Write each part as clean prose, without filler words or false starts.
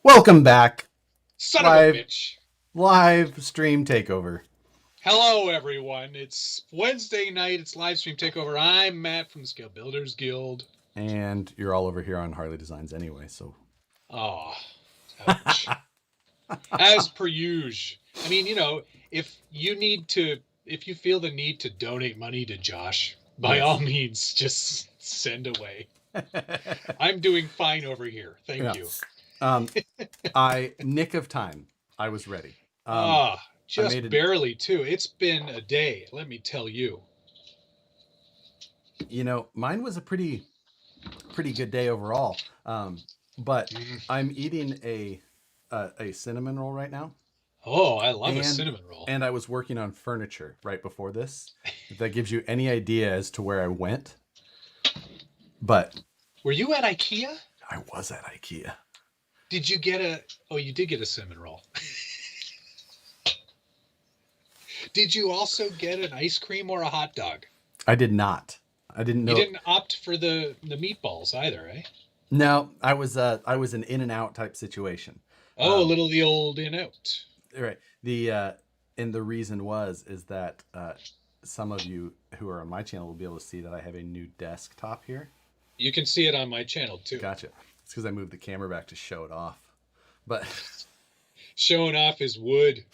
Welcome back. Son of a Live bitch. live stream takeover. Hello, everyone. It's Wednesday night. It's live stream takeover. I'm Matt from the Scale Builders Guild. And you're all over here on Harley Designs anyway, so Oh, ouch. As per usual. I mean, if you feel the need to donate money to Josh, by yes. all means, just send away. I'm doing fine over here. Thank Yeah. you. Nick of time. I was ready. I made Just it. barely, too. It's been a day, let me tell you. Mine was a pretty good day overall. But Mm. I'm eating a cinnamon roll right now, Oh, I love a and cinnamon roll. and I was working on furniture right before this. If that gives you any idea as to where I went, but Were you at IKEA? I was at IKEA. Did you get a? Oh, you did get a cinnamon roll. Did you also get an ice cream or a hot dog? I did not. I didn't You know. didn't opt for the meatballs either, eh? No, I was an in and out type situation. Oh, a Um, little the old in out. right. And the reason is that some of you who are on my channel will be able to see that I have a new desktop here. You can see it on my channel too. Gotcha. It's because I moved the camera back to show it off. But Showing off his wood.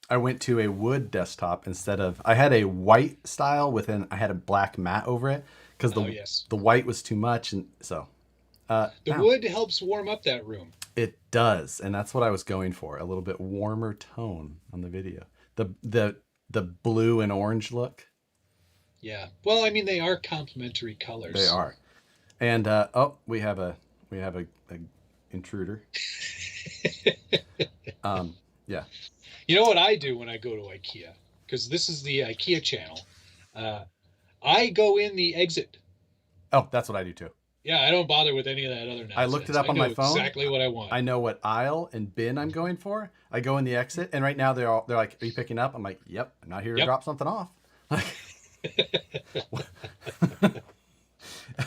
I went to a wood desktop instead of. I had a white style I had a black mat over it because Oh the yes. the white was too much, and so The now wood helps warm up that room. it does, and that's what I was going for. A little bit warmer tone on the video. The blue and orange look. Yeah. Well, I mean they are complementary They colors. are. And we have a intruder. Yeah. You know what I do when I go to IKEA? Because this is the IKEA channel. Uh, I go in the exit. Oh, that's what I do too. Yeah, I don't bother with any of that other I looked it nonsense. up I on know my phone. exactly what I want. I know what aisle and bin I'm going for. I go in the exit, and right now they're like, "Are you picking up?" I'm like, "Yep, I'm not here to Yep. drop something off."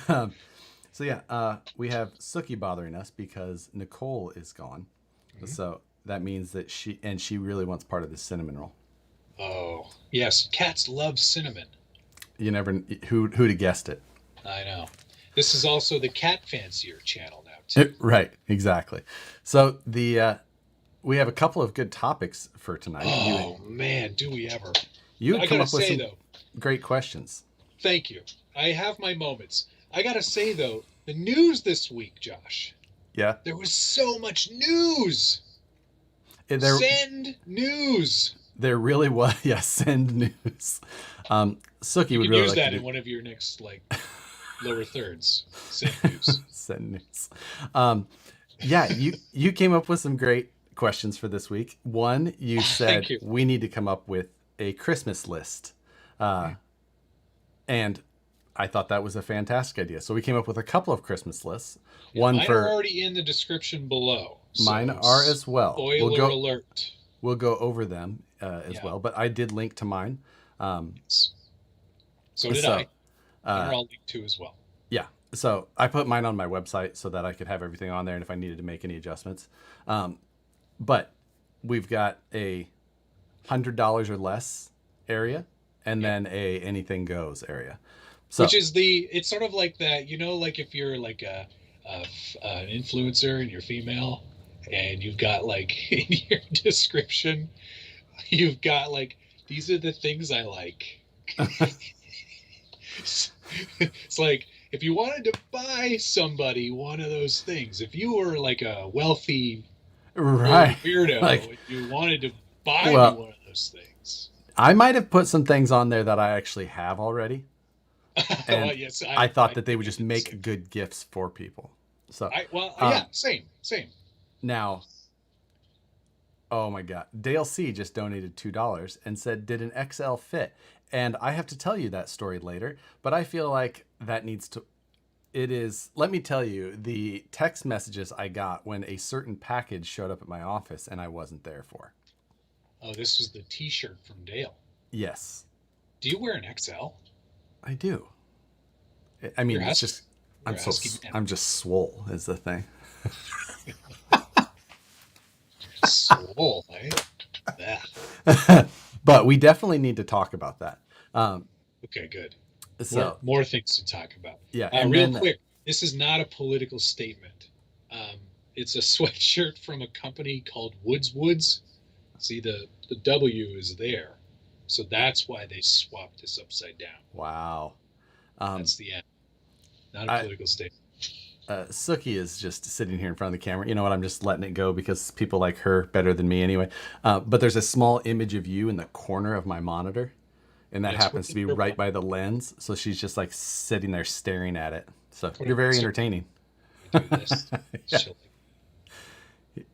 um, so yeah, we have Sookie bothering us because Nicole is gone. Mhm. So that means that she really wants part of the cinnamon roll. Oh, yes. Cats love cinnamon. You never who'd have guessed it. I know. This is also the cat fancier channel now, too. Right, exactly. So the we have a couple of good topics for tonight. You Oh, man, do we ever. you I had come gotta up with say, some though, great questions. thank you. I have my moments. I gotta say, though, the news this week, Josh, Yeah, there was so much news. there Send news. there really was. Yeah, send news. Sookie You would can really use like to that in do one of your next, like, lower thirds. Send news. send news. Um, yeah, you came up with some great questions for this week. One, you Thank said you. we need to come up with a Christmas list, uh, and I thought that was a fantastic idea. So we came up with a couple of Christmas lists. Yeah, One mine are for already in the description below. mine So, are as well. spoiler alert. We'll go over them as Yeah. well. But I did link to mine. So did So I. Mine are all linked to as well. yeah, so I put mine on my website so that I could have everything on there, and if I needed to make any adjustments. But we've got $100 or less area, and Yep. then a anything goes area. Which So is it's sort of like that, like if you're like an influencer and you're female and you've got like in your description, you've got like, these are the things I like. It's like if you wanted to buy somebody one of those things, if you were like a wealthy old right, weirdo like and you wanted to buy me well, one of those things. I might have put some things on there that I actually have already, Well, and yes, I thought I that they think would I just did the same make thing. good gifts for people. So Yeah, um, same. now oh my God. Dale C just donated $2 and said, "Did an XL fit?" And I have to tell you that story later, but I feel like that needs to. It is, let me tell you, the text messages I got when a certain package showed up at my office and I wasn't there for. Oh, this was the T-shirt from Dale. Yes, Do you wear an XL? I do. I You're mean, it's husky. just, You're a husky man. I'm just swole, is the thing. swole, eh? Yeah. But we definitely need to talk about that. Um, Okay, good. More so more things to talk about. yeah, and Real then quick, this is not a political statement. Um, it's a sweatshirt from a company called Woods. See, the W is there, so that's why they swapped this upside down. wow. Um, That's the end. Not a I political statement. Suki is just sitting here in front of the camera. You know what? I'm just letting it go because people like her better than me anyway. But there's a small image of you in the corner of my monitor, and that And it's happens to be right purple. by the lens. So she's just like sitting there staring at it. So Put you're it very so entertaining. we do this. Yeah. She'll-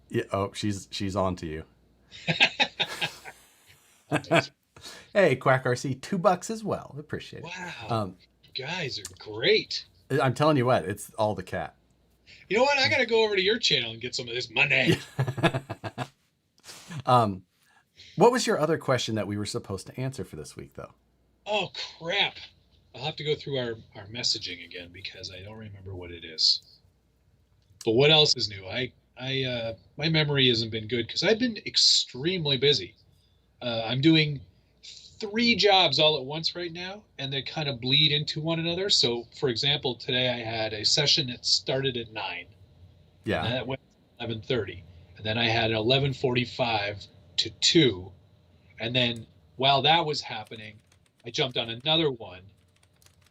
Yeah. Oh, she's on to you. Wow, Hey, Quack RC, $2 as well. Appreciate it. Um, you guys are great. I'm telling you what, it's all the cat. You know what? I gotta go over to your channel and get some of this money. um, what was your other question that we were supposed to answer for this week, though? Oh crap! I'll have to go through our messaging again because I don't remember what it is. But what else is new? My memory hasn't been good because I've been extremely busy. I'm doing 3 jobs all at once right now, and they kind of bleed into one another. So, for example, today I had a session that started at 9, and Yeah. that went to 11:30, and then I had 11:45 to 2, and then while that was happening, I jumped on another one,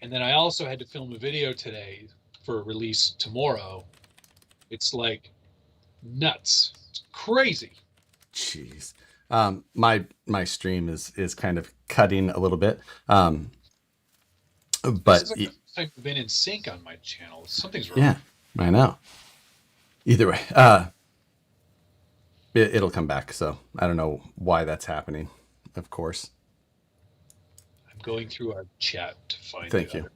and then I also had to film a video today for release tomorrow. It's like nuts. It's crazy. Jeez. My stream is kind of cutting a little bit. This is But like the first time you've been in sync on my channel. Something's wrong. yeah, I know. Either way, it'll come back. So I don't know why that's happening. Of course. I'm going through our chat to find Thank the you. other.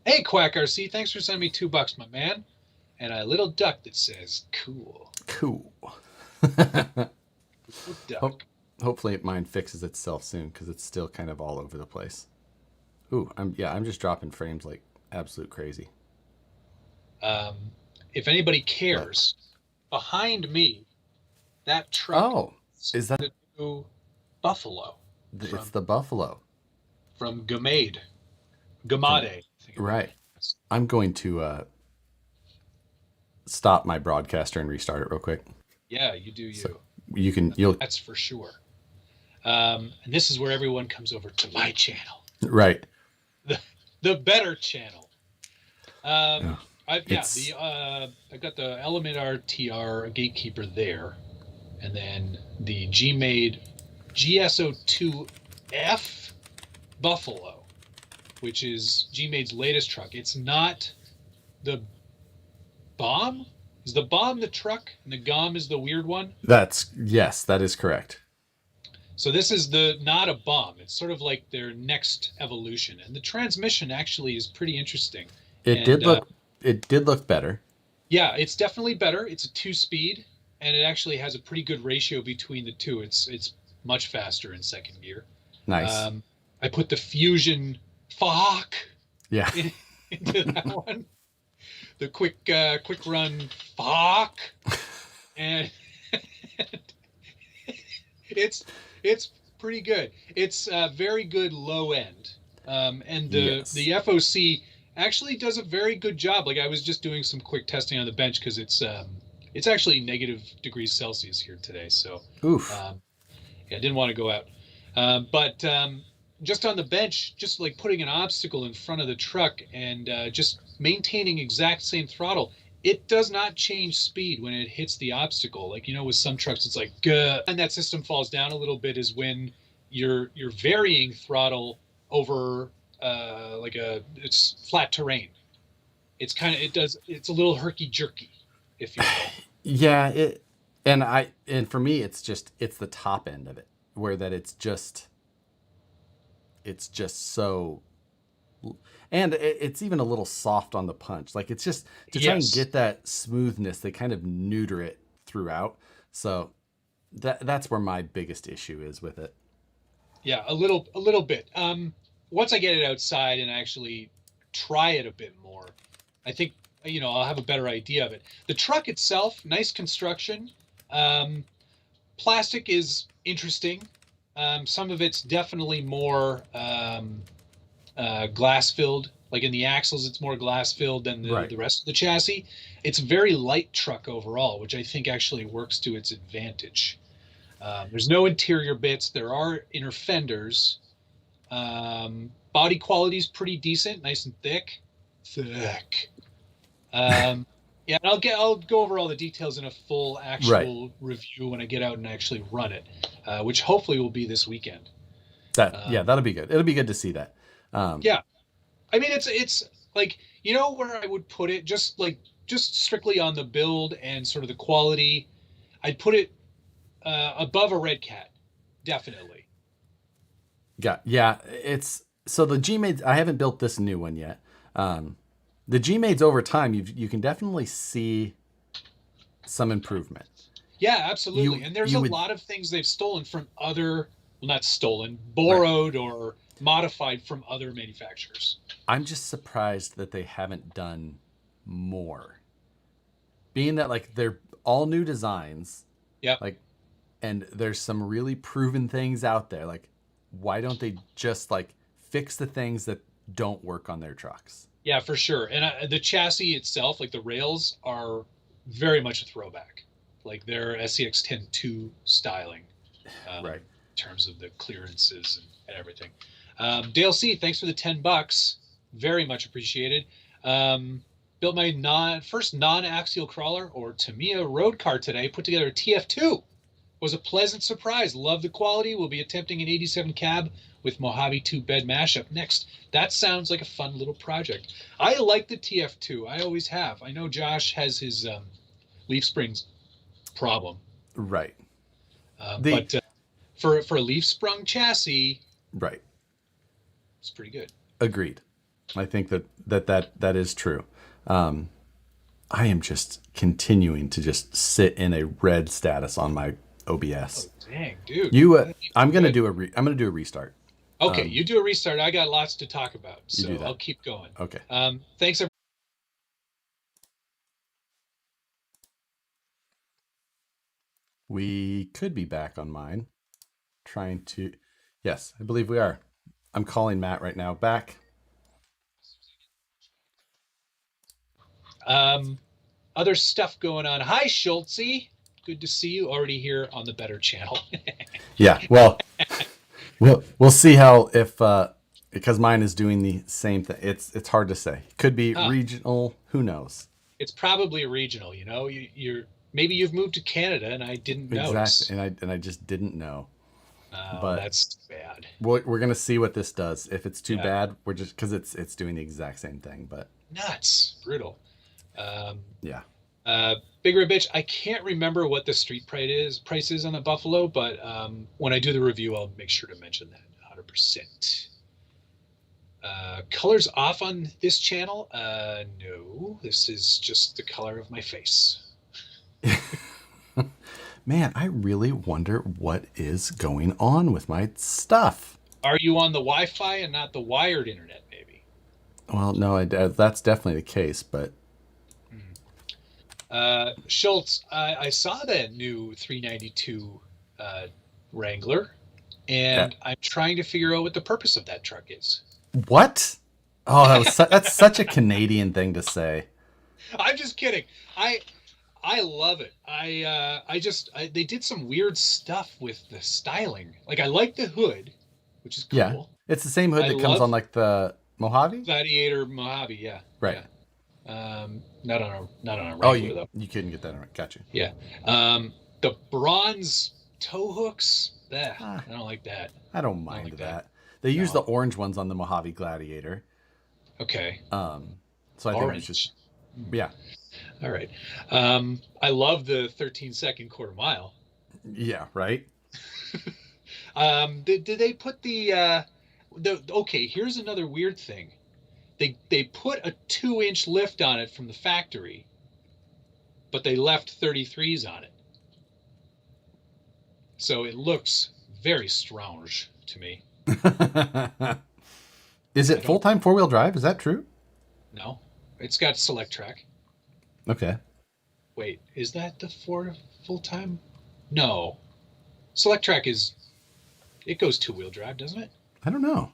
Hey, Quack RC, thanks for sending me $2, my man. And a little duck that says "cool." Cool. Little duck. Hopefully mine fixes itself soon because it's still kind of all over the place. Ooh, I'm just dropping frames like absolute crazy. Um, if anybody cares, behind me, that truck Oh, is that the new Buffalo it's from the buffalo? Gmade. Gmade. I think it Right. was. I'm going to stop my broadcaster and restart it real quick. Yeah, you do you. So you'll That's for sure. And this is where everyone comes over to my channel, right. the better channel. Yeah. I've got the Element RTR Gatekeeper there, and then the Gmade GSO2F Buffalo, which is Gmade's latest truck. It's not the Bomb. Is the Bomb the truck, and the GOM is the weird one? Yes, that is correct. So this is not a Bomb. It's sort of like their next evolution, and the transmission actually is pretty interesting. It did look better. Yeah, it's definitely better. It's a 2-speed, and it actually has a pretty good ratio between the two. It's much faster in second gear. Nice. I put the Fusion fuck Yeah. into that one. The quick run fuck, and it's pretty good. It's very good low end, and Yes. the FOC actually does a very good job. Like I was just doing some quick testing on the bench because it's actually -degrees Celsius here today, so Oof. yeah, I didn't want to go out. But just on the bench, just like putting an obstacle in front of the truck and just maintaining exact same throttle, it does not change speed when it hits the obstacle. Like, with some trucks, it's like, and that system falls down a little bit is when you're varying throttle over it's flat terrain. It's it's a little herky jerky, if you will. Yeah, and for me it's the top end of it where that it's just so, and it's even a little soft on the punch. Like it's just to try and Yes. get that smoothness, they kind of neuter it throughout. So that's where my biggest issue is with it. Yeah, a little bit. Once I get it outside and actually try it a bit more, I think I'll have a better idea of it. The truck itself, nice construction. plastic is interesting. Some of it's definitely more glass filled. Like in the axles, it's more glass filled than Right. the rest of the chassis. It's a very light truck overall, which I think actually works to its advantage. There's no interior bits. There are inner fenders. Body quality is pretty decent, nice and thick. Thick. Um, yeah, and I'll go over all the details in a full Right. actual review when I get out and actually run it, which hopefully will be this weekend. Yeah, Um, that'll be good. It'll be good to see that. Um, yeah, I mean it's like where I would put it, just strictly on the build and sort of the quality. I'd put it above a Red Cat, definitely. yeah. It's so the Gmade. I haven't built this new one yet. Um, the Gmades over time, you can definitely see some improvement. Yeah, absolutely. And there's You a would lot of things they've stolen from other, well, not stolen, right. borrowed or modified from other manufacturers. I'm just surprised that they haven't done more. Being that like they're all new designs, Yep. like, and there's some really proven things out there. Like, why don't they just like fix the things that don't work on their trucks? Yeah, for sure. And the chassis itself, like the rails, are very much a throwback. Like they're SCX 10.2 styling Right. in terms of the clearances and everything. Dale C, thanks for the $10. Very much appreciated. Built my first non-axial crawler or Tamiya road car today. Put together a TF2. Was a pleasant surprise. Love the quality. We'll be attempting an 87 cab with Mojave 2 bed mashup next. That sounds like a fun little project. I like the TF2. I always have. I know Josh has his leaf springs problem, Right. The but for a leaf sprung chassis, right. it's pretty good. Agreed. I think that is true. Um, I am just continuing to just sit in a red status on my Oh OBS. dang, dude, You, that ain't so good. I'm gonna do a restart. Okay, you do a restart. I got lots to talk about, You do so I'll that. keep going. Okay. Thanks. We could be back on mine. Trying to, yes, I believe we are. I'm calling Matt right now. Back. Um, Other stuff going on. Hi, Schultzy. Good to see you. Already here on the Better channel. Yeah. Well, we'll see how if because mine is doing the same thing. It's hard to say. Could be Huh. regional. Who knows? It's probably regional. You're maybe you've moved to Canada and I didn't Exactly. notice. And I just didn't know. Oh, But that's bad. we're gonna see what this does. If it's too Yeah, bad, we're just because it's doing the exact same thing. But nuts, brutal. Um, yeah. Bigger bitch. I can't remember what the street price is on the Buffalo, but when I do the review, I'll make sure to mention that 100%. Colors off on this channel? No, this is just the color of my face. Man, I really wonder what is going on with my stuff. Are you on the Wi-Fi and not the wired internet, maybe? Well, no, that's definitely the case, but Hmm. Schultz, I saw that new 392 Wrangler, yeah. and I'm trying to figure out what the purpose of that truck is. What? Oh, that's such a Canadian thing to say. I'm just kidding. I love it. They did some weird stuff with the styling. Like I like the hood, which is Yeah, cool. it's the same hood I that comes on love like the Mojave. Gladiator Mojave. Yeah, Right. yeah. Not on a Oh, Wrangler though. you couldn't get that right. Got you. Yeah. The bronze tow hooks. Ah, I don't like that. I don't I don't mind like that. that. They use the No. orange ones on the Mojave Gladiator. Okay. Um, so I think it's just Orange. Hmm. yeah, All right. I love the 13-second quarter mile. yeah, right. Did they put the okay, here's another weird thing. They put a 2-inch lift on it from the factory, but they left 33s on it. So it looks very strange to me. Is I it full don't time 4-wheel drive? Is that true? know. It's got select track. Okay. Wait, is that the full time? No. Select Track it goes two-wheel drive, doesn't it? I don't know.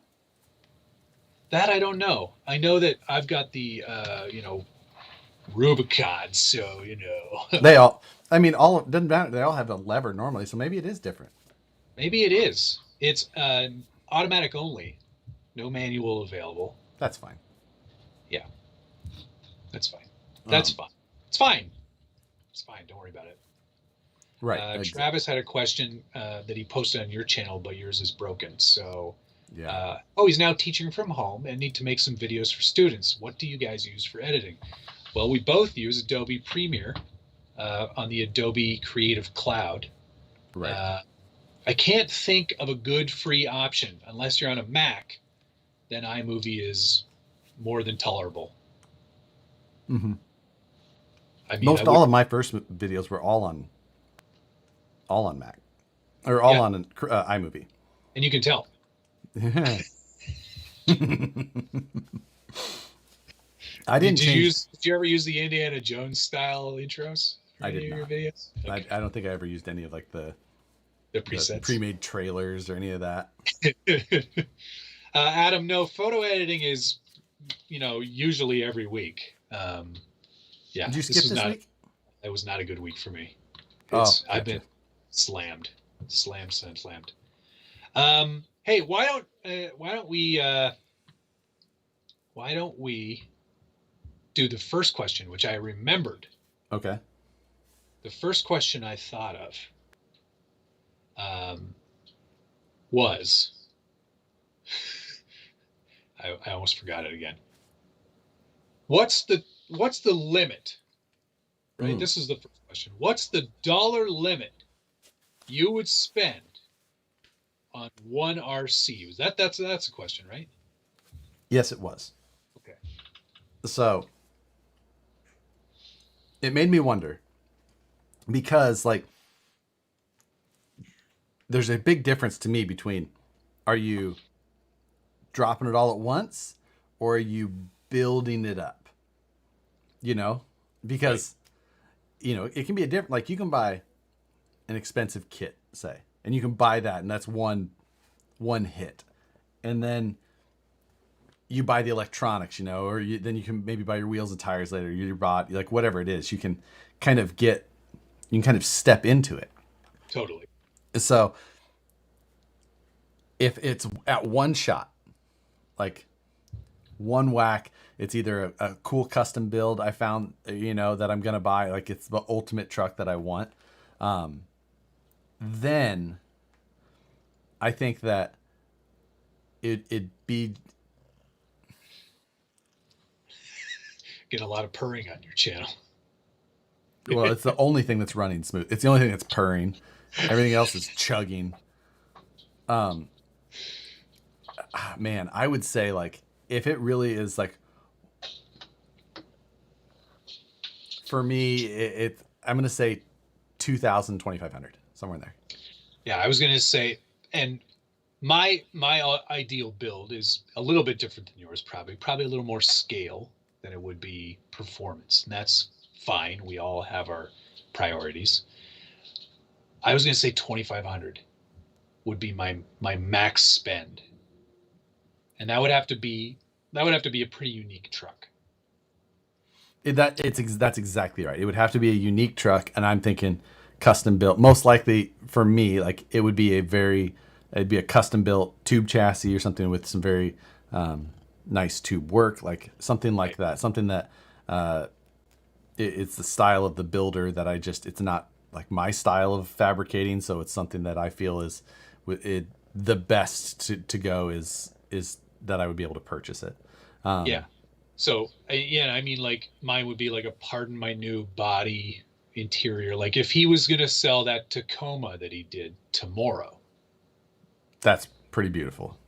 That I don't know. I know that I've got the Rubicon, so They all, I mean, all doesn't matter. They all have a lever normally, so maybe it is different. maybe it is. It's automatic only, no manual available. That's fine. Yeah, that's fine. That's fine. It's fine. It's fine. Don't worry about it. Right. Travis had a question that he posted on your channel, but yours is broken. So, Yeah. he's now teaching from home and need to make some videos for students. What do you guys use for editing? Well, we both use Adobe Premiere on the Adobe Creative Cloud. Right. I can't think of a good free option unless you're on a Mac. Then iMovie is more than tolerable. Mm-hmm. I mean, all of my first videos were all on Mac, or all on iMovie. And you can tell. I didn't Did you ever use the Indiana Jones style intros for any of your videos? Okay. I don't think I ever used any of like the presets, the pre-made trailers or any of that. Adam, no, photo editing is, usually every week. Yeah. Did you skip this week? It was not a good week for me. Gotcha. I've been slammed. Hey, why don't we do the first question, which I remembered. Okay. The first question I thought of was I almost forgot it again. What's the limit? Right? This is the first question. What's the dollar limit you would spend on one RC? That's a question, right? Yes, it was. Okay. So it made me wonder, because like there's a big difference to me between, are you dropping it all at once or are you building it up? Because right. It can be a different, like you can buy an expensive kit, say, and you can buy that and that's one hit. And then you buy the electronics, or then you can maybe buy your wheels and tires later, your bot, like whatever it is, you can kind of step into it. Totally. So if it's at one shot, like one whack, it's either a cool custom build I found, that I'm going to buy, like it's the ultimate truck that I want. Then I think that it'd be... Get a lot of purring on your channel. Well, it's the only thing that's running smooth. It's the only thing that's purring. Everything else is chugging. Man, I would say like, if it really is like, for me, I'm going to say 2,000, 2,500, somewhere in there. Yeah, I was going to say, and my ideal build is a little bit different than yours, probably a little more scale than it would be performance. And that's fine. We all have our priorities. I was going to say 2,500 would be my max spend. And that would have to be a pretty unique truck. That's exactly right. It would have to be a unique truck, and I'm thinking custom built. Most likely for me, like it'd be a custom built tube chassis or something with some very nice tube work, like something like that. Something that it's the style of the builder that it's not like my style of fabricating, so it's something that I feel is the best to go is that I would be able to purchase it. Yeah. So I mean, like mine would be like a pardon my new body interior. Like if he was going to sell that Tacoma that he did tomorrow. That's pretty beautiful.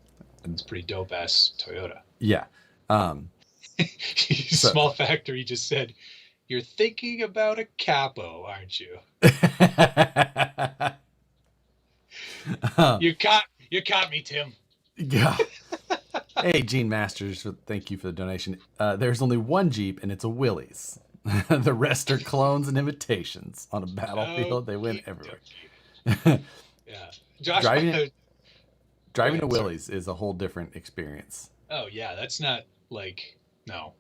It's pretty dope ass Toyota. Yeah. Small factory just said, "You're thinking about a capo, aren't you?" You caught me, Tim. Yeah. Hey, Gene Masters, thank you for the donation. There's only one Jeep, and it's a Willys. The rest are clones and imitations. On a battlefield, they win everywhere. Yeah. Josh, Driving go driving a ahead, sorry. Willys is a whole different experience. Oh yeah, that's not like no,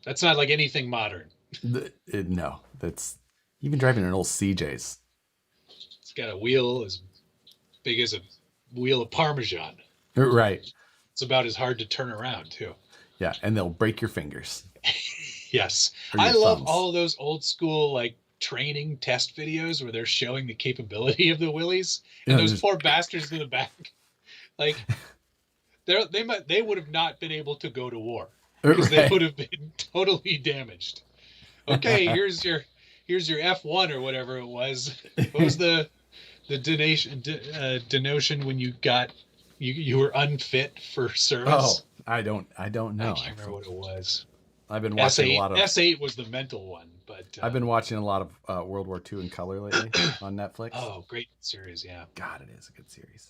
that's not like anything modern. No, that's even driving an old CJ's. It's got a wheel as big as a wheel of Parmesan. Right. It's about as hard to turn around too. Yeah, and they'll break your fingers Yes, or I your love thumbs. all of those old school like training test videos where they're showing the capability of the Willys You and know, those just poor bastards in the back. Like they would have not been able to go to war because they right. would have been totally damaged. Okay, here's your F1 or whatever it was. What was the denotion when you got you were unfit for Oh, service? I don't I know can't remember actually. what it was. I've been S watching a eight lot of S eight was the mental one, but I've been watching a lot of World War II in color lately on Netflix. oh, great series, yeah. God, it is a good series.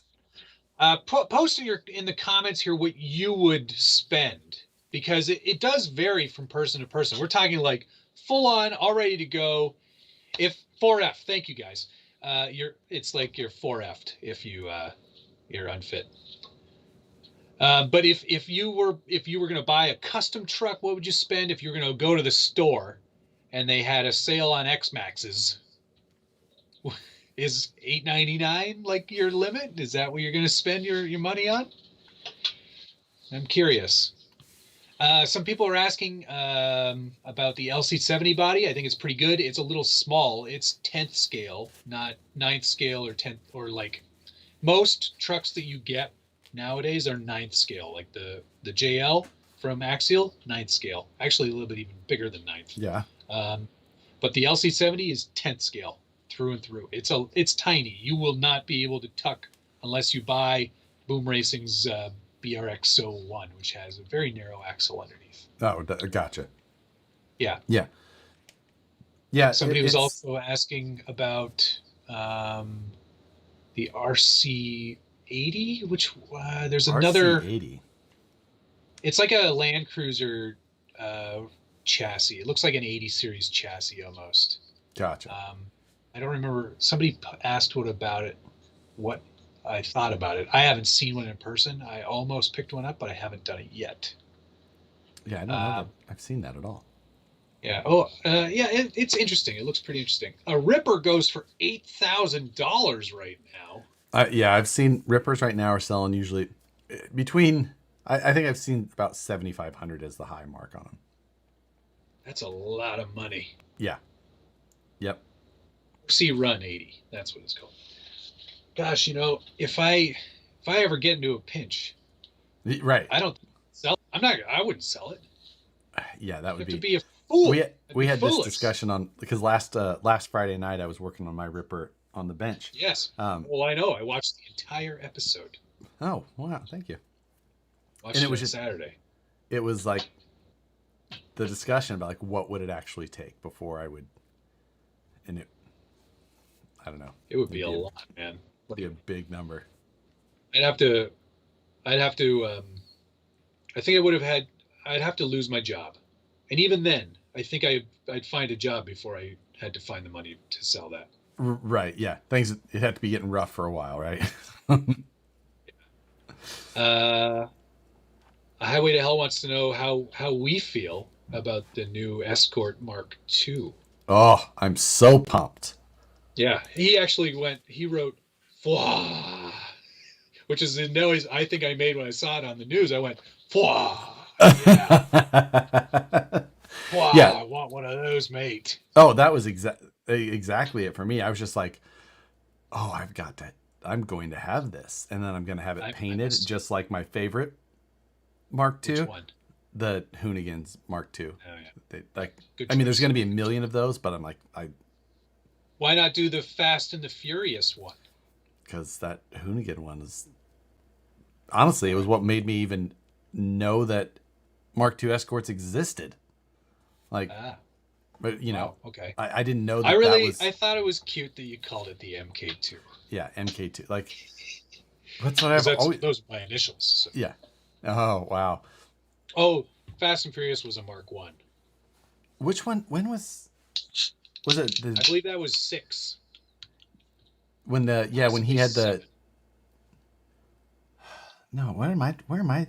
Post in the comments here what you would spend because it does vary from person to person. We're talking like full on, all ready to go. If 4F, thank you guys. It's like you're 4F'd if you're unfit. But if you were going to buy a custom truck, what would you spend if you were going to go to the store and they had a sale on X Maxes? Is $899 like your limit? Is that what you're going to spend your money on? I'm curious. Some people are asking about the LC70 body. I think it's pretty good. It's a little small. It's 10th scale, not ninth scale or 10th or like most trucks that you get nowadays are ninth scale. Like the JL from Axial, ninth scale. Actually, a little bit even bigger than ninth. Yeah. Um, but the LC70 is 10th scale through and through. It's tiny. You will not be able to tuck unless you buy Boom Racing's BRX01, which has a very narrow axle underneath. Oh, gotcha. Yeah. Yeah. Yeah. Somebody was It's also asking about the RC80, which there's another. RC80. It's like a Land Cruiser chassis. It looks like an 80 series chassis almost. Gotcha. I don't remember. Somebody asked what about it, what I thought about it. I haven't seen one in person. I almost picked one up, but I haven't done it yet. Yeah, I don't know that Um, I've seen that at all. yeah. Oh, yeah. It's interesting. It looks pretty interesting. A Ripper goes for $8,000 right now. Yeah, I've seen Rippers right now are selling usually between. I think I've seen about 7,500 as the high mark on them. That's a lot of money. Yeah. Yep. C Run 80. That's what it's called. Gosh, if I ever get into a pinch, Right. I don't sell. I'm not. I wouldn't sell it. Yeah, that You would have to be. be a fool. That'd We be had this foolish. discussion on because last Friday night I was working on my Ripper on the bench. Yes. Um, Well, I know. I watched the entire episode. oh wow, thank you. And Watched it it was on just Saturday. it was like the discussion about like what would it actually take before I would, and it I don't know, It would be it'd a lot, man. be a Like, big number. I'd have to. I'd have to. I think I would have had. I'd have to lose my job, and even then, I think I'd find a job before I had to find the money to sell that. Right? Yeah, things it had to be getting rough for a while, right? Uh, a Highway to Hell wants to know how we feel about the new Escort Mark II. Oh, I'm so pumped. Yeah, he actually went. He wrote, "Fwah," which is the noise I think I made when I saw it on the news. I went, "Fwah." Yeah. Yeah. Wow, I want one of those, mate. Oh, that was exactly it for me. I was just like, oh, I've got that. I'm going to have this, and then I'm going to have it I painted must. just like my favorite Mark Which II, one? the Hoonigans Mark II. Oh yeah, Like, good I mean, there's choice. going to be a million of those, but I'm like, Why not do the Fast and the Furious one? because that Hoonigan one is honestly, it was what made me even know that Mark II Escorts existed. Like, Ah, but wow. Okay. I didn't know that was I thought it was cute that you called it the MK2 yeah MK2. Like, that's what because I've that's always those are my initials. So. yeah. Oh wow. Oh, Fast and Furious was a Mark One. Which one? When was it? I believe that was 6. when when he Possibly had the 7. no, where am I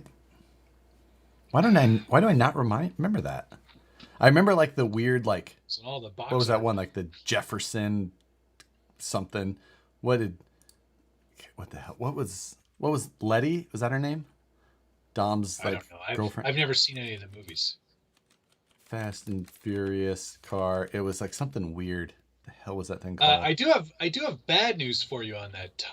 why do I not remember that? I remember like the weird like So all the what box was that art. one like the Jefferson something? What did what the hell? What was Letty? Was that her name? Dom's I don't like know. girlfriend. I've never seen any of the movies. Fast and Furious car. It was like something weird. The hell was that thing called? I do have bad news for you on that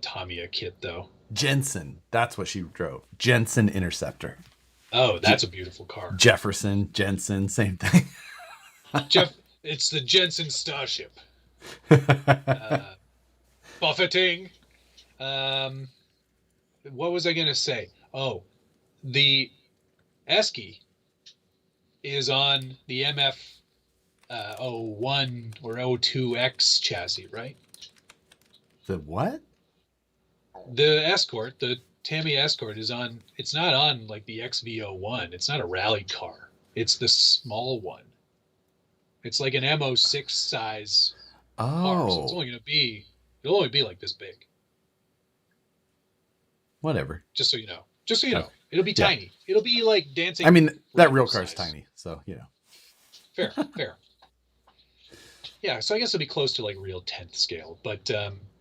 Tamiya kit though. Jensen. That's what she drove. Jensen Interceptor. Oh, J- that's a beautiful car. Jefferson, Jensen, same thing. It's the Jensen Starship. Uh, Buffeting. Um, what was I gonna say? Oh, the Esky is on the MF 01 or 02X chassis, right? The what? The Escort, the Tamiya Escort is on. It's not on like the XV01. It's not a rally car. It's the small one. It's like an MO6 size car, so Oh, it'll only be like this big. whatever. Just so you know. Just so you Okay. know, it'll be Yeah. tiny. It'll be like I dancing mean, that Wrangler real car is size. tiny, so you know. Fair, fair. Yeah, so I guess it'll be close to like real 10th scale. But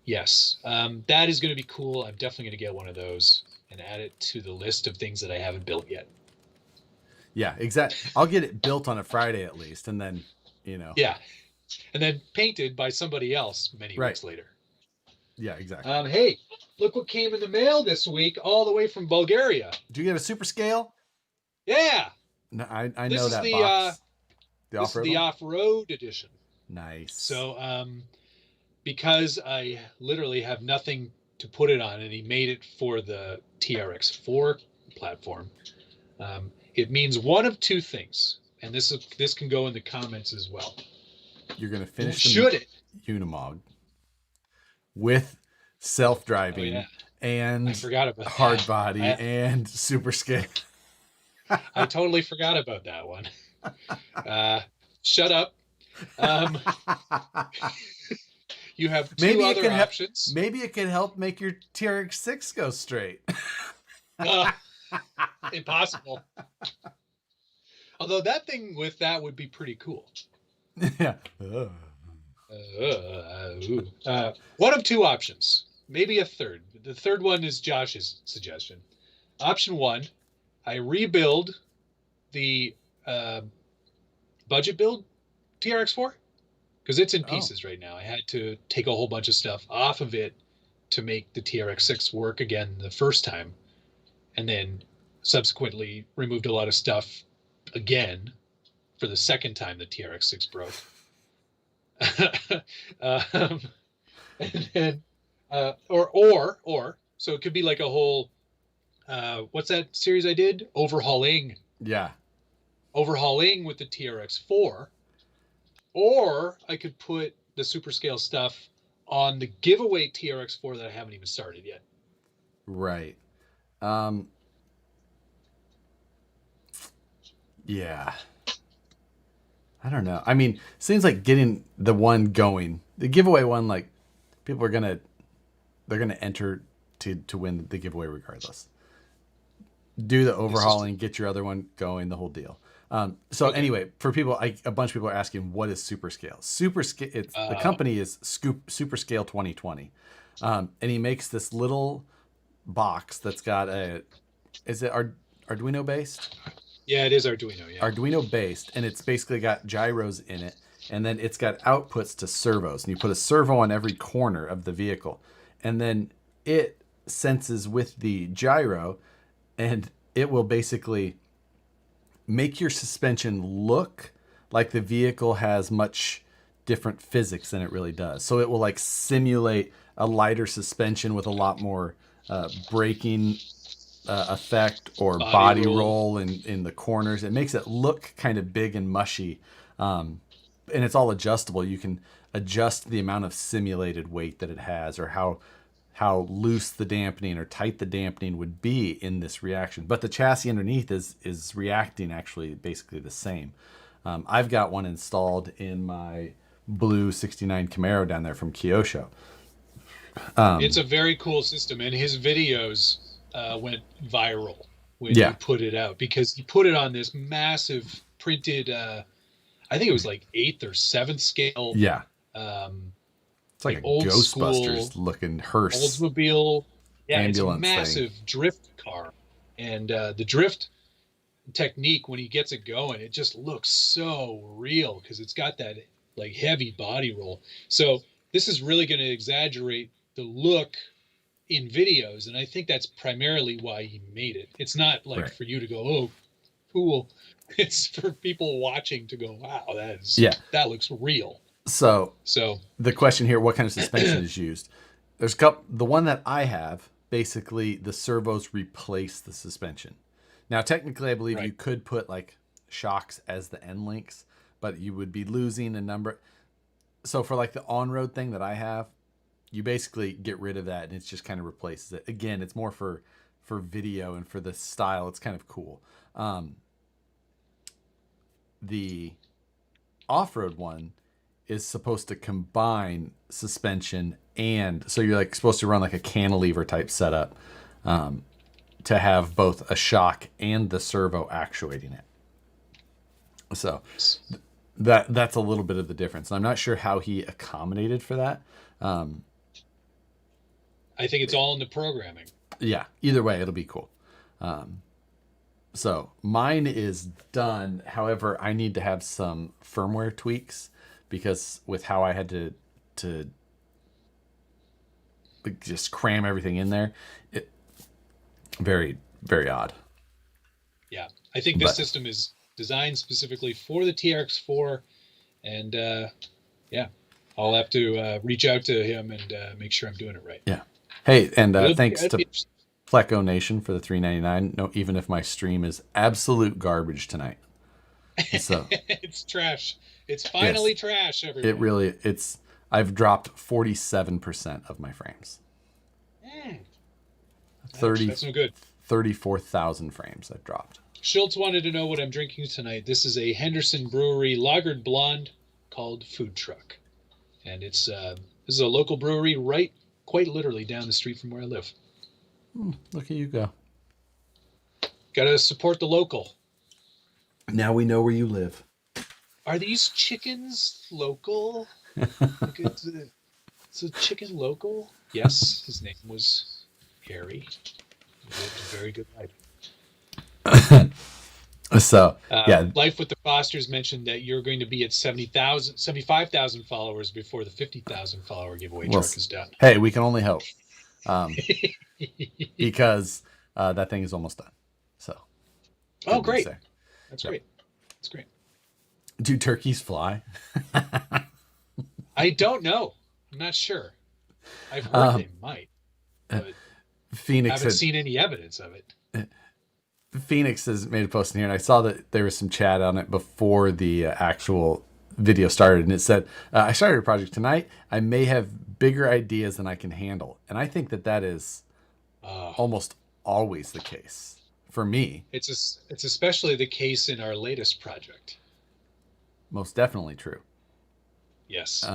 yes, that is going to be cool. I'm definitely going to get one of those and add it to the list of things that I haven't built yet. Yeah, exactly. I'll get it built on a Friday at least, and then, you know. Yeah, and then painted by somebody else many Right. weeks later. Yeah, exactly. Hey, look what came in the mail this week, all the way from Bulgaria. Do you get a super scale? Yeah, No, I this know is that the box. The this is off-road the one? off-road edition. Nice. So, because I literally have nothing to put it on, and he made it for the TRX4 platform, it means one of two things, and this can go in the comments as well. You're going to finish Should the it? Unimog with Oh self-driving yeah, and I forgot about hard that. body and super scale. I totally forgot about that one. Shut up. Um, you have two Maybe it other can help. options. Maybe it can help make your TRX6 go straight. Uh, Impossible. Although that thing with that would be pretty cool. Yeah. One of two options, maybe a third. The third one is Josh's suggestion. Option one, I rebuild the budget build TRX4 because it's in Oh, pieces right now. I had to take a whole bunch of stuff off of it to make the TRX6 work again the first time, and then subsequently removed a lot of stuff again for the second time the TRX6 broke. um, and then, so it could be like a whole, what's that series I did? yeah. Overhauling with the TRX4, or I could put the super scale stuff on the giveaway TRX4 that I haven't even started yet. Right. Yeah. I don't know. I mean, seems like getting the one going, the giveaway one, like people are they're gonna enter to win the giveaway regardless. Do the overhauling, get your other one going, the whole deal. So Okay. anyway, for people, a bunch of people are asking, what is Super Scale? Super Scale. It's the company is Super Scale 2020, and he makes this little box that's got is it Arduino based? Yeah, it is Arduino. Yeah. Arduino based, and it's basically got gyros in it, and then it's got outputs to servos, and you put a servo on every corner of the vehicle, and then it senses with the gyro, and it will basically make your suspension look like the vehicle has much different physics than it really does. So it will like simulate a lighter suspension with a lot more braking effect or body roll in the corners. It makes it look kind of big and mushy. And it's all adjustable. You can adjust the amount of simulated weight that it has, or how loose the dampening or tight the dampening would be in this reaction. But the chassis underneath is reacting actually basically the same. I've got one installed in my blue 69 Camaro down there from Kyosho. It's a very cool system, and his videos went viral when he Yeah, put it out because he put it on this massive printed. I think it was like eighth or seventh scale, yeah. um, It's like like a old Ghostbusters school looking hearse Oldsmobile. Yeah, it's a ambulance thing. massive drift car, and the drift technique when he gets it going, it just looks so real because it's got that like heavy body roll. So this is really going to exaggerate the look in videos, and I think that's primarily why he made it. It's not like Right. for you to go, "Oh, cool." It's for people watching to go, "Wow, Yeah. that looks real." So So, the question here, what kind of suspension is used? There's a couple, the one that I have, basically the servos replace the suspension. Now, technically, I believe you right. could put like shocks as the end links, but you would be losing a number. So for like the on-road thing that I have, you basically get rid of that and it just kind of replaces it. Again, it's more for video and for the style. It's kind of cool. The off-road one is supposed to combine suspension, and so you're like supposed to run like a cantilever type setup, to have both a shock and the servo actuating it. So that's a little bit of the difference. I'm not sure how he accommodated for that. I think it's all in the programming. Yeah, either way, it'll be cool. So mine is done. However, I need to have some firmware tweaks because with how I had to just cram everything in there, it very odd. Yeah, I think this But system is designed specifically for the TRX4, and yeah, I'll have to reach out to him and make sure I'm doing it right. yeah, hey, and thanks It'd to be Pleco Nation for the $3.99. No, even if my stream is absolute garbage tonight. So it's trash. It's yes, finally trash, it everyone. really it's. I've dropped 47% of my frames. Mm, ouch, 30 that's no good. 34,000 frames I've dropped. Schultz wanted to know what I'm drinking tonight. This is a Henderson Brewery lagered blonde called Food Truck, and this is a local brewery right, quite literally down the street from where I live. Look at you go. Got to support the local. Now we know where you live. Are these chickens local? Like it's a chicken local? Yes, his name was Harry. He lived a very good life. So yeah, Life with the Fosters mentioned that you're going to be at 70,000, 75,000 followers before the 50,000 follower giveaway well, truck is done. hey, we can only hope, because that thing is almost done. So Oh, good news great. there. That's Yep. great. That's great. Do turkeys fly? I don't know. I'm not sure. I've heard um, they might, but Phoenix haven't had seen any evidence of it. Phoenix has made a post in here, and I saw that there was some chat on it before the actual video started, and it said, "I started a project tonight. I may have bigger ideas than I can handle," and I think that that is Uh, almost always the case for me. it's especially the case in our latest project. Most definitely true. Yes.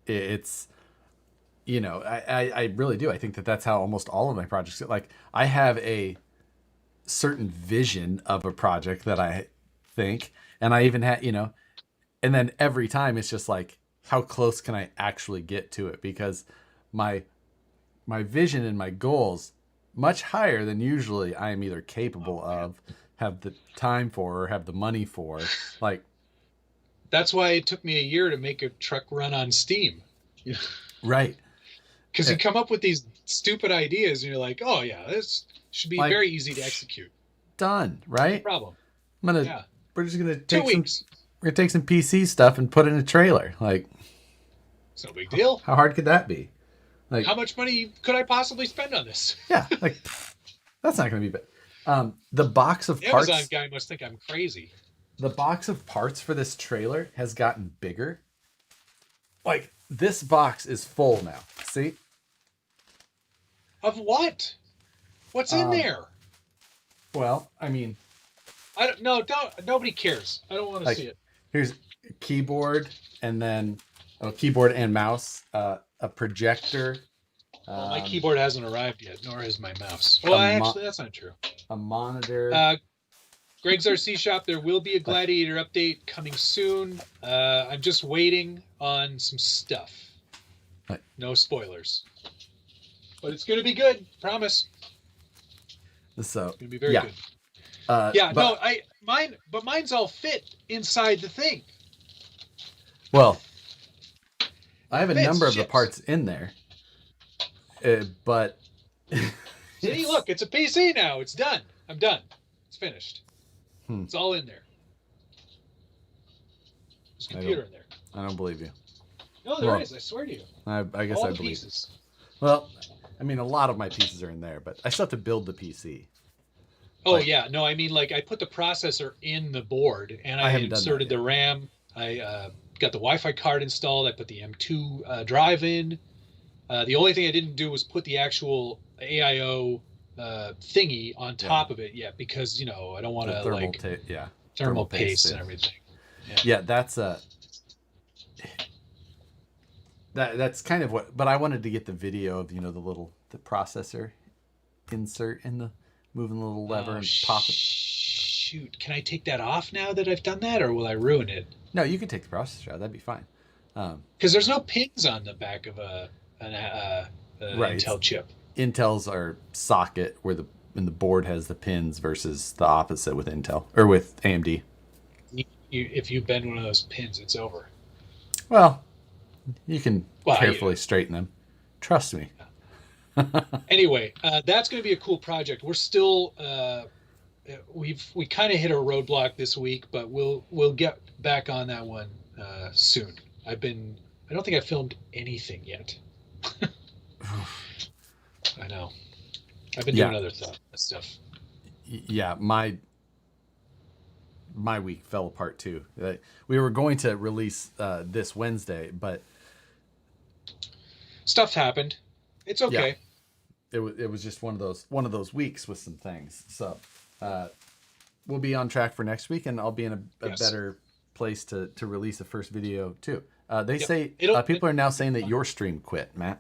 It's I really do. I think that that's how almost all of my projects get. Like I have a certain vision of a project that I think, and I even had and then every time it's just like, how close can I actually get to it? Because my my vision and my goals much higher than usually I am either capable Oh man. of, have the time for, or have the money for. Like That's why it took me a year to make a truck run on Steam. right, Because Eh, you come up with these stupid ideas and you're like, oh yeah, this should be like very easy to execute. done. No Right. problem. I'm gonna Yeah. we're just gonna Two take some weeks. we're gonna take some PC stuff and put it in a trailer. Like It's no big deal. how hard could that be? Like How much money could I possibly spend on this? yeah, like that's not gonna be bad. The box of The Amazon parts guy must think I'm crazy. the box of parts for this trailer has gotten bigger. Like this box is full now. See? Of what? What's in Um, there? well, I mean, I don't no, don't nobody cares. I don't want to see like it. here's a keyboard and then a keyboard and mouse, a projector, Well, my Um, keyboard hasn't arrived yet, nor has my mouse. Well, actually, that's not true. a monitor. Greg's RC Shop, there will be a Like, Gladiator update coming soon. I'm just waiting on some stuff. like, No spoilers. But it's going to be good. Promise. so It's going to be very yeah. good. Yeah, no, mine's all fit inside the thing. Well, I have a fits, number of the ships. parts in there, but See, look, it's a PC now. It's done. I'm done. It's finished. It's all in there. There's a computer in there. I don't believe you. No, there is. I swear to you. I guess all I the believe. Pieces. Well, I mean, a lot of my pieces are in there, but I still have to build the PC. Oh yeah, no, I mean like I put the processor in the board and I inserted the RAM. I got the Wi-Fi card installed. I put the M2 drive in. The only thing I didn't do was put the actual AIO thingy on top of it yet because I don't want to like thermal paste and everything. Yeah, that's that's kind of what. But I wanted to get the video of the processor insert in the moving the little lever and pop it. Shoot, can I take that off now that I've done that, or will I ruin it? No, you can take the processor out. That'd be fine. Because there's no pins on the back of an Intel chip. Intel's are socket where the board has the pins versus the opposite with Intel or with AMD. If you bend one of those pins, it's over. Well, you can carefully straighten them. Trust me. Anyway, that's going to be a cool project. We're still we kind of hit a roadblock this week, but we'll get back on that one soon. I don't think I filmed anything yet. I know. I've been doing other stuff. Yeah, my week fell apart too. We were going to release this Wednesday, but stuff happened. It's okay. Yeah. It was just one of those weeks with some things. So we'll be on track for next week, and I'll be in a better place to release the first video too. They say people are now saying that your stream quit, Matt.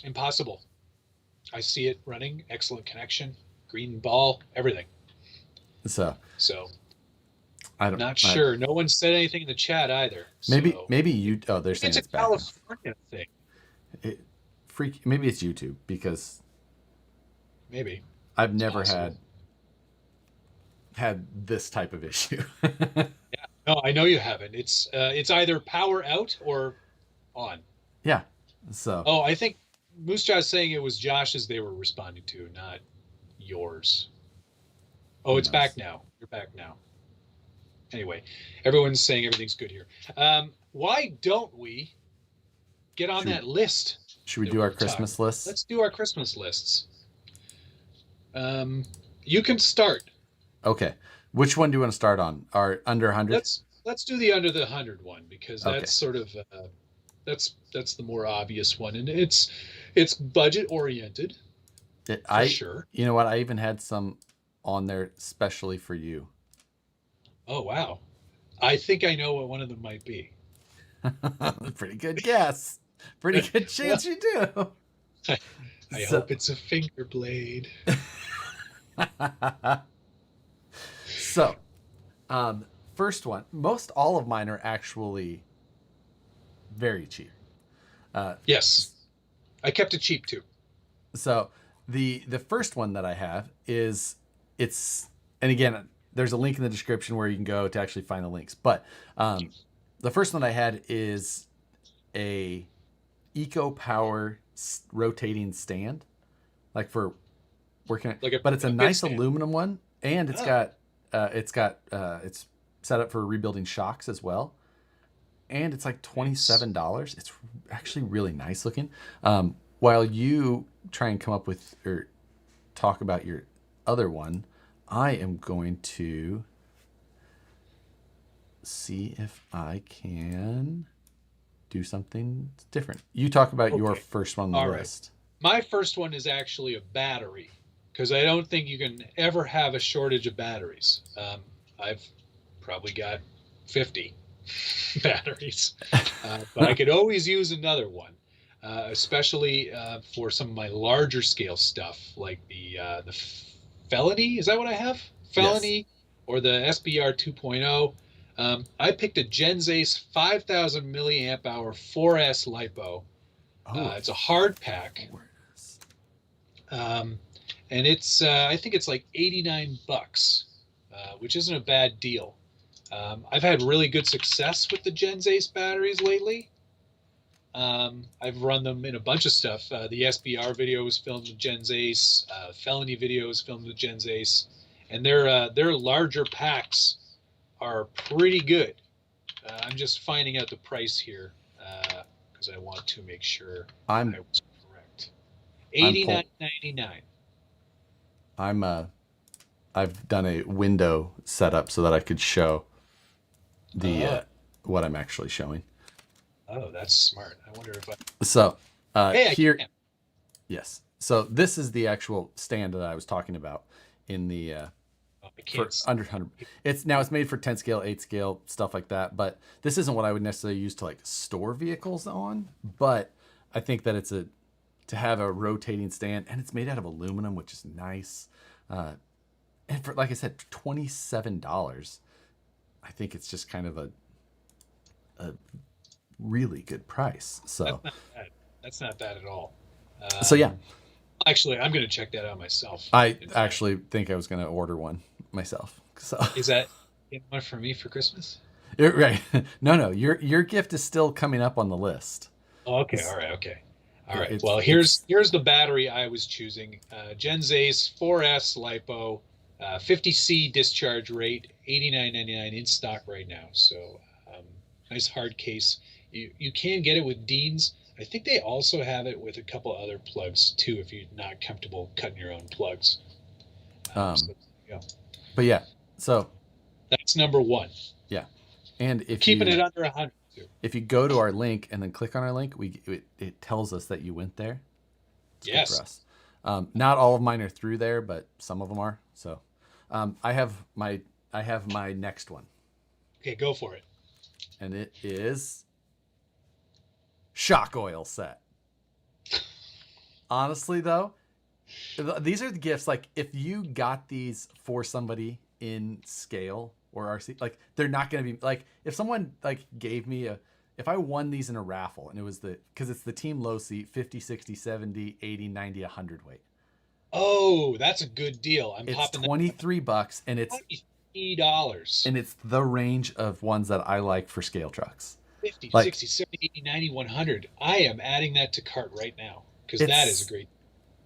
Impossible. I see it running. Excellent connection. Green ball. Everything. So I'm not sure. No one said anything in the chat either. Maybe you. Oh, they're saying it's a California thing. Maybe it's YouTube because maybe I've never had this type of issue. Yeah, no, I know you haven't. It's either power out or on. Yeah. So. Oh, I think Moose Jaw's saying it was Josh's they were responding to, not yours. Oh, it's back now. You're back now. Anyway, everyone's saying everything's good here. Why don't we get on that list? Should we do our Christmas lists? Let's do our Christmas lists. You can start. Okay. Which one do you want to start on? Our under 100? Let's do the under the 100 one because that's sort of that's the more obvious one, and it's budget oriented. For sure. You know what? I even had some on there specially for you. Oh wow! I think I know what one of them might be. Pretty good guess. Pretty good chance you do. I hope it's a finger blade. So, first one. Most all of mine are actually very cheap. Yes, I kept it cheap too. So the first one that I have is and again, there's a link in the description where you can go to actually find the links. But the first one I had is a Eco Power rotating stand, like for working. But it's a nice stand. Aluminum one, and it's got it's set up for rebuilding shocks as well. And it's like $27. It's actually really nice looking. While you try and come up with or talk about your other one, I am going to see if I can do something different. You talk about your first one on the list. My first one is actually a battery because I don't think you can ever have a shortage of batteries. I've probably got 50 batteries, but I could always use another one. especially for some of my larger scale stuff, like the Felony. Is that what I have? Yes. Felony or the SBR 2.0. I picked a Genzace 5000 milliamp hour 4S lipo. Oh, It's a hard pack, Force. um, and it's I think it's like $89, which isn't a bad deal. I've had really good success with the Genzace batteries lately. I've run them in a bunch of stuff. The SBR video was filmed with Genzace. Felony video was filmed with Genzace, and their larger packs are pretty good. I'm just finding out the price here because I want to make sure I I'm was correct. I'm pull $89.99. I'm I've done a window setup so that I could show the Oh, what I'm actually showing. oh, that's smart. I wonder if I. So Hey, I here, can. yes. So this is the actual stand that I was talking about in the Oh, I for can't. under 100. It's made for 10 scale, 8 scale, stuff like that. But this isn't what I would necessarily use to like store vehicles on. But I think that it's a to have a rotating stand, and it's made out of aluminum, which is nice. Uh, and for like I said, $27. I think it's just kind of a really good price. That's not bad. That's not bad at all. So yeah, Actually, I'm going to check that out myself. I In fact, actually think I was going to order one myself. So is that one for me for Christmas? right, no, your gift is still coming up on the list. Oh, okay. It's, All right. Okay. All yeah, right. it's Well, it's here's the battery I was choosing. Genzace 4S LiPo, 50C discharge rate, 89.99 in stock right now. So nice hard case. You can get it with Dean's. I think they also have it with a couple other plugs too, if you're not comfortable cutting your own plugs. So um, yeah, but yeah, so that's number one. yeah, and Keeping it under 100 too. if you go to our link and then click on our link, it tells us that you went there. It's good for Yes. us. Not all of mine are through there, but some of them are. So I have my next one, Okay, go for it. and it is shock oil set. Honestly, though, these are the gifts. Like if you got these for somebody in scale or RC, like they're not going to be like if someone like gave me if I won these in a raffle and it was because it's the team low seat 50, 60, 70, 80, 90, 100 weight. Oh, that's a good deal. I'm It's popping that $23 $23. and it's the range of ones that I like for scale trucks. 50, Like 60, 70, 80, 90, 100. I am adding that to cart right now because that is a it's great.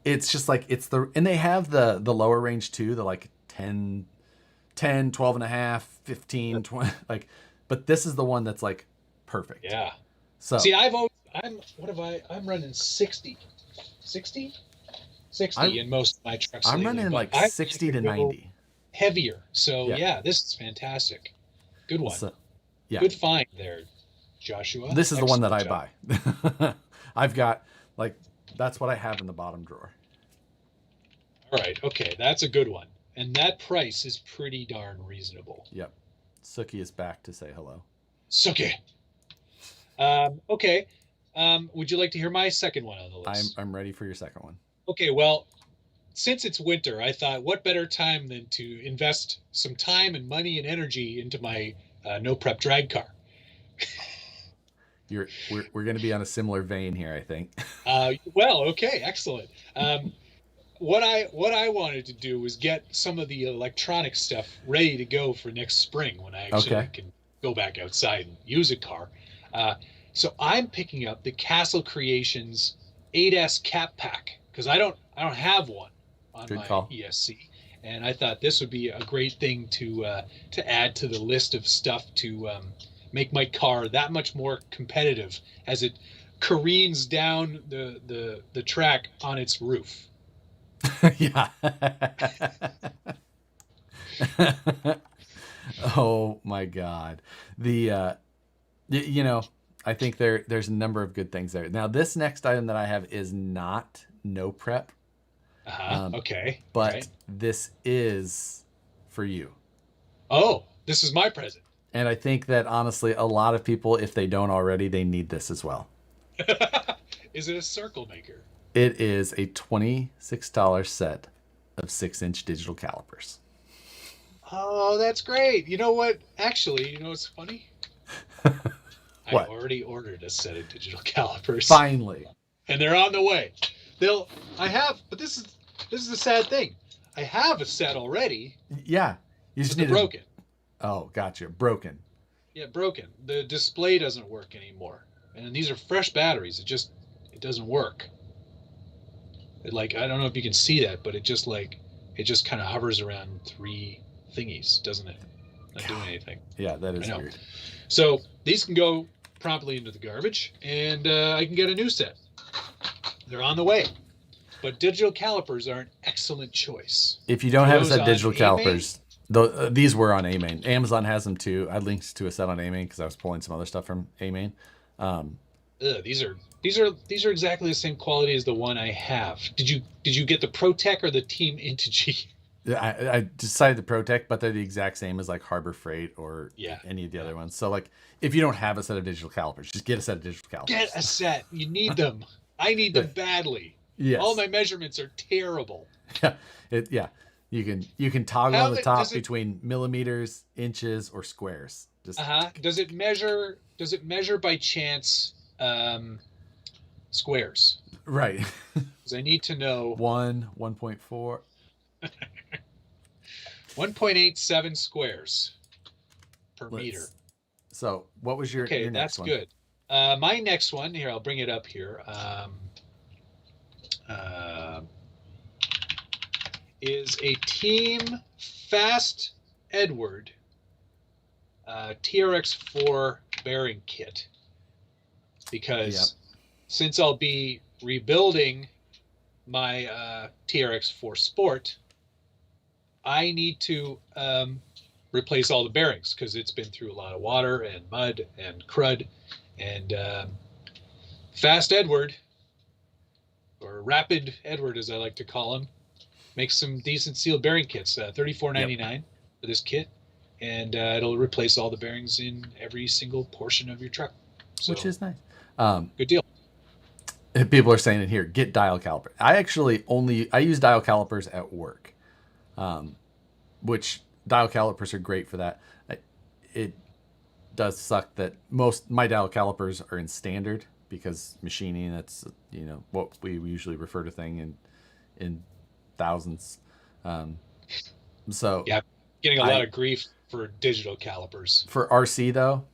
it's just like and they have the lower range too, the like 10, 10, 12 and a half, 15, 20 like but this is the one that's like perfect. Yeah. So See, I'm running 60, 60, 60 I'm in most of my trucks I'm lately, running but like I 60 to to go 90. heavier. So Yeah. yeah, this is fantastic. Good one. So yeah. Good find there, Joshua. This is the one that I Excellent job. buy. I've got like that's what I have in the bottom drawer. All right. Okay. That's a good one. And that price is pretty darn reasonable. Yep. Suki is back to say hello. Suki. Okay. Would you like to hear my second one on the list? I'm ready for your second one. Okay. Well, since it's winter, I thought what better time than to invest some time and money and energy into my no prep drag car. We're going to be on a similar vein here, I think. Well, okay, excellent. What I wanted to do was get some of the electronic stuff ready to go for next spring when I actually Okay. can go back outside and use a car. Uh, so I'm picking up the Castle Creations 8S cap pack because I don't have one on Good my call. ESC, and I thought this would be a great thing to add to the list of stuff to make my car that much more competitive as it careens down the track on its roof. Yeah. Oh my god. The you know, I think there's a number of good things there. Now this next item that I have is not no prep, Okay. All but right. this is for you. Oh, this is my present. And I think that honestly a lot of people if they don't already they need this as well. Is it a circle maker? It is a $26 set of 6-inch digital calipers. Oh, that's great. You know what? Actually, you know what's funny? I What? already ordered a set of digital calipers, Finally. and they're on the way. They'll. I have, but this is the sad thing. I have a set already, Yeah. You but just they're need to. broken. Oh, gotcha. Broken. Yeah, broken. The display doesn't work anymore, and these are fresh batteries. It doesn't work. Like I don't know if you can see that, but it just kind of hovers around three thingies, doesn't it? Not doing anything. Yeah, that I is know. weird. So these can go promptly into the garbage, and I can get a new set. They're on the way. But digital calipers are an excellent choice. If you don't Are have a those set of on digital AMA? calipers, these were on AMain. Amazon has them too. I linked to a set on AMain because I was pulling some other stuff from AMain. These are exactly the same quality as the one I have. Did you get the ProTech or the Team Intigi? I decided to Protect, but they're the exact same as like Harbor Freight or Yeah. any of the other ones. So like, if you don't have a set of digital calipers, just get a set of digital calipers. Get a set. You need them. I need them badly. Yes. All my measurements are terrible. Yeah. You can toggle How on the it- top does it- between millimeters, inches, or squares. Just Does it measure? Does it measure by chance squares? right. Because I need to know 1.4. 1.87 squares per meter. So what was your Okay, your next that's one? good. My next one here, I'll bring it up here. Is a Team Fast Edward TRX4 bearing kit, because since I'll be rebuilding my TRX4 Sport, I need to replace all the bearings because it's been through a lot of water and mud and crud. And Fast Edward, or Rapid Edward as I like to call him, makes some decent sealed bearing kits. $34.99 for this kit, and it'll replace all the bearings in every single portion of your truck. So, Which is nice. good deal. People are saying in here, get dial caliper. I use dial calipers at work, which dial calipers are great for that. It does suck that most my dial calipers are in standard because machining, that's what we usually refer to thing in thousands. So Yeah, getting a lot of grief for digital calipers. for RC though,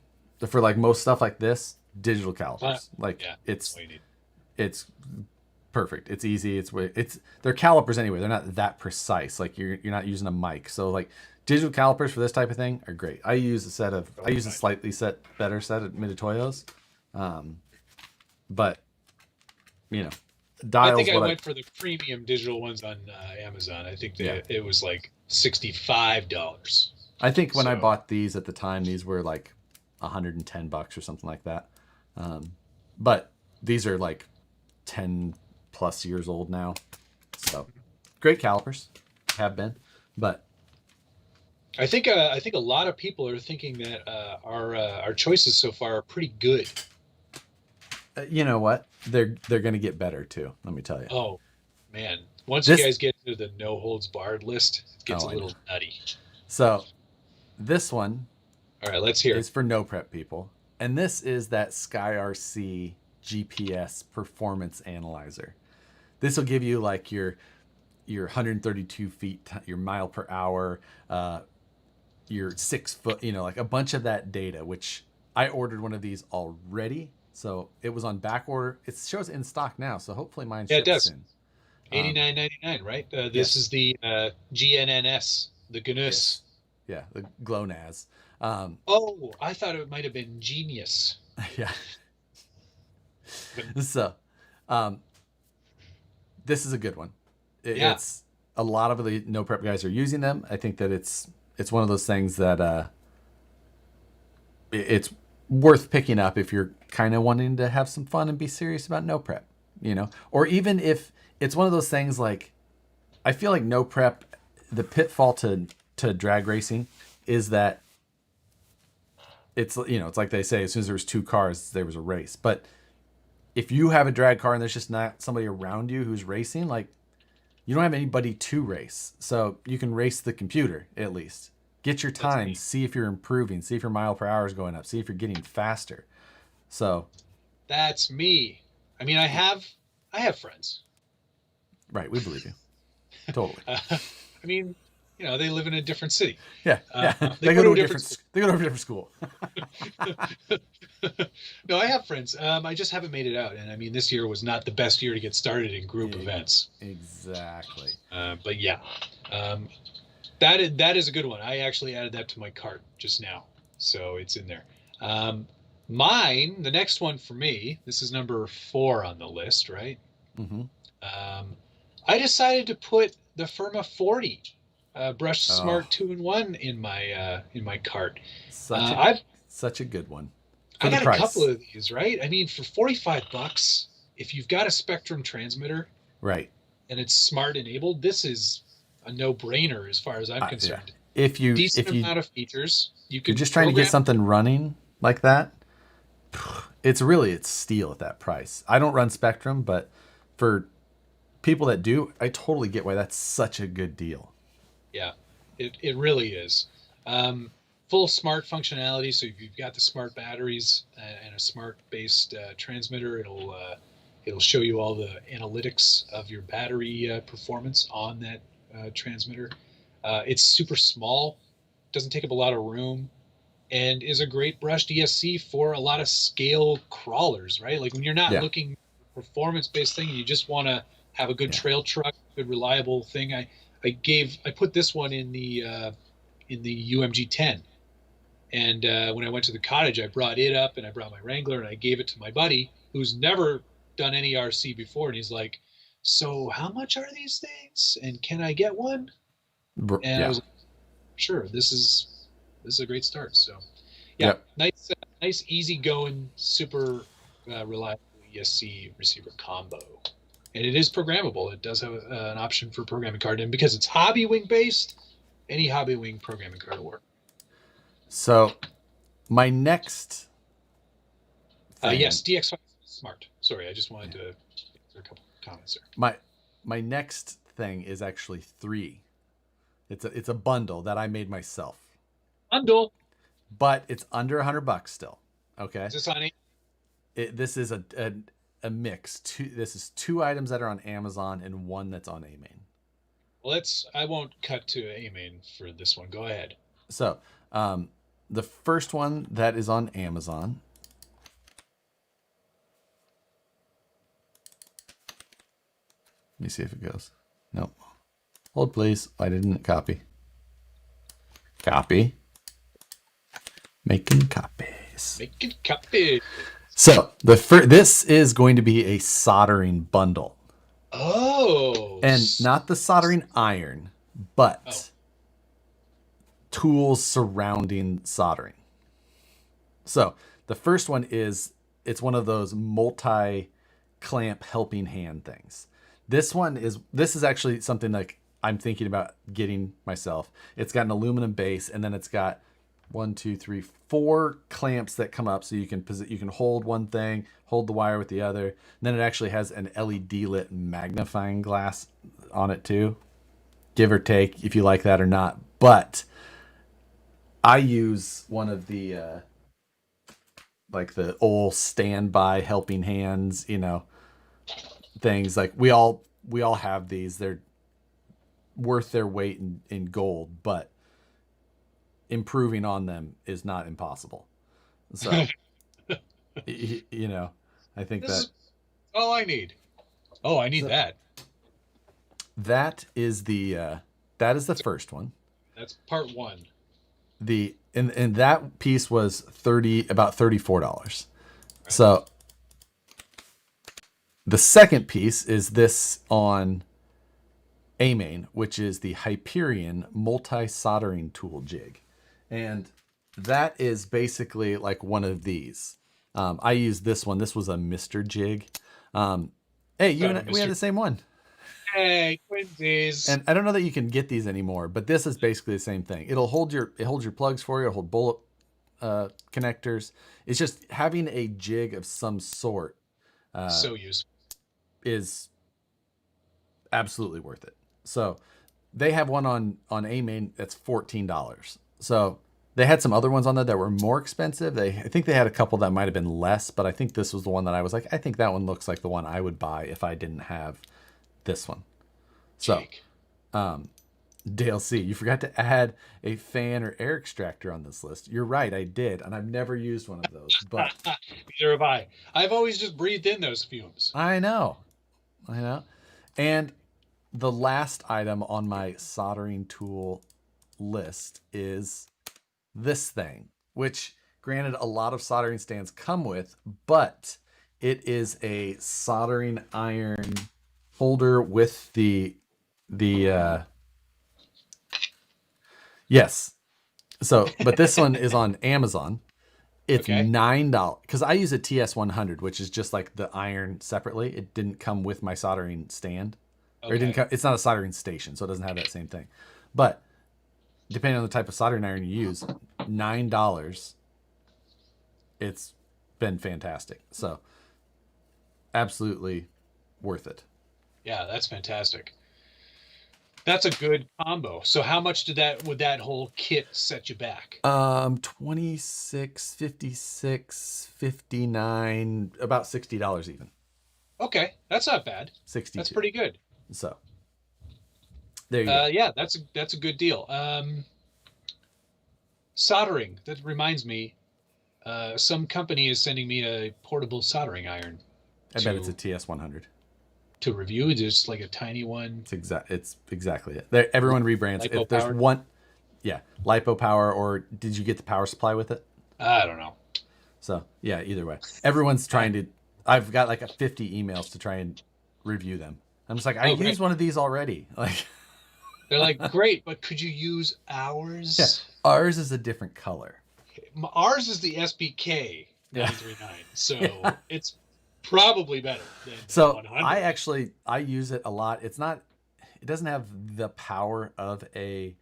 for like most stuff like this, digital calipers. That's what you need. It's perfect. It's easy. They're calipers anyway. They're not that precise. Like you're not using a mic. So like digital calipers for this type of thing are great. I use a slightly better set of Mitutoyos. But dials. I think I went for the premium digital ones on Amazon. I think it was like $65. I think when I bought these at the time, these were like $110 or something like that. But these are like 10 plus years old now. So great calipers have been, but I think a lot of people are thinking that our choices so far are pretty good. you know what? They're going to get better too. Let me tell you. Oh man, once you guys get to the no holds barred list, it gets a little nutty. So this one, all right, let's hear. Is for no prep people, and this is that SkyRC GPS performance analyzer. This will give you like your 132 feet, your mile per hour, your 6 foot, like a bunch of that data, which I ordered one of these already. So it was on back order. It shows in stock now. So hopefully mine ships soon. $89.99, right? This is the GNNS, the GNUS. Yeah, the GLONASS. I thought it might have been Genius. Yeah. So, this is a good one. It's a lot of the no prep guys are using them. I think that it's one of those things that it's worth picking up if you're kind of wanting to have some fun and be serious about no prep, or even if it's one of those things like, I feel like no prep, the pitfall to drag racing is that it's like they say, as soon as there was 2 cars, there was a race. But if you have a drag car and there's just not somebody around you who's racing, like you don't have anybody to race. So you can race the computer at least. Get your That's time, neat. see if you're improving, see if your mile per hour is going up, see if you're getting faster. So, That's me. I mean, I have friends. right, we believe you. Totally. I mean, they live in a different city. Yeah, yeah. They They go go to to a a different different school. they go to a different school. No, I have friends. I just haven't made it out, and I mean, this year was not the best year to get started in group events. Exactly. But yeah, um, that is a good one. I actually added that to my cart just now, so it's in there. Um, the next one for me, this is number 4 on the list, right? Mm-hmm. Um, I decided to put the Firma 40 Brush Oh, Smart 2-in-1 in my cart. such Uh, a I've such a good one for I the got a couple price. of these, right? I mean, for $45, if you've got a Spectrum transmitter Right. and it's smart enabled, this is a no-brainer as far as I'm Yeah. concerned. If you Decent if you amount of features. You you're can just trying to get program. something running like that, it's steel at that price. I don't run Spectrum, but for people that do, I totally get why that's such a good deal. Yeah, it really is. Um, Full smart functionality. So if you've got the smart batteries and a smart based transmitter, it'll show you all the analytics of your battery performance on that transmitter. It's super small, doesn't take up a lot of room, and is a great brushed ESC for a lot of scale crawlers, right? Like when you're not Yeah. looking performance based thing, and you just want to have a good Yeah. trail truck, good reliable thing. I put this one in the UMG 10, and when I went to the cottage, I brought it up and I brought my Wrangler and I gave it to my buddy who's never done any RC before, and he's like, "So how much are these things? And can I get one?" And I Yeah. was like, "Sure, this is a great start." So yeah, Yep. nice, easy going, super reliable ESC receiver combo, and it is programmable. It does have an option for programming card, and because it's hobby wing based, any hobby wing programming card will work. So my next thing, Yes, DX5 Smart. Sorry, I just wanted to answer a couple comments there. my my next thing is actually 3. It's a bundle that I made myself, Bundle. but it's under $100 still. Okay. Is this on? This is a mix. This is 2 items that are on Amazon and one that's on Amain. Well, I won't cut to Amain for this one. Go ahead. So, the first one that is on Amazon. Let me see if it goes. Nope. Hold, please. I didn't copy. Copy. Making copies. Make it copy. So this is going to be a soldering bundle, Oh. and not the soldering iron, but tools surrounding soldering. So the first one it's one of those multi clamp helping hand things. This is actually something like I'm thinking about getting myself. It's got an aluminum base, and then it's got 1, 2, 3, 4 clamps that come up, so you can hold one thing, hold the wire with the other. And then it actually has an LED lit magnifying glass on it too. Give or take if you like that or not. But I use one of the like the old standby helping hands, things like we all have these. They're worth their weight in gold, but improving on them is not impossible. So, you know, I think This that is all I need. Oh, I need so that. that is the first one. That's part one. And that piece was about $34. Right. So the second piece is this on Amain, which is the Hyperion multi-soldering tool jig. And that is basically like one of these. I used this one. This was a Mr. Jig. Hey, we had the same one. Hey, Quincy's. And I don't know that you can get these anymore, but this is basically the same thing. It holds your plugs for you. It'll hold bullet connectors. It's just having a jig of some sort So useful. is absolutely worth it. So they have one on AMain that's $14. So they had some other ones on there that were more expensive. I think they had a couple that might have been less, but I think this was the one that I was like, I think that one looks like the one I would buy if I didn't have this one. So Jake. Dale C, you forgot to add a fan or air extractor on this list. You're right, I did, and I've never used one of those, but Neither have I. I've always just breathed in those fumes. I know. I know. And the last item on my soldering tool list is this thing, which granted a lot of soldering stands come with, but it is a soldering iron holder with the yes. So, but this one is on Amazon. It's Okay. $9 because I use a TS100, which is just like the iron separately. It didn't come with my soldering stand, or it didn't Okay. come. It's not a soldering station, so it doesn't have that same thing. But depending on the type of soldering iron you use, $9. It's been fantastic. So absolutely worth it. Yeah, that's fantastic. That's a good combo. So how much would that whole kit set you back? 26, 56, 59, about $60 even. Okay, that's not bad. That's 62. pretty good. So there you go. Yeah, that's a good deal. Soldering. That reminds me, some company is sending me a portable soldering iron I bet it's a to TS100. to review. Just like a tiny one, It's exactly it. There, everyone rebrands. lipo If there's powered. one, yeah, lipo power, or did you get the power supply with it? I don't know. So yeah, either way, everyone's trying to. I've got like 50 emails to try and review them. I'm just like, I Oh, great. used one of these already. Like, They're like, great, but could you use yeah, ours? ours is a different color. Ours is the SBK Yeah. 939, Yeah. so it's probably better than So 100. I use it a lot. It doesn't have the power of a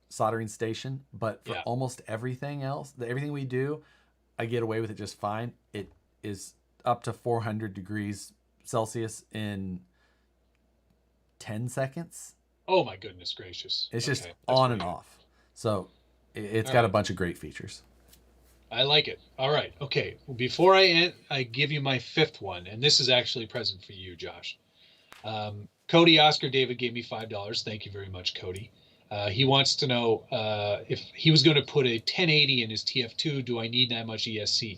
soldering station, but for Yeah. almost everything else, everything we do, I get away with it just fine. It is up to 400 degrees Celsius in 10 seconds. Oh my goodness gracious. It's just Okay, that's on pretty and good. off. So it's All got a right, bunch of great features. I like it. All right, okay. Well, before I end, I give you my fifth one, and this is actually a present for you, Josh. Cody Oscar David gave me $5. Thank you very much, Cody. He wants to know if he was going to put a 1080 in his TF2. Do I need that much ESC?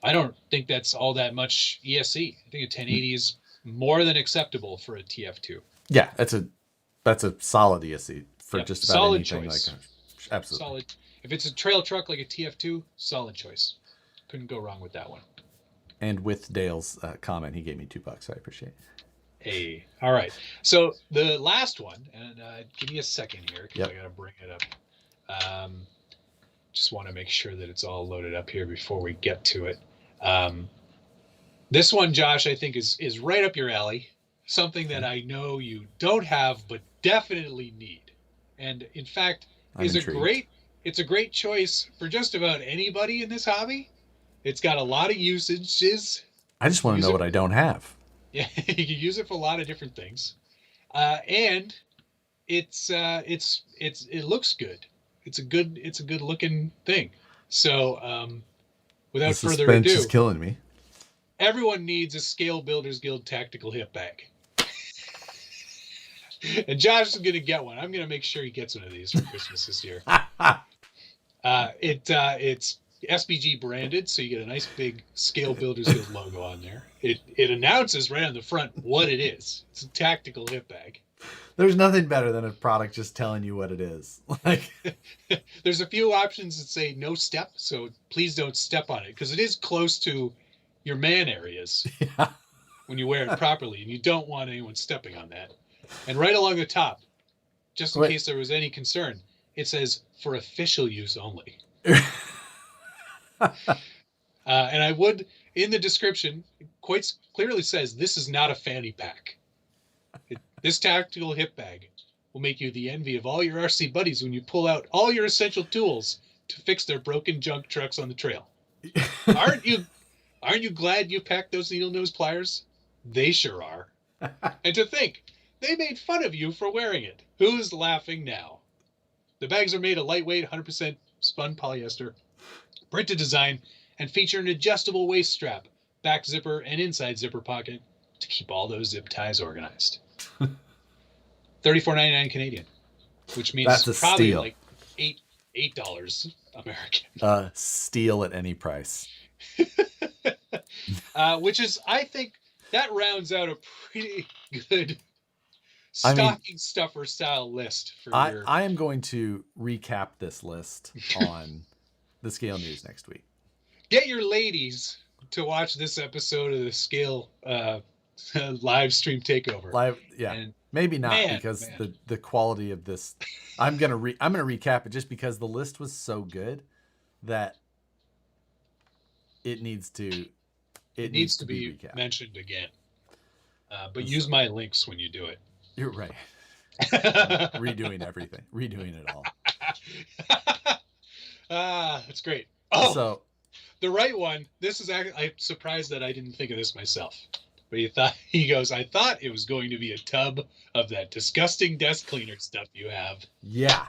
I don't think that's all that much ESC. I think a 1080 is more than acceptable for a TF2. Yeah, that's a solid ESC for Yep, just about solid anything like choice. absolutely. Solid. If it's a trail truck like a TF2, solid choice. Couldn't go wrong with that one. And with Dale's comment, he gave me $2. I appreciate it. Hey, all right. So the last one, and give me a second here because Yep. I got to bring it up. Just want to make sure that it's all loaded up here before we get to it. This one, Josh, I think is right up your alley. Something that I know you don't have, but definitely need, and in fact I'm is intrigued. it's a great choice for just about anybody in this hobby. It's got a lot of usages. I just want to Use know it, what I don't have. yeah, you can use it for a lot of different things, and it looks good. It's a good looking thing. So The without further suspense is ado, killing me. everyone needs a Scale Builders Guild tactical hip bag. And Josh is going to get one. I'm going to make sure he gets one of these for Christmas this year. It's SBG branded, so you get a nice big Scale Builders Guild logo on there. It announces right on the front what it is. It's a tactical hip bag. There's nothing better than a product just telling you what it is. Like, There's a few options that say no step, so please don't step on it because it is close to your man areas yeah. when you wear it properly, and you don't want anyone stepping on that. And right along the top, just in Wait. case there was any concern, it says for official use only. And I would, in the description, quite clearly says this is not a fanny pack. This tactical hip bag will make you the envy of all your RC buddies when you pull out all your essential tools to fix their broken junk trucks on the trail. Aren't you Aren't you glad you packed those needle nose pliers? They sure are. And to think, they made fun of you for wearing it. Who's laughing now? The bags are made of lightweight, 100% spun polyester, printed design, and feature an adjustable waist strap, back zipper, and inside zipper pocket to keep all those zip ties organized. $34.99 Canadian, which means That's a probably steal. like $8 American. Steal at any price. Which is, I think, that rounds out a pretty good I mean, stocking stuffer style list for your. I am going to recap this list on the Scale News next week. Get your ladies to watch this episode of the Scale live stream takeover. Live, yeah, And maybe not man, because man. the quality of this. I'm gonna recap it just because the list was so good that it needs to be recapped. mentioned again. But use my links when you do it. You're right. Redoing everything, redoing it all. That's great. Oh, So the right one. This is actually, I'm surprised that I didn't think of this myself. But he goes, I thought it was going to be a tub of that disgusting desk cleaner stuff you have. yeah,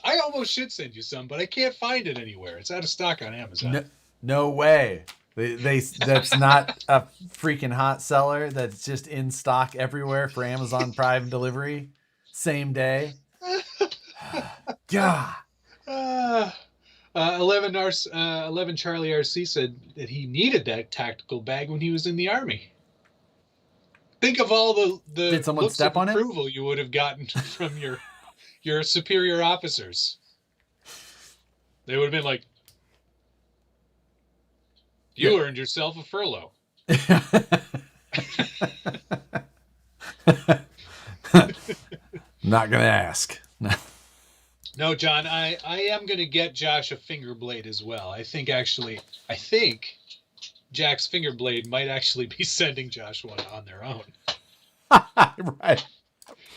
I almost should send you some, but I can't find it anywhere. It's out of stock on Amazon. no way. They that's not a freaking hot seller. That's just in stock everywhere for Amazon Prime delivery, same day. God. 11 Charlie RC said that he needed that tactical bag when he was in the Army. Think of all the Did someone looks step of on it? approval you would have gotten from your superior officers. They would have been like, you earned yourself a furlough. Not gonna ask. No, John, I am going to get Josh a finger blade as well. I think Jack's finger blade might actually be sending Josh one on their own. Right.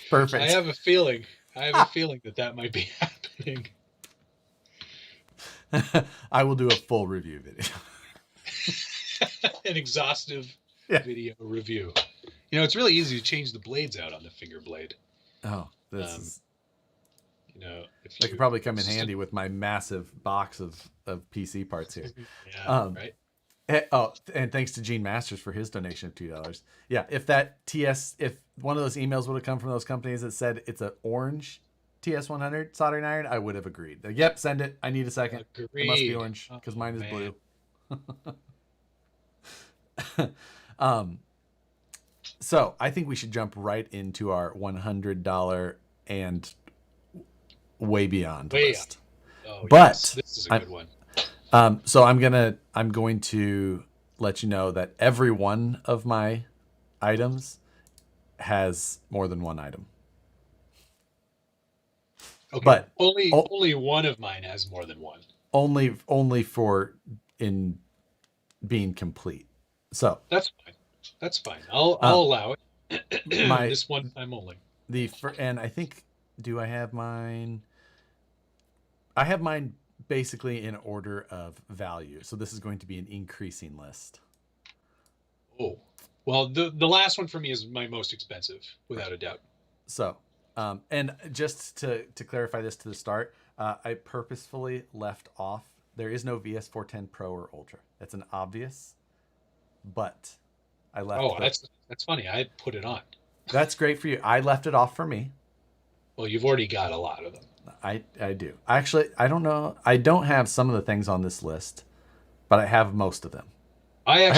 Perfect. I have a feeling that might be happening. I will do a full review video. An exhaustive video review. You know, it's really easy to change the blades out on the finger blade. Oh, this is. You know, That could probably come in handy with my massive box of PC parts here. Yeah, right. Oh, and thanks to Gene Masters for his donation of $2. Yeah, if one of those emails would have come from those companies that said it's an orange TS100 soldering iron, I would have agreed. Like, yep, send it. I need a second. Agreed. It must be orange because mine is blue. So I think we should jump right into our $100 and way beyond list. Oh, but yes, this is a good one. So I'm going to let you know that every one of my items has more than one item. Okay, but only one of mine has more than one. Only for in being complete. So that's fine. I'll allow it. This one time only. And I think, do I have mine? I have mine basically in order of value. So this is going to be an increasing list. Oh, well, the last one for me is my most expensive, without a doubt. So, and just to clarify this to the start, I purposefully left off. There is no VS410 Pro or Ultra. That's an obvious, but I left. Oh, that's funny. I put it on. That's great for you. I left it off for me. Well, you've already got a lot of them. I do. Actually, I don't know. I don't have some of the things on this list, but I have most of them. I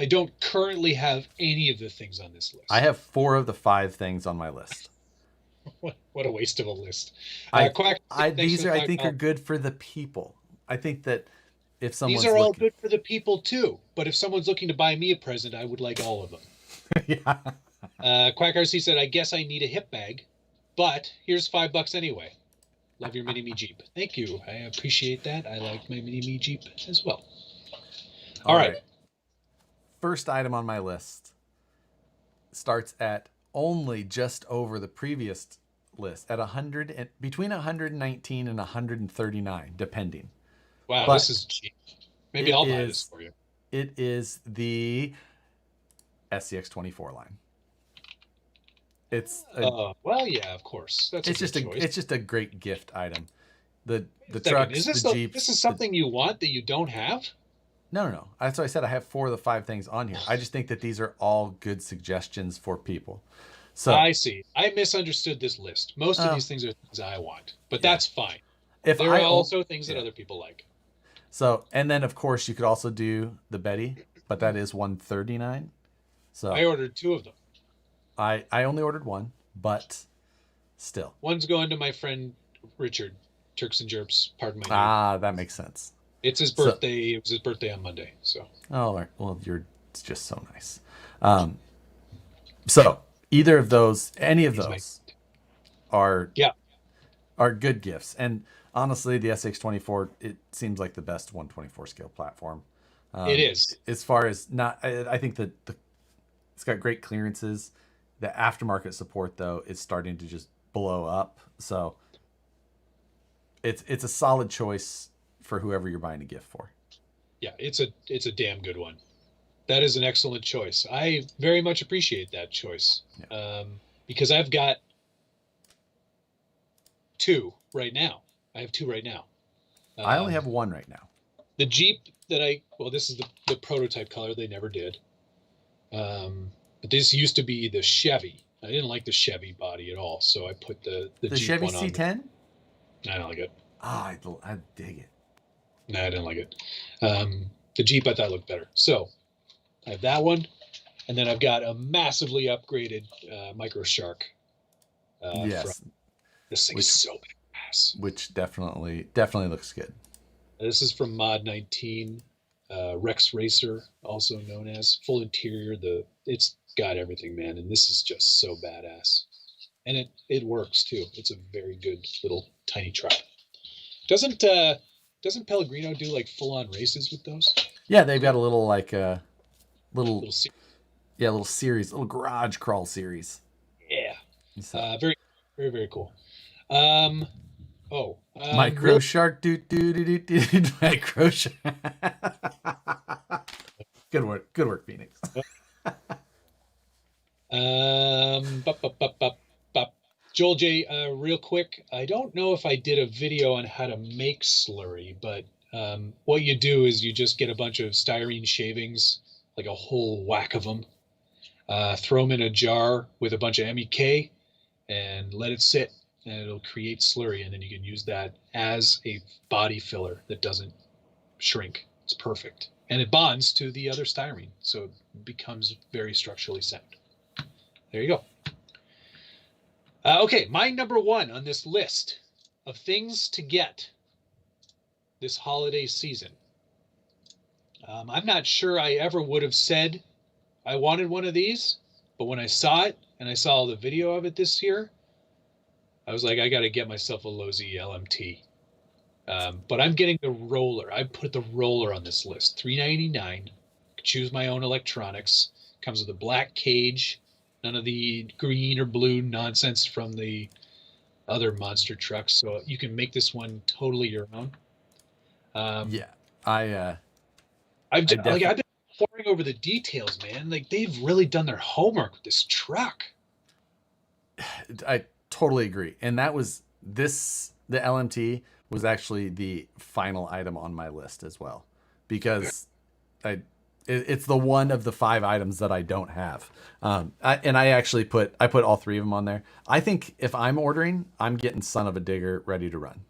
don't currently have any of the things on this list. I have 4 of the 5 things on my list. What a waste of a list. These are, I think, are good for the people. I think that if someone's these are all good for the people too. But if someone's looking to buy me a present, I would like all of them. Yeah. Quack RC said, I guess I need a hip bag, but here's $5 anyway. Love your Mini Me Jeep. Thank you. I appreciate that. I like my Mini Me Jeep as well. All right. First item on my list starts at only just over the previous list at between 119 and 139, depending. Wow, this But is cheap. Maybe it I'll buy this is for you. it is the SCX-24 line. It's a Well, yeah, of course. That's a good choice. it's just a great gift item. Wait The a second. trucks, Is the this Jeeps, this is the something you want that you don't have? no. That's why I said I have 4 of the 5 things on here. I just think that these are all good suggestions for people. So, I see. I misunderstood this list. Most of oh, these things are things I want, but yeah. that's fine. If There are I own, also things that yeah. other people like. So, and then of course you could also do the Betty, but that is 139. So, I ordered 2 of them. I only ordered one, but still. One's going to my friend Richard, Turks and Jerps. Pardon my name. Ah, that makes sense. It's his So, birthday. It was his birthday on Monday. So oh, well, you're just so nice. Um, so either of those, any of he's my those are yeah. good gifts. And honestly, the SX-24, it seems like the best 124 scale platform. It is. As far as not, I think that it's got great clearances. The aftermarket support though is starting to just blow up. So it's a solid choice for whoever you're buying a gift for. Yeah, it's a damn good one. That is an excellent choice. I very much appreciate that choice. Yeah. Because I've got 2 right now. I have 2 right now. I only have one right now. The Jeep that this is the prototype color. They never did. But this used to be the Chevy. I didn't like the Chevy body at all, so I put the The Jeep Chevy one on. C10? I don't like it. Ah, I dig it. No, I didn't like it. The Jeep I thought looked better. So I have that one, and then I've got a massively upgraded Micro Shark. Yes, This thing is so badass. which definitely looks good. This is from Mod 19, Rex Racer, also known as full interior. It's got everything, man, and this is just so badass, and it works too. It's a very good little tiny truck. Doesn't Pellegrino do like full on races with those? Yeah, they've got a little like little Little little series, little garage crawl series. yeah, So, very very very cool. Um, micro real shark, micro shark. Good work, Phoenix. Bup, bup, bup, bup, bup. Joel J, real quick, I don't know if I did a video on how to make slurry, but what you do is you just get a bunch of styrene shavings, like a whole whack of them, throw them in a jar with a bunch of MEK, and let it sit, and it'll create slurry, and then you can use that as a body filler that doesn't shrink. It's perfect. And it bonds to the other styrene, so it becomes very structurally sound. There you go. Okay, my number 1 on this list of things to get this holiday season. I'm not sure I ever would have said I wanted one of these, but when I saw it and I saw the video of it this year, I was like, I got to get myself a Low Z LMT. But I'm getting the roller. I put the roller on this list. $399. Choose my own electronics. Comes with a black cage. None of the green or blue nonsense from the other monster trucks. So you can make this one totally your own. Yeah, I've I've been poring over the details, man. Like they've really done their homework with this truck. I totally agree. And that was the LMT was actually the final item on my list as well, because it's the one of the 5 items that I don't have. I actually put all 3 of them on there. I think if I'm ordering, I'm getting Son of a Digger ready to run.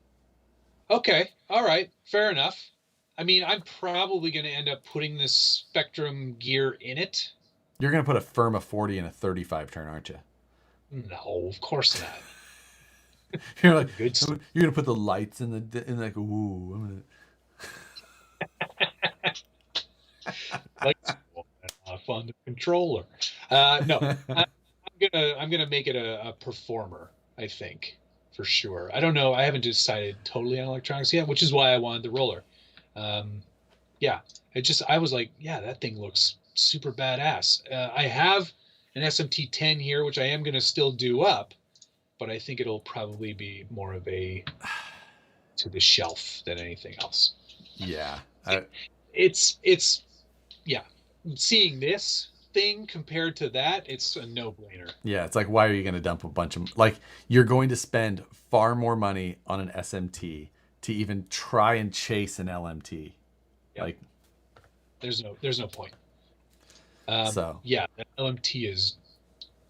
Okay, all right, fair enough. I mean, I'm probably going to end up putting this Spectrum gear in it. You're gonna put a Firma 40 in a 35 turn, aren't you? No, of course not. You're like, Good stuff. you're gonna put the lights in like, ooh, I'm Like off on the controller. No, I'm gonna make it a performer. I think for sure. I don't know. I haven't decided totally on electronics yet, which is why I wanted the roller. Yeah, I was like, yeah, that thing looks super badass. I have an SMT10 here, which I am gonna still do up, but I think it'll probably be more of a to the shelf than anything else. Yeah. It's yeah. Seeing this thing compared to that, it's a no-brainer. Yeah, it's like, why are you going to dump a bunch of, like, you're going to spend far more money on an SMT to even try and chase an LMT. Yep. Like, There's no point. so Yeah, the LMT is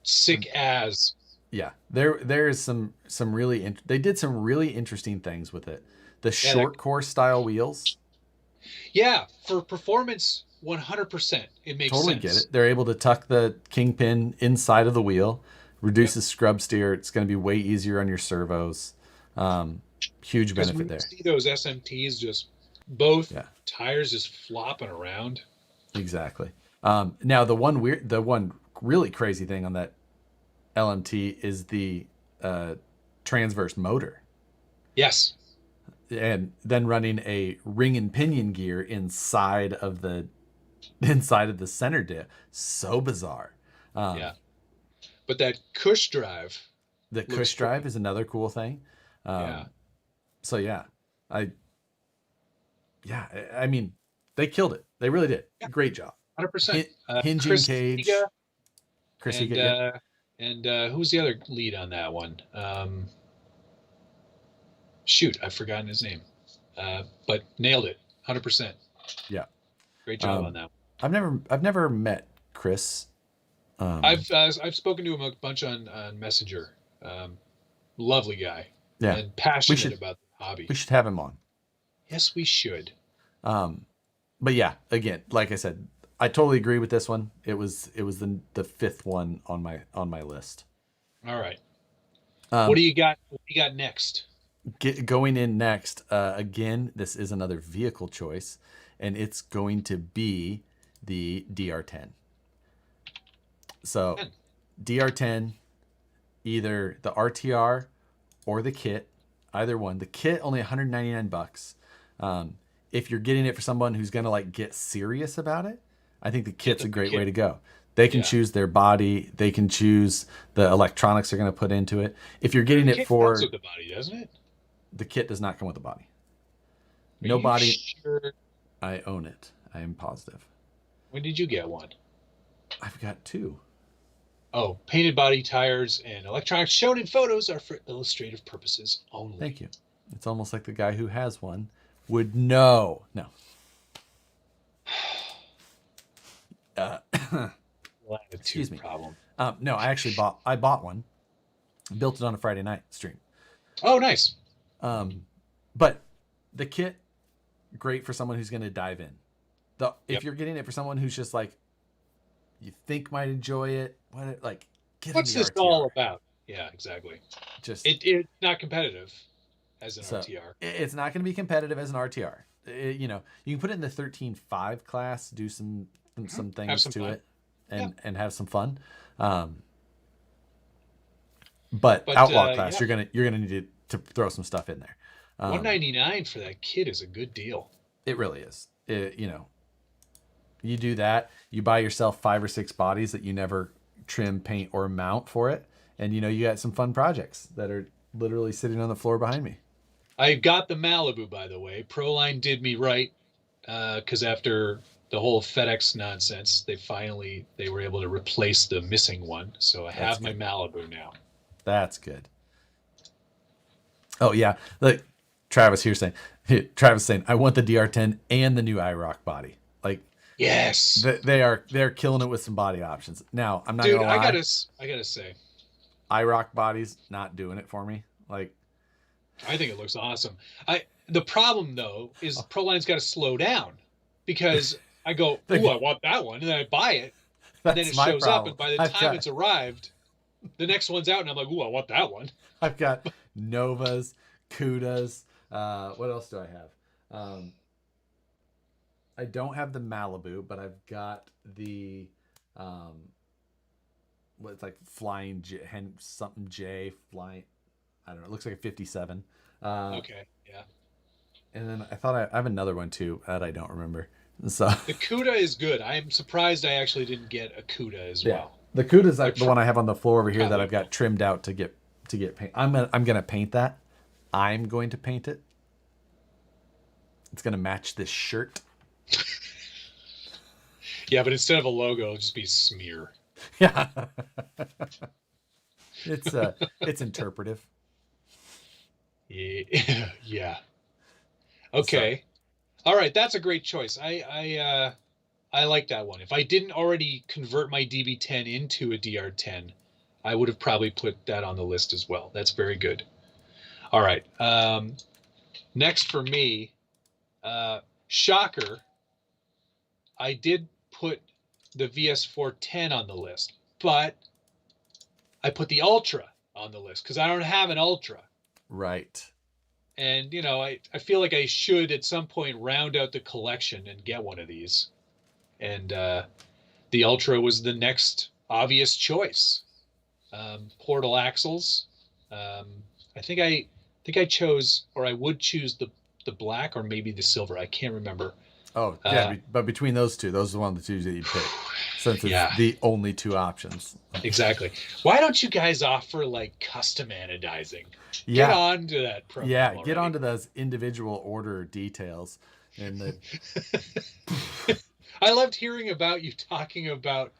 sick as. yeah, there's some really they did some really interesting things with it. The Yeah, that, short course style wheels, yeah, for performance, 100%, it makes totally get sense. it. They're able to tuck the kingpin inside of the wheel, Yep. reduces scrub steer. It's going to be way easier on your servos. Huge Because benefit when you there. see those SMTs just both Yeah, tires just flopping around. exactly. Now the one really crazy thing on that LMT is the transverse motor, Yes. and then running a ring and pinion gear inside of the center diff. So bizarre. Yeah. Um, But that Cush drive the looks Cush pretty. drive is another cool thing. Yeah. Um, so yeah, I yeah, I mean, they killed it. They really did. Yeah. Great job. 100%. Hinging Chris cage, Higa Chris and Higa, yeah. who's the other lead on that one? Shoot, I've forgotten his name. But nailed it. 100%. Yeah. Great job on that. I've never met Chris. Um, I've spoken to him a bunch on Messenger. Um, Lovely guy yeah, and we passionate should about the hobby. we should have him on. Yes, we should. Um, but yeah, again, like I said, I totally agree with this one. It was the fifth one on my list. All right. What Um, do you got? What do you got next? going in next, again, this is another vehicle choice, and it's going to be the DR10. So, Ken. DR10, either the RTR or the kit, either one. The kit only 199 bucks. If you're getting it for someone who's gonna like get serious about it, I think the Get kit's the a great way kit. to go. They can Yeah. choose their body. They can choose the electronics they're going to put into it. If you're The getting it kit comes for with the body, doesn't it? the kit, does not come with a body. Are No you body. sure? I own it. I am positive. When did you get one? I've got two. Oh, painted body, tires, and electronics shown in photos are for illustrative purposes Thank only. you. It's almost like the guy who has one would know. No. Uh, excuse Latitude me. problem. No, I bought one, built it on a Friday night stream. Oh, nice. But the kit, great for someone who's going to dive in. If Yep. you're getting it for someone who's just like you think might enjoy it, like get in What's the this RTR. all about? Yeah, exactly. Just It's not competitive as an so RTR. it's not going to be competitive as an RTR. You can put it in the 13.5 class, do some Have things some to fun. it, Yeah. and have some fun. But But outlaw class, yeah, you're gonna need to throw some stuff in there. Um, 199 for that kit is a good deal. it really is. You do that, you buy yourself 5 or 6 bodies that you never trim, paint, or mount for it, and you got some fun projects that are literally sitting on the floor behind me. I got the Malibu, by the way. Proline did me right because after the whole FedEx nonsense, they were able to replace the missing one. So I That's have my good. Malibu now. That's good. Oh yeah, like Travis here saying, Travis saying, I want the DR10 and the new IROC body. Like Yes, they're killing it with some body options. Now I'm not dude. gonna lie, I gotta say, IROC bodies not doing it for me. Like I think it looks awesome. The problem though is oh, Proline's got to slow down because I go, ooh, the- I want that one, and then I buy it, and then that's it my shows up, problem. and by the I've time got it's arrived, the next one's out, and I'm like, ooh, I want that one. I've got Novas, Cudas. What else do I have? I don't have the Malibu, but I've got the what's like flying something J flying. I don't know. It looks like a 57. Okay, yeah. And then I thought I have another one too that I don't remember. So The CUDA is good. I'm surprised I actually didn't get a CUDA as yeah, well. the Cuda's Like like the one I have on the floor over here that I've calico. got trimmed out to get paint. I'm gonna paint that. I'm going to paint it It's gonna match this shirt. Yeah, but instead of a logo, it'll just be smear. Yeah. It's interpretive. Yeah. Yeah. So Okay. All right, that's a great choice. I like that one. If I didn't already convert my DB10 into a DR10, I would have probably put that on the list as well. That's very good. All right. Next for me, shocker, I did put the VS410 on the list, but I put the Ultra on the list because I don't have an Ultra. right. And, I feel like I should at some point round out the collection and get one of these. And the Ultra was the next obvious choice. Portal axles. I think I chose, or I would choose the black or maybe the silver. I can't remember. Oh yeah, but between those two, those are one of the two that you pick, since it's Yeah, the only two options. exactly. Why don't you guys offer like custom anodizing? Yeah, Get on to that program. yeah. Already. Get onto those individual order details, and the I loved hearing about you talking about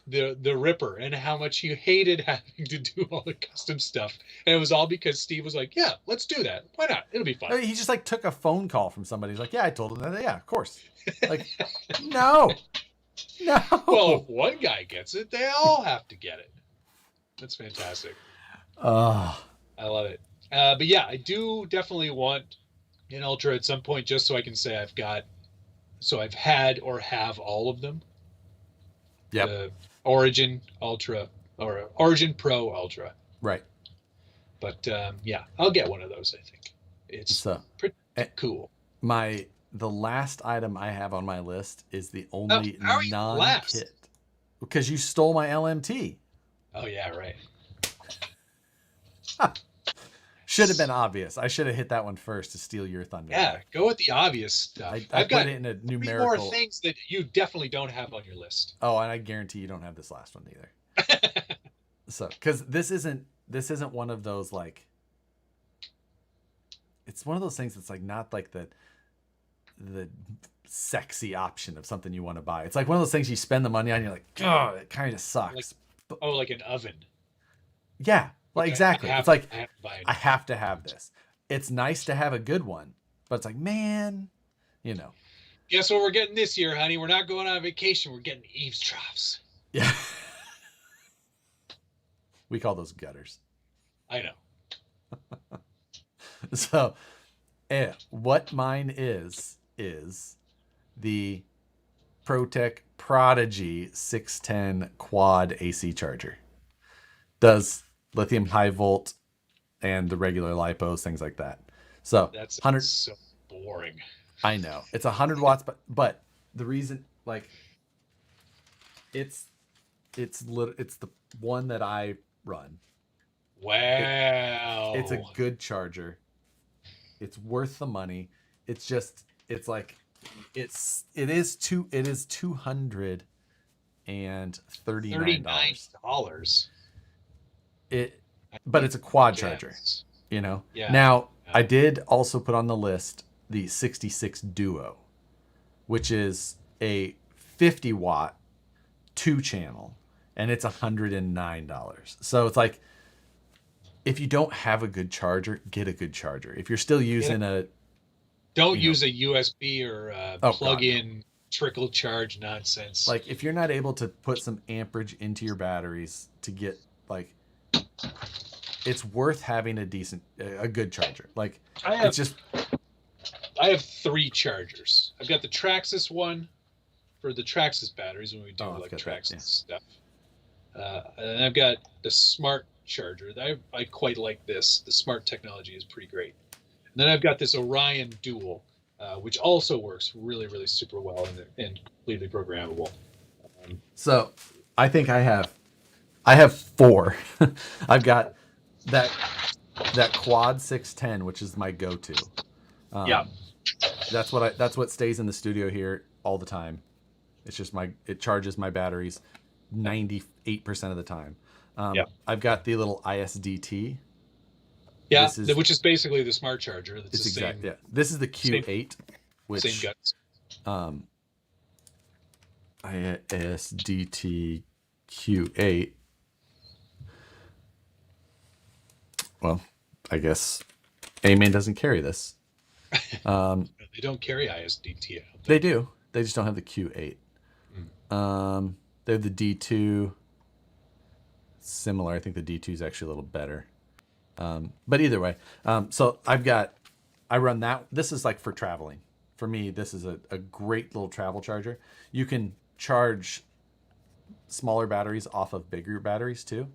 the Ripper and how much you hated having to do all the custom stuff. And it was all because Steve was like, "Yeah, let's do that. Why not? It'll be fun." he just like took a phone call from somebody. He's like, "Yeah, I told him that. Yeah, of course." Like, no. Well, if one guy gets it, they all have to get it. That's fantastic. I love it. But yeah, I do definitely want an Ultra at some point, just so I can say I've had or have all of them. Yep. The Origin Ultra or Origin Pro Ultra. Right. But yeah, I'll get one of those. I think it's pretty cool. The last item I have on my list is the only non-kit, because you stole my LMT. Oh yeah, right. Should have been obvious. I should have hit that one first to steal your thunder. Yeah, go with the obvious stuff. I've got it in a numerical. 3 more things that you definitely don't have on your list. Oh, and I guarantee you don't have this last one either. So, because this isn't one of those like. It's one of those things that's like not like the sexy option of something you want to buy. It's like one of those things you spend the money on. You're like, oh, it kind of sucks. Like an oven. Yeah. Like Okay, exactly. I It's like I have to have this. It's nice to have a good one, but it's like, man, Guess what we're getting this year, honey? We're not going on vacation. We're getting eavesdrops. Yeah. We call those gutters. I know. So, what mine is the ProTech Prodigy 610 quad AC charger. Does lithium high volt and the regular lipos, things like that. So That's 100. so boring. I know it's 100 watts, but the reason, like, it's the one that I run. Wow. It's a good charger. It's worth the money. It is $239. But it's a quad charger, Yeah. Now, I did also put on the list the 66 Duo, which is a 50 watt 2-channel, and it's $109. So it's like, if you don't have a good charger, get a good charger. If you're still using don't use a USB or plug-in trickle charge nonsense. Like, if you're not able to put some amperage into your batteries to get it's worth having a good charger. Like, I have 3 chargers. I've got the Traxxas one for the Traxxas batteries when we do Traxxas stuff. And I've got the Smart charger. I quite like this. The Smart technology is pretty great. And then I've got this Orion Dual, which also works really, really super well and completely programmable. So I think I have 4. I've got that quad 610, which is my go-to. That's what stays in the studio here all the time. It's just it charges my batteries 98% of the time. I've got the little ISDT. Yeah, which is basically the Smart charger. This is the Q8. Same which guts. ISDTQ8. Well, I guess A-Main doesn't carry this. They don't carry ISDT. I don't think. They do. They just don't have the Q8. Mm. They have the D2. Similar. I think the D2 is actually a little better. But either way, so I run that. This is like for traveling. For me, this is a great little travel charger. You can charge smaller batteries off of bigger batteries too.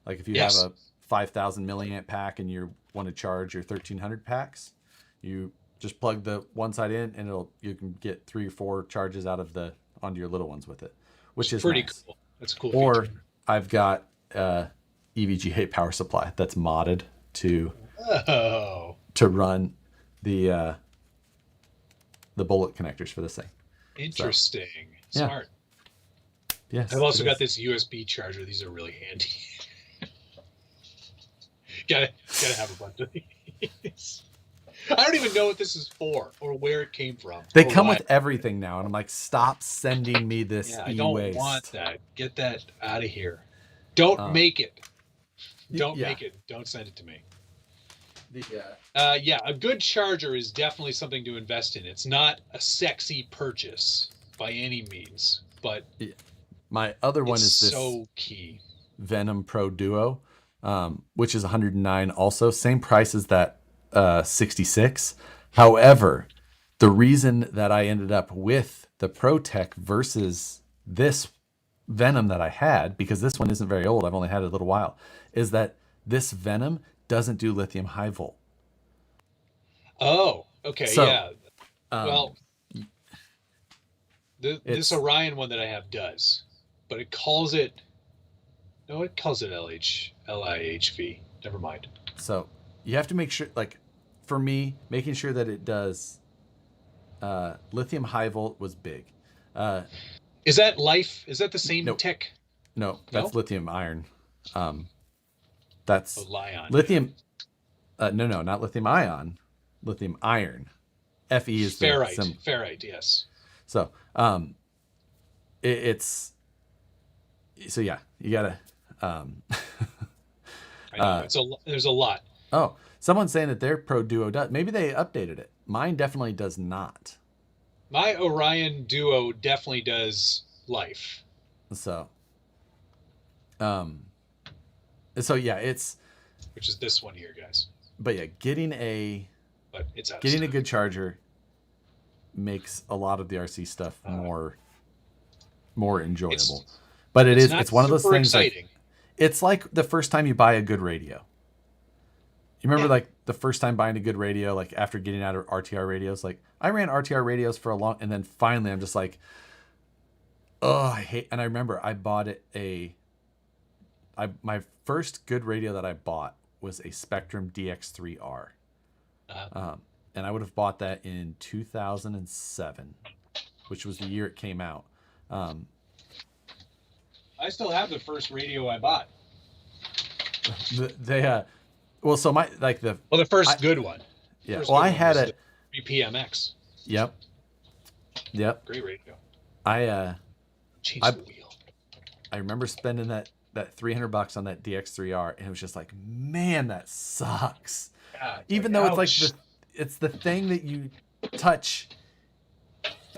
Like if you Yes. have a 5,000 milliamp pack and you want to charge your 1,300 packs, you just plug the one side in and you can get 3 or 4 charges out of onto your little ones with it, which is pretty nice. cool. That's a cool Or feature. I've got EVGA power supply that's modded to run the bullet connectors for this thing. Interesting. So, yeah. Smart. Yes. I've also got this USB charger. These are really handy. gotta have a bunch of these. I don't even know what this is for or where it came from. They come with everything now, and I'm like, stop sending me this I don't e-waste. want that. Get that out of here. Don't make it. Don't make it. Don't send it to me. A good charger is definitely something to invest in. It's not a sexy purchase by any means, but my other one is this so key. Venom Pro Duo, which is $109 also. Same price as that 66. However, the reason that I ended up with the ProTech versus this Venom that I had, because this one isn't very old, I've only had it a little while, is that this Venom doesn't do lithium high volt. Oh, okay, so, yeah. Well, this Orion one that I have does, but it calls it LIHV. Never mind. So you have to make sure, like for me, making sure that it does lithium high volt was big. Is that Life? Is that the same tech? No, that's lithium iron. That's Lion. Lithium. No, not lithium ion. Lithium iron. Fe is ferrite. The ferrite, yes. So, it's so yeah, you gotta. I know there's a lot. Oh, someone's saying that their Pro Duo does. Maybe they updated it. Mine definitely does not. My Orion Duo definitely does Life. So, yeah, which is this one here, guys. But yeah, getting a good charger makes a lot of the RC stuff more enjoyable. But it's one of those things like, it's like the first time you buy a good radio. You remember like the first time buying a good radio, like after getting out of RTR radios? Like I ran RTR radios for a long, and then finally I'm just like, oh, I hate. And I remember I bought my first good radio that I bought was a Spectrum DX3R. And I would have bought that in 2007, which was the year it came out. I still have the first radio I bought. The first good one. Yeah. I had it. PMX. Yep. Great radio. Changed the wheel. I remember spending that $300 on that DX3R, and it was just like, man, that sucks. Even though it's like it's the thing that you touch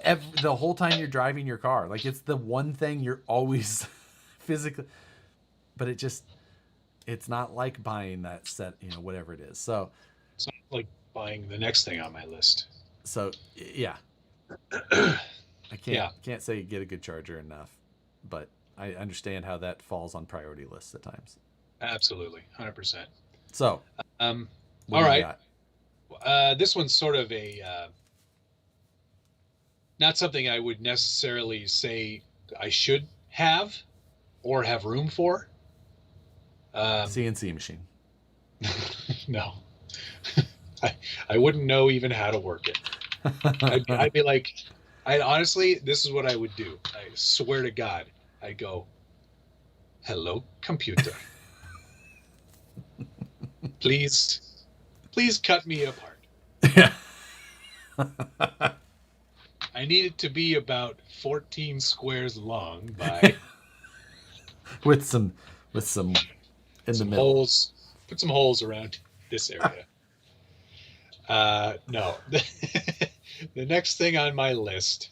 the whole time you're driving your car. Like it's the one thing you're always physically, but it's not like buying that set, whatever it is. So it's not like buying the next thing on my list. So yeah, I can't say get a good charger enough, but I understand how that falls on priority lists at times. Absolutely, 100%. So, all right. This one's sort of not something I would necessarily say I should have or have room for. CNC machine. No, I wouldn't know even how to work it. I'd be like, honestly, this is what I would do. I swear to God, I'd go, hello, computer. Please cut me apart. Yeah. I need it to be about 14 squares long by with some in the some middle. holes. Put some holes around this area. No. The next thing on my list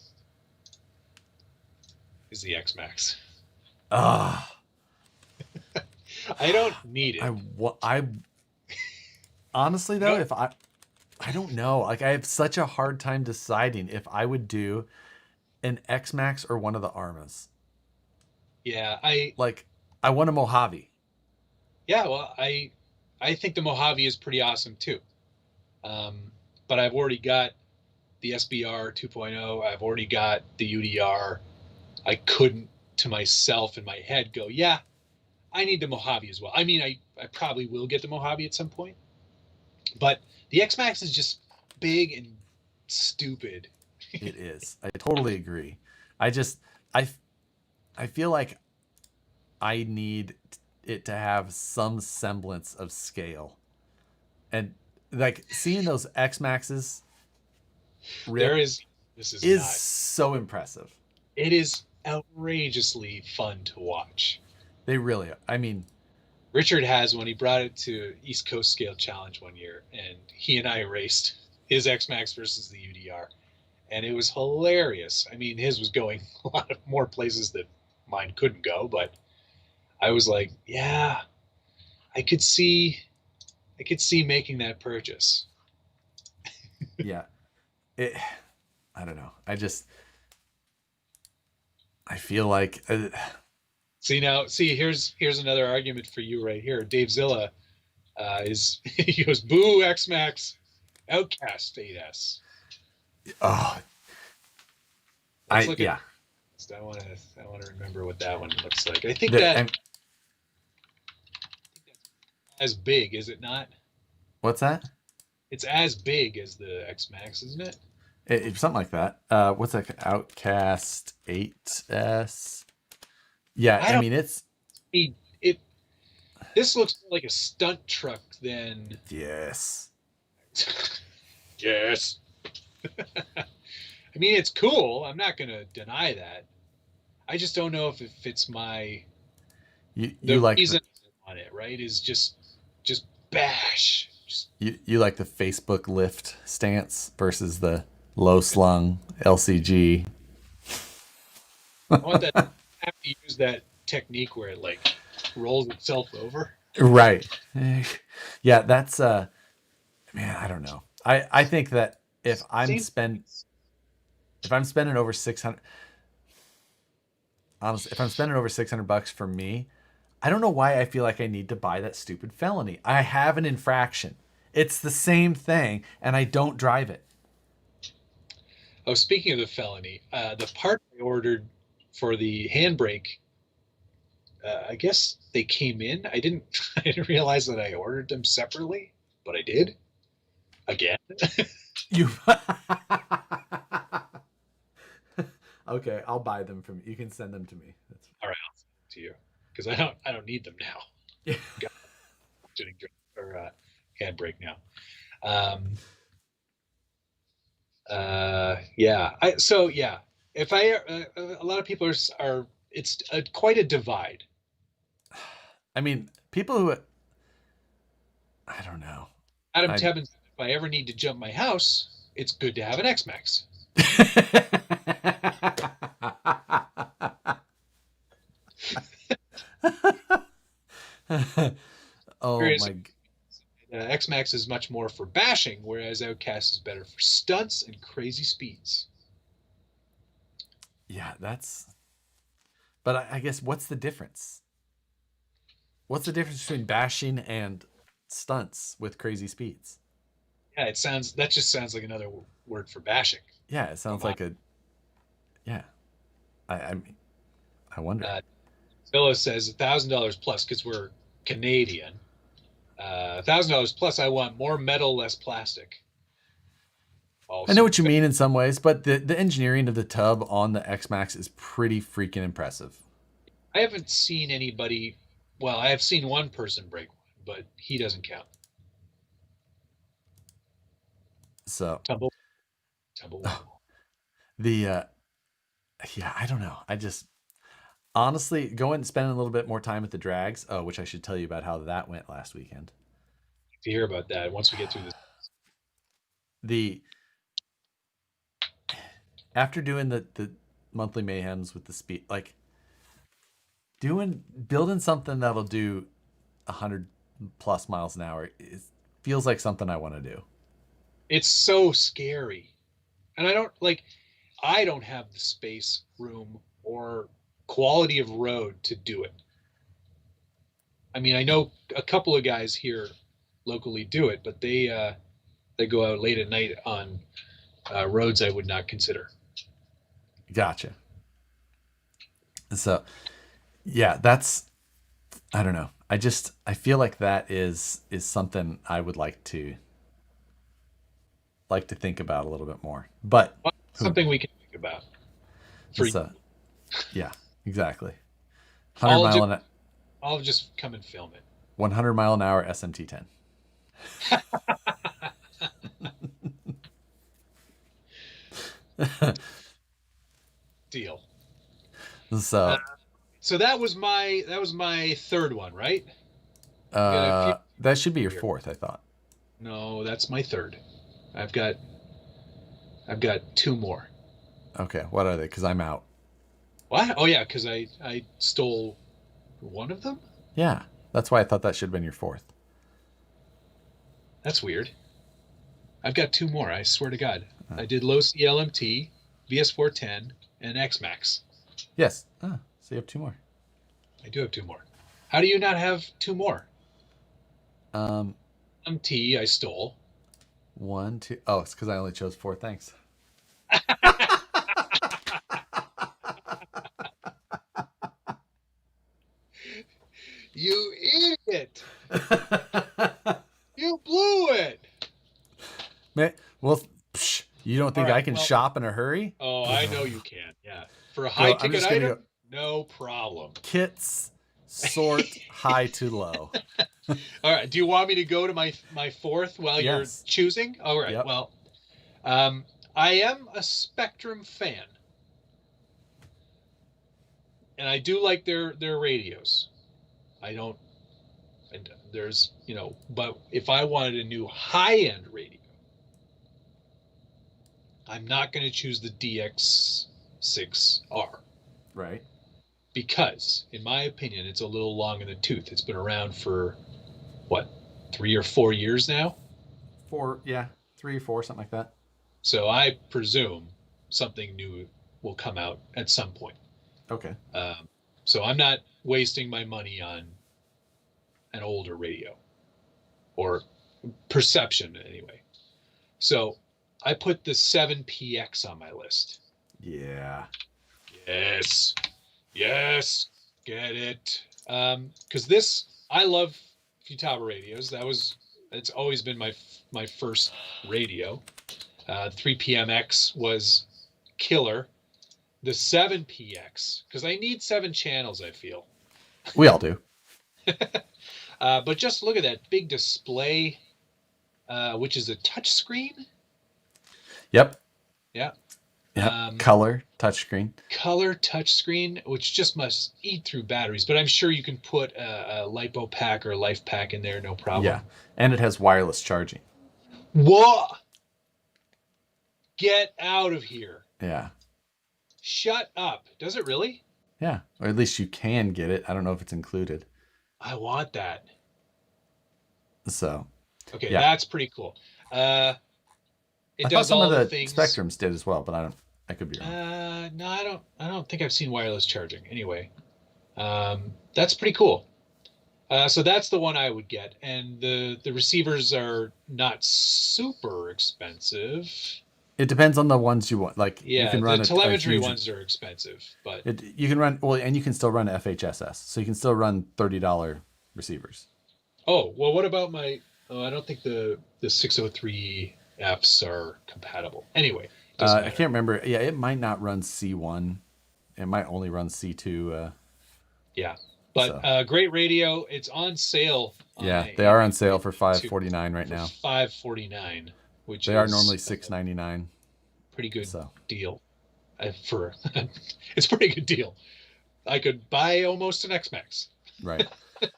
is the X Max. Ah, I don't need it. I honestly though, No, if I don't know. Like I have such a hard time deciding if I would do an X Max or one of the Armas. yeah, I Like I want a Mojave. yeah, well, I think the Mojave is pretty awesome too. Um, but I've already got the SBR 2.0. I've already got the UDR. I couldn't to myself in my head go, yeah, I need the Mojave as well. I mean, I probably will get the Mojave at some point, but the X Max is just big and stupid. It is. I totally agree. I just I I feel like I need it to have some semblance of scale. And like seeing those X Maxes There rip is this is is not. so impressive. It is outrageously fun to watch. They really are. I mean, Richard has one. He brought it to East Coast Scale Challenge one year, and he and I raced his X Max versus the UDR, and it was hilarious. I mean, his was going a lot of more places that mine couldn't go, but I was like, yeah, I could see, I could see making that purchase. yeah. It I don't know. I feel like See now, see here's another argument for you right here. Dave Zilla is he goes boo X Max, Outcast 8S. oh, Let's look at. yeah. I want to remember what that one looks like. I think The, that and, as big, is it not? what's that? It's as big as the X Max, isn't it? Something like that. What's that? Outcast 8S. Yeah, I I don't mean it's need it. This looks more like a stunt truck than. yes. Yes. I mean, it's cool. I'm not going to deny that. I just don't know if it fits my. You The like reason on it, right, is just bash. Just you like the Facebook lift stance versus the low slung LCG. I want that. I have to use that technique where it like rolls itself over. Right. Yeah, that's man, I don't know. I think that Same. if I'm spending over 600, honestly, if I'm spending over $600 for me, I don't know why I feel like I need to buy that stupid felony. I have an infraction. It's the same thing and I don't drive it. Oh, speaking of the felony, the part I ordered for the handbrake, I guess they came in. I didn't. I didn't realize that I ordered them separately, but I did again. You Okay, I'll buy them from you. You can send them to me. That's All right, I'll send it to you because I don't need them now. yeah. Got or handbrake now. Um, yeah. So yeah, if I a lot of people are it's quite a divide. I mean, people who I don't know. Adam I Tebbins, if I ever need to jump my house, it's good to have an X Max. Oh Whereas my X Max is much more for bashing, whereas Outcast is better for stunts and crazy speeds. yeah, that's but I guess what's the difference? What's the difference between bashing and stunts with crazy speeds? Yeah, that just sounds like another word for bashing. Yeah, it In sounds my, like a yeah. I mean, I wonder. Philo says $1,000 plus because we're Canadian. $1,000 plus. I want more metal, less plastic. I know Also, what you mean in some ways, but the engineering of the tub on the X Max is pretty freaking impressive. I haven't seen anybody. Well, I have seen one person break one, but he doesn't count. So Tumble, tumble. The yeah, I don't know. I just honestly going and spending a little bit more time at the drags. Oh, which I should tell you about how that went last weekend. To hear about that once we get through this. The after doing the monthly mayhems with the speed, like building something that'll do 100+ miles an hour, it feels like something I want to do. It's so scary. And I don't have the space, room, or quality of road to do it. I mean, I know a couple of guys here locally do it, but they go out late at night on roads I would not consider. Gotcha. So yeah, that's I don't know. I feel like that is something I would like to think about a little bit more. But Well, who something we can think about. For so yeah, exactly. 100 I'll mile just an I'll just come and film it. 100 mile an hour SMT10. Deal. Uh, So so that was my third one, right? We got a few that should be your here. fourth, I thought. No, that's my third. I've got I've got two more. Okay, what are they? Because I'm out. What? Oh yeah, because I stole one of them. Yeah, that's why I thought that should have been your fourth. That's weird. I've got two more. I swear to God. Uh, I did low CLMT, VS410, and Xmax. yes. So you have two more. I do have two more. How do you not have two more? Um, MT I stole. one, two. Oh, it's because I only chose four. Thanks. You idiot! You blew it. Man, well, psh, you don't All think I right. can Well, shop in a hurry? oh, I know you can. Yeah, for a high Go. I'm ticket just gonna go item, no problem. kits, sort high to low. All right. Do you want me to go to my fourth while you're Yes. choosing? All right. Yep. Well, um, I am a Spectrum fan, and I do like their radios. I don't. And there's but if I wanted a new high end radio, I'm not going to choose the DX6R Right. because, in my opinion, it's a little long in the tooth. It's been around for what, 3 or 4 years now. Four. Yeah. Three, four, something like that. So I presume something new will come out at some point. Okay. So I'm not wasting my money on an older radio or perception anyway. So I put the 7PX on my list. Yeah. Yes. Yes. Get it. Because this, I love Futaba radios. It's always been my first radio. 3PMX was killer. The 7PX, because I need 7 channels, I feel. We all do. But just look at that big display, which is a touch screen. Yep. Yeah. Yep. Color touchscreen. Color touchscreen, which just must eat through batteries. But I'm sure you can put a LiPo pack or a Life pack in there, no problem. Yeah. And it has wireless charging. What? Get out of here. Yeah. Shut up. Does it really? Yeah. Or at least you can get it. I don't know if it's included. I want that. So. Okay, yeah. that's pretty cool. It I does thought some all of the the things. Spectrums did as well, but I could be wrong. No, I don't think I've seen wireless charging. Anyway, that's pretty cool. So that's the one I would get, and the receivers are not super expensive. It depends on the ones you want. Like Yeah, you can the run telemetry huge, ones are expensive, but you can run and you can still run FHSS, so you can still run $30 receivers. oh well, what about my? Oh, I don't think the 603Fs are compatible. Anyway, doesn't I matter. can't remember. Yeah, it might not run C1. It might only run C2. Yeah, but great radio. It's on sale. Yeah, they are on sale for $549 right now. $549, which they is are normally $699. pretty good So deal. for it's a pretty good deal. I could buy almost an X-Max. Right.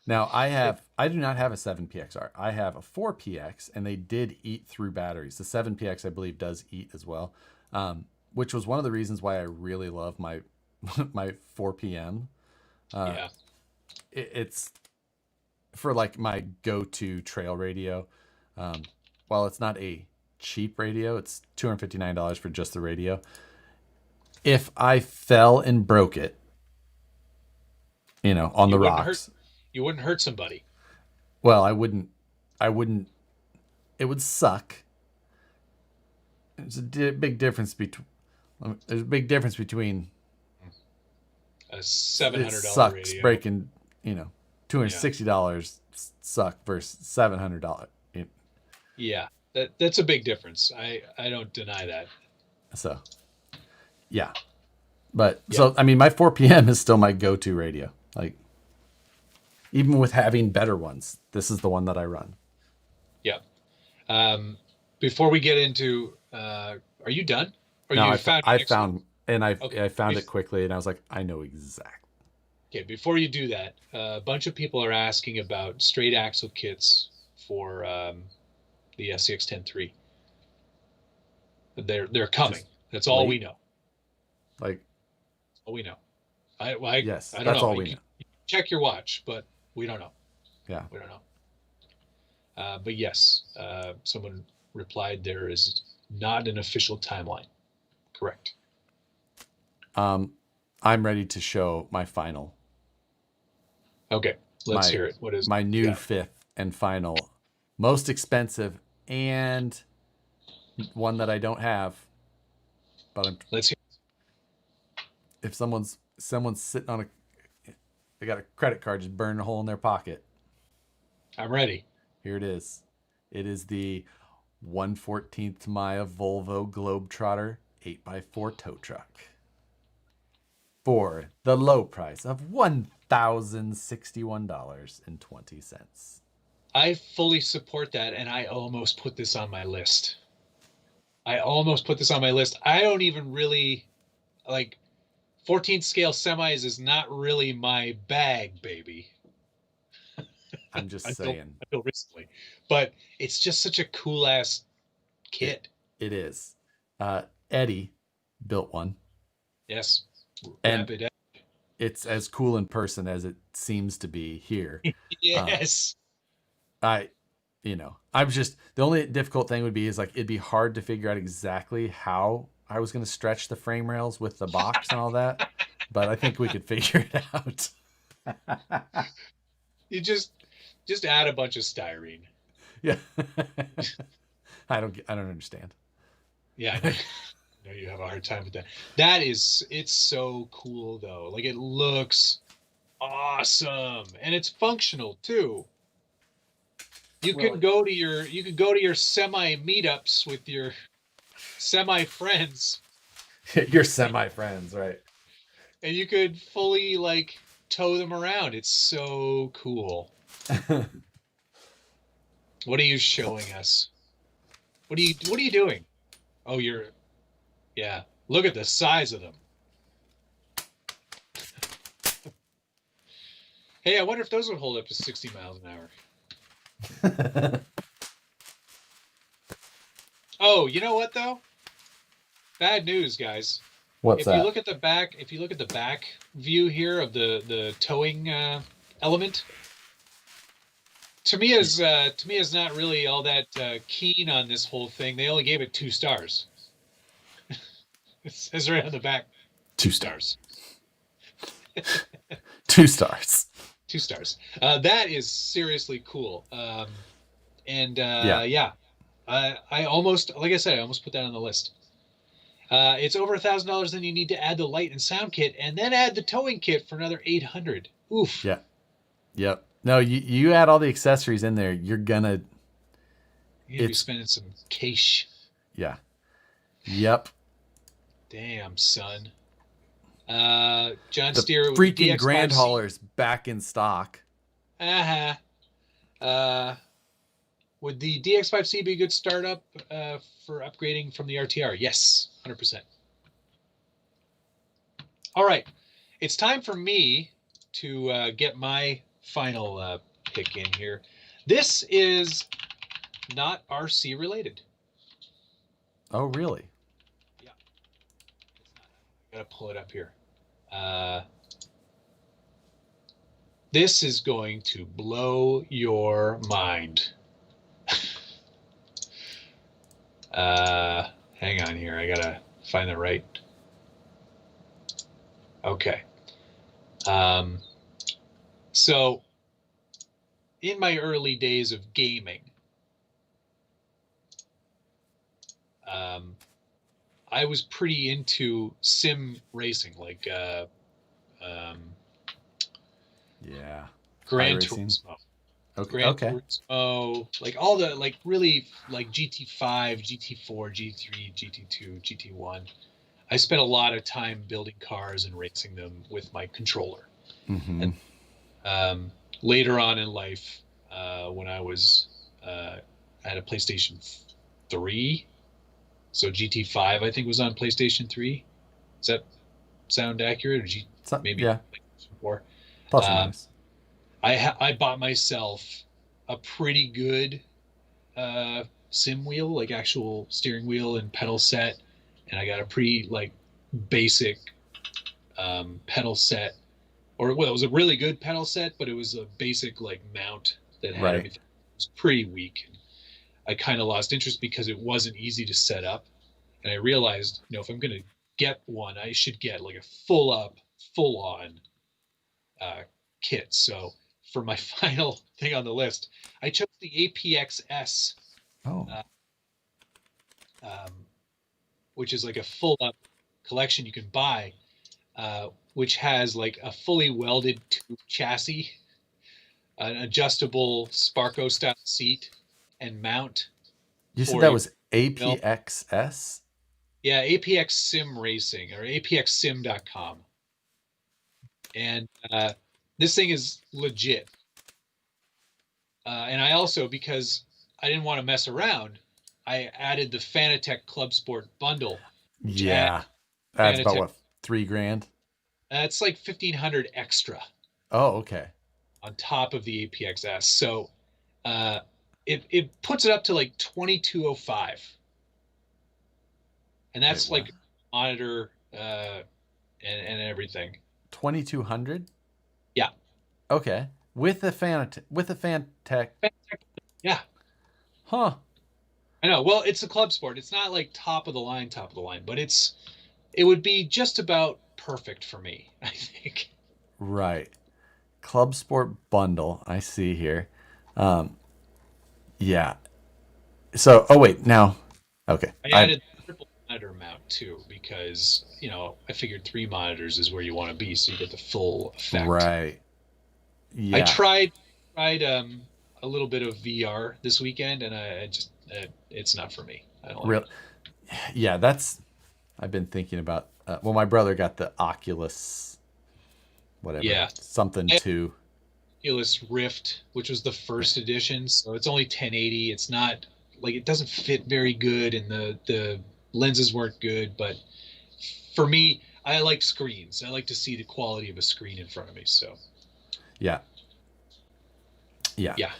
Now I do not have a 7PXR. I have a 4PX, and they did eat through batteries. The 7PX, I believe, does eat as well, which was one of the reasons why I really love my my 4PM. Yeah. It's for like my go-to trail radio. While it's not a cheap radio, it's $259 for just the radio. If I fell and broke it, on You the wouldn't hurt rocks, you wouldn't hurt somebody. well, I wouldn't, it would suck. There's a big difference between, A $700 it sucks radio. breaking, Yeah. $260 suck versus $700. Yeah. That's a big difference. I don't deny that. So, yeah. But Yeah. so, I mean, my 4PM is still my go-to radio. Like, even with having better ones, this is the one that I run. Yeah. Before we get into, are you done? Or No, you I found I your next one? found and Okay. I found it quickly, and I was like, I know exactly. Okay. Before you do that, a bunch of people are asking about straight axle kits for the SCX-10-3. They're coming. Just That's all we late. know. Like, All we know. yes, I don't that's know. all we know. Check your watch, but we don't know. Yeah. We don't know. But yes, someone replied there is not an official timeline. Correct. I'm ready to show my final, Okay, let's my hear it. What is my new yeah. fifth and final, most expensive, and one that I don't have. But Let's hear. if someone's sitting on they got a credit card just burning a hole in their pocket. I'm ready. Here it is. It is the 1/14th Maya Volvo Globetrotter 8x4 tow truck for the low price of $1,061.20. I fully support that, and I almost put this on my list. I don't even really like 14th scale semis is not really my bag, baby. I'm just until saying. recently, but it's just such a cool ass kit. It is. Eddie built one, Yes, and Rapid. it's as cool in person as it seems to be here. Yes. I'm just, the only difficult thing would be is like it'd be hard to figure out exactly how I was going to stretch the frame rails with the box and all that, but I think we could figure it out. You just add a bunch of styrene. Yeah. I don't understand. Yeah, I know you have a hard time with that. It's so cool though. Like it looks awesome and it's functional too. You could go to your semi meetups with your semi friends. Your semi friends, right? And you could fully like tow them around. It's so cool. What are you showing us? What are you doing? Oh, yeah. Look at the size of them. Hey, I wonder if those would hold up to 60 miles an hour. Oh, you know what though? Bad news, guys. What's that? If you look at the back view here of the towing element, Tamiya's not really all that keen on this whole thing. They only gave it 2 stars. It says right on the back, 2 stars. 2 stars. 2 stars. That is seriously cool. Yeah. I almost, like I said, I almost put that on the list. It's over $1,000. Then you need to add the light and sound kit, and then add the towing kit for another $800. Oof. Yeah. Yep. No, you add all the accessories in there, you're gonna be spending some cash. Yeah. Yep. Damn, son. John Steer with freaking DX5C. Grand Hauler's back in stock. Uh-huh. Would the DX5C be a good startup for upgrading from the RTR? Yes, 100%. All right. It's time for me to get my final pick in here. This is not RC related. Oh, really? Yeah, it's not. I gotta pull it up here. Uh, this is going to blow your mind. Hang on here. I gotta find the right. Okay. So in my early days of gaming, I was pretty into sim racing, like um, Yeah. Gran iRacing. Turismo, Okay. Gran Okay. Turismo, like all the like really like GT5, GT4, GT3, GT2, GT1. I spent a lot of time building cars and racing them with my controller. Mm-hmm. And later on in life, when I had a PlayStation 3, so GT5 I think was on PlayStation 3. Does that sound accurate? Or So, maybe yeah. PlayStation 4. Plus or Um, minus. I bought myself a pretty good sim wheel, like actual steering wheel and pedal set, and I got a pretty like basic pedal set, or well, it was a really good pedal set, but it was a basic like mount that had Right. everything. It was pretty weak. I kind of lost interest because it wasn't easy to set up, and I realized, if I'm gonna get one, I should get like a full on uh, kit. So for my final thing on the list, I chose the APXS, Oh. uh, um, which is like a full up collection you can buy, which has like a fully welded tube chassis, an adjustable Sparco style seat, and mount You said for that your was mill. APXS? Yeah, APX Sim Racing or apxsim.com. And this thing is legit. And I also, because I didn't want to mess around, I added the Fanatec Club Sport bundle, which adds Yeah. That's about Fanatec. what, 3 grand? That's like 1,500 extra Oh, okay. on top of the APXS. So uh, it puts it up to like 2205, and Wait, that's what? like monitor and everything. 2200? Yeah, Okay. With a Fantech. yeah, Huh. I know. Well, it's a club sport. It's not like top of the line, but it would be just about perfect for me, I think. Right. Club Sport bundle. I see here. Um, yeah. So, oh wait, now. Okay. I I added the triple monitor mount too because I figured 3 monitors is where you want to be, so you get the full effect. right. I Yeah. tried a little bit of VR this weekend, and I just it's not for me. I don't like Real. it. Yeah, that's I've been thinking about well, my brother got the Oculus whatever, Yeah, something I two. Oculus Rift, which was the Right. first edition, so it's only 1080. It's not like it doesn't fit very good, and the lenses weren't good. But for me, I like screens. I like to see the quality of a screen in front of me. So Yeah. Yeah. yeah,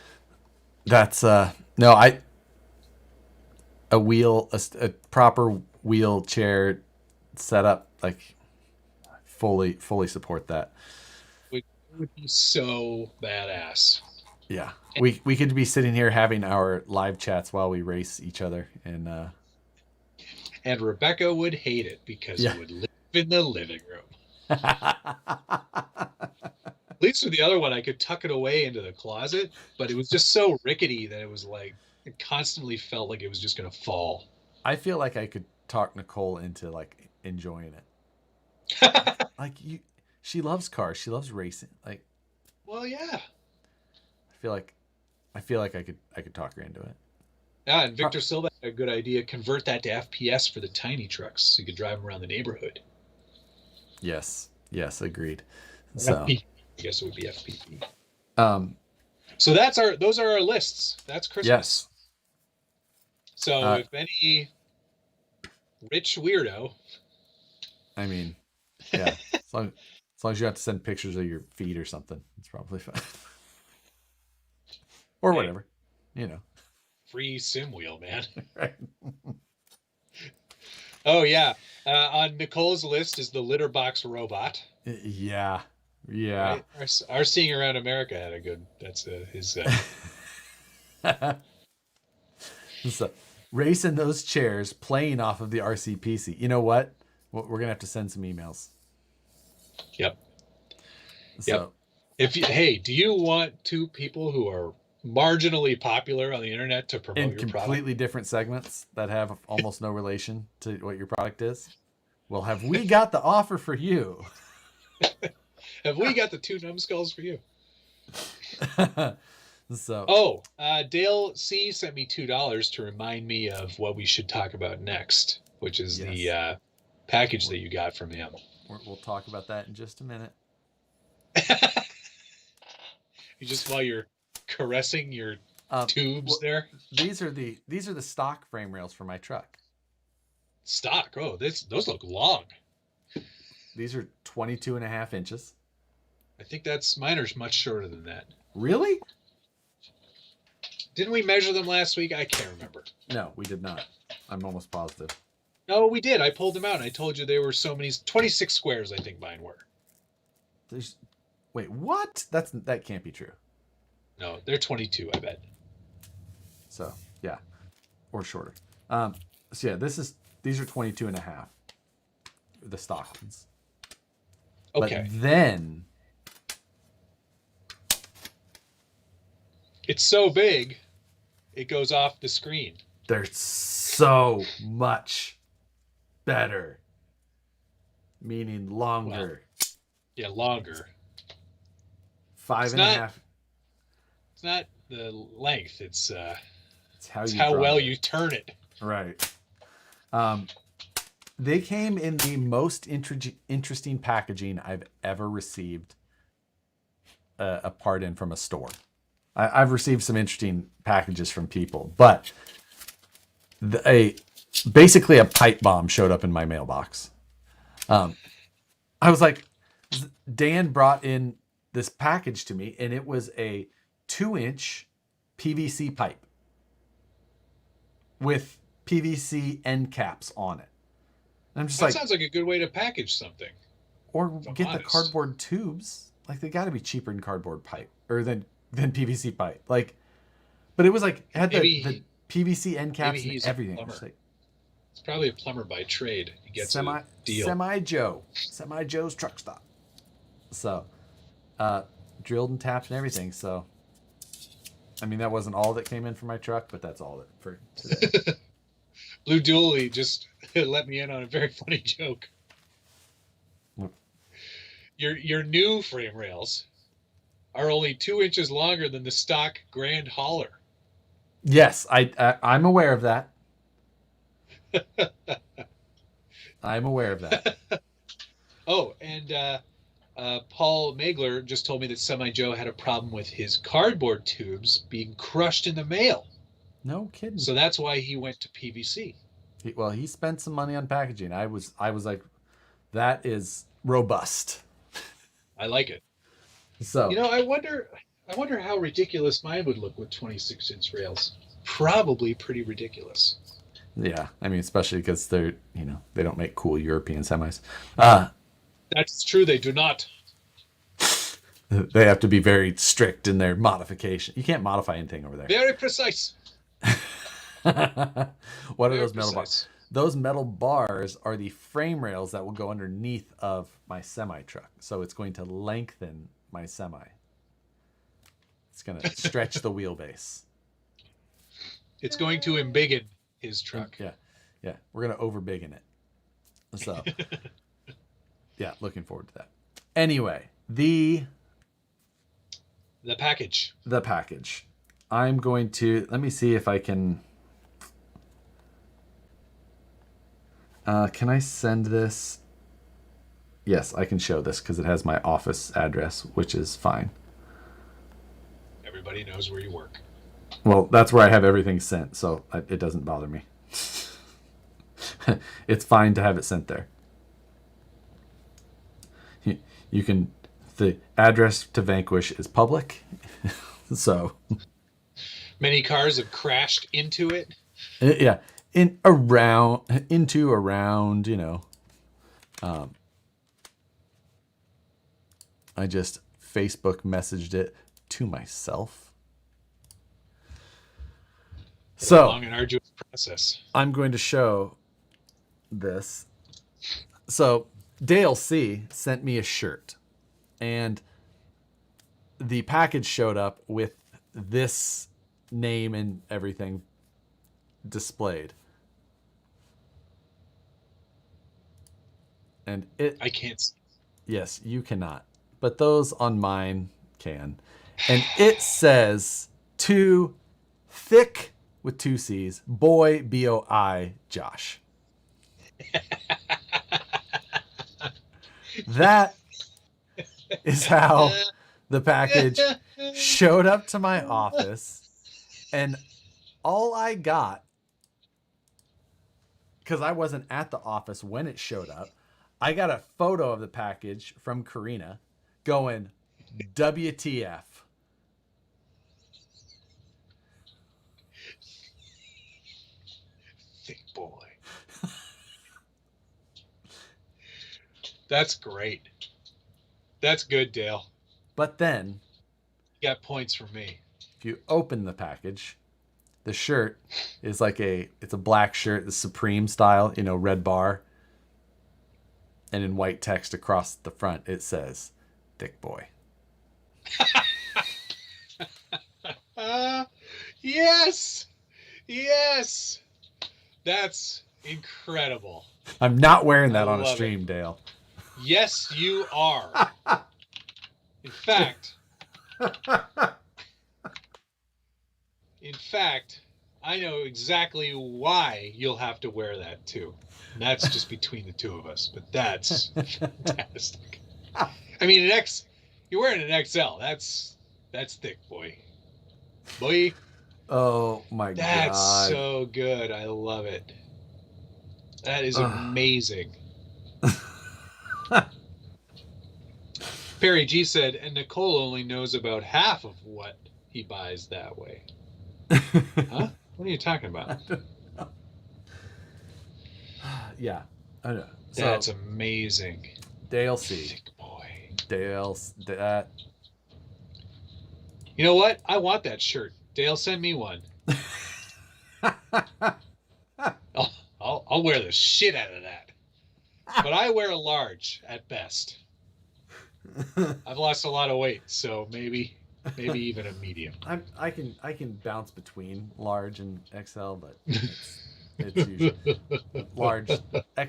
That's no, I a wheel a proper wheelchair setup like fully support that. it would be so badass. Yeah. We could be sitting here having our live chats while we race each other and And Rebecca would hate it because yeah. it would live in the living room. At least with the other one, I could tuck it away into the closet, but it was just so rickety that it was like it constantly felt like it was just going to fall. I feel like I could talk Nicole into like enjoying it. Like you she loves cars. She loves racing. Like Well, yeah. feel like I feel like I could talk her into it. Yeah, and Pro- Victor Silva had a good idea. Convert that to FPS for the tiny trucks so you could drive them around the neighborhood. yes. Yes, agreed. Or So, FPV. I guess it would be FPV. um So those are our lists. That's Christmas. yes. So Uh if any rich weirdo I mean, Yeah. As long as you have to send pictures of your feet or something, it's probably fine. Or Hey, whatever, you know. free sim wheel, man. Right. Oh yeah. On Nicole's list is the litter box robot. Yeah. Yeah. Right. Our seeing around America had a good. That's his. So, racing those chairs, playing off of the RCPC. You know what? We're going to have to send some emails. Yep. Yep. So, If you, hey, do you want two people who are marginally popular on the internet to promote in your product? completely different segments that have almost no relation to what your product is, well, have we got the offer for you? Have we got the two numbskulls for you? So, Oh, Dale C sent me $2 to remind me of what we should talk about next, which is the yes, package that you got from him. we'll talk about that in just a minute. You just while you're caressing your tubes Well, there. these are the stock frame rails for my truck. Stock. Oh, those look long. These are 22 and a half inches. I think that's mine are much shorter than that. Really? Didn't we measure them last week? I can't remember. No, we did not. I'm almost positive. No, we did. I pulled them out and I told you there were so many 26 squares, I think mine were. There's, wait, what? That can't be true. No, they're 22, I bet. So, yeah, or shorter. So yeah, these are 22 and a half, the stock ones. Okay. But then It's so big, it goes off the screen. they're so much better, meaning longer. Well, yeah, longer. Five It's and a not half. it's not the length, it's It's how drive well it. you turn it. Right. They came in the most interesting packaging I've ever received a part in from a store. I've received some interesting packages from people, but basically a pipe bomb showed up in my mailbox. I was like, Dan brought in this package to me, and it was a 2-inch PVC pipe with PVC end caps on it. And I'm just That sounds like a good way to package something. or I'm get the honest. cardboard tubes. Like they got to be cheaper than cardboard pipe or than PVC pipe. Like, but it was like it had the PVC end caps and he's everything. a plumber. Just like, It's probably a plumber by trade. He gets a deal. Semi Joe's truck stop. So, drilled and tapped and everything. So, I mean that wasn't all that came in for my truck, but that's all that for today. Blue Dooley just let me in on a very funny joke. Your new frame rails are only 2 inches longer than the stock Grand Hauler. Yes, I'm aware of that. I'm aware of that. Oh, and Paul Magler just told me that Semi Joe had a problem with his cardboard tubes being crushed in the mail. No kidding. So that's why he went to PVC. He spent some money on packaging. I was like, that is robust. I like it. So I wonder how ridiculous mine would look with 26-inch rails. Probably pretty ridiculous. yeah, I mean, especially because they're they don't make cool European semis. That's true. They do not. They have to be very strict in their modification. You can't modify anything over there. Very precise. What are Very those metal bars? precise. Those metal bars are the frame rails that will go underneath of my semi truck. So it's going to lengthen my semi. It's going to stretch the wheelbase. It's going to embiggen his truck. Yeah. We're going to overbiggen it. So, yeah, looking forward to that. Anyway, the package. The package. I'm going to, let me see if I can I send this? Yes, I can show this because it has my office address, which is fine. Everybody knows where you work. Well, that's where I have everything sent, so it doesn't bother me. It's fine to have it sent there. You can. The address to Vanquish is public, so Many cars have crashed into it. yeah, around. I just Facebook messaged it to myself. It's a So long and arduous process. I'm going to show this. So Dale C sent me a shirt, and the package showed up with this name and everything displayed. And I can't see. yes, you cannot, but those on mine can. And it says to Thick with 2 C's, boy, BOI, Josh. That is how the package showed up to my office. And all I got, because I wasn't at the office when it showed up, I got a photo of the package from Karina going, WTF. Thick boy. That's great. That's good, Dale. But then, You got points for me. if you open the package, the shirt is like it's a black shirt, the Supreme style, red bar. And in white text across the front, it says, Thick boy. Yes. Yes. That's incredible. I'm not wearing that on a love stream, Dale. Yes, you are. In fact, I know exactly why you'll have to wear that too. And that's just between the two of us, but that's fantastic. I mean, you're wearing an XL. That's thick, boy. Boy, Oh my that's God. so good. I love it. That is amazing. Perry G said, and Nicole only knows about half of what he buys that way. Huh? What are you talking about? Yeah, I know. That's amazing. Dale C. Thick boy. That. You know what? I want that shirt. Dale, send me one. I'll wear the shit out of that. But I wear a large at best. I've lost a lot of weight, so maybe even a medium. I can bounce between large and XL, but it's usually large.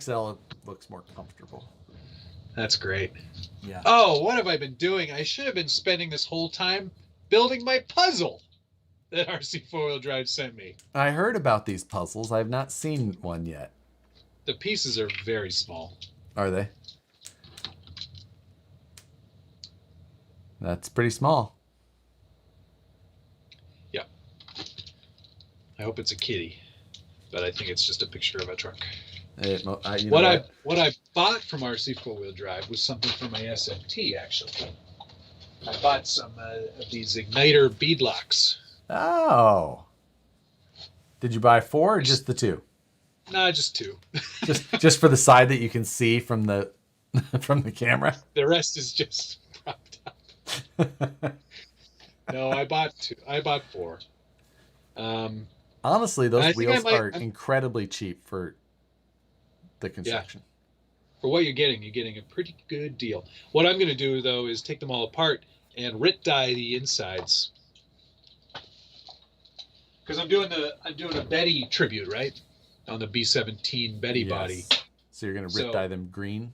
XL looks more comfortable. That's great. Yeah. Oh, what have I been doing? I should have been spending this whole time building my puzzle that RC 4-wheel drive sent me. I heard about these puzzles. I've not seen one yet. The pieces are very small. Are they? That's pretty small. Yeah. I hope it's a kitty, but I think it's just a picture of a truck. What I bought from RC 4-wheel drive was something for my SMT, actually. I bought some of these igniter beadlocks. Oh. Did you buy 4 or just the 2? No, just 2. just for the side that you can see from the camera. The rest is just propped up. No, I bought 2. I bought 4. Honestly, those wheels are incredibly cheap for the construction. Yeah. For what you're getting a pretty good deal. What I'm going to do though is take them all apart and RIT dye the insides. Because I'm doing a Betty tribute, right? On the B17 Betty body. So you're going to RIT dye them green?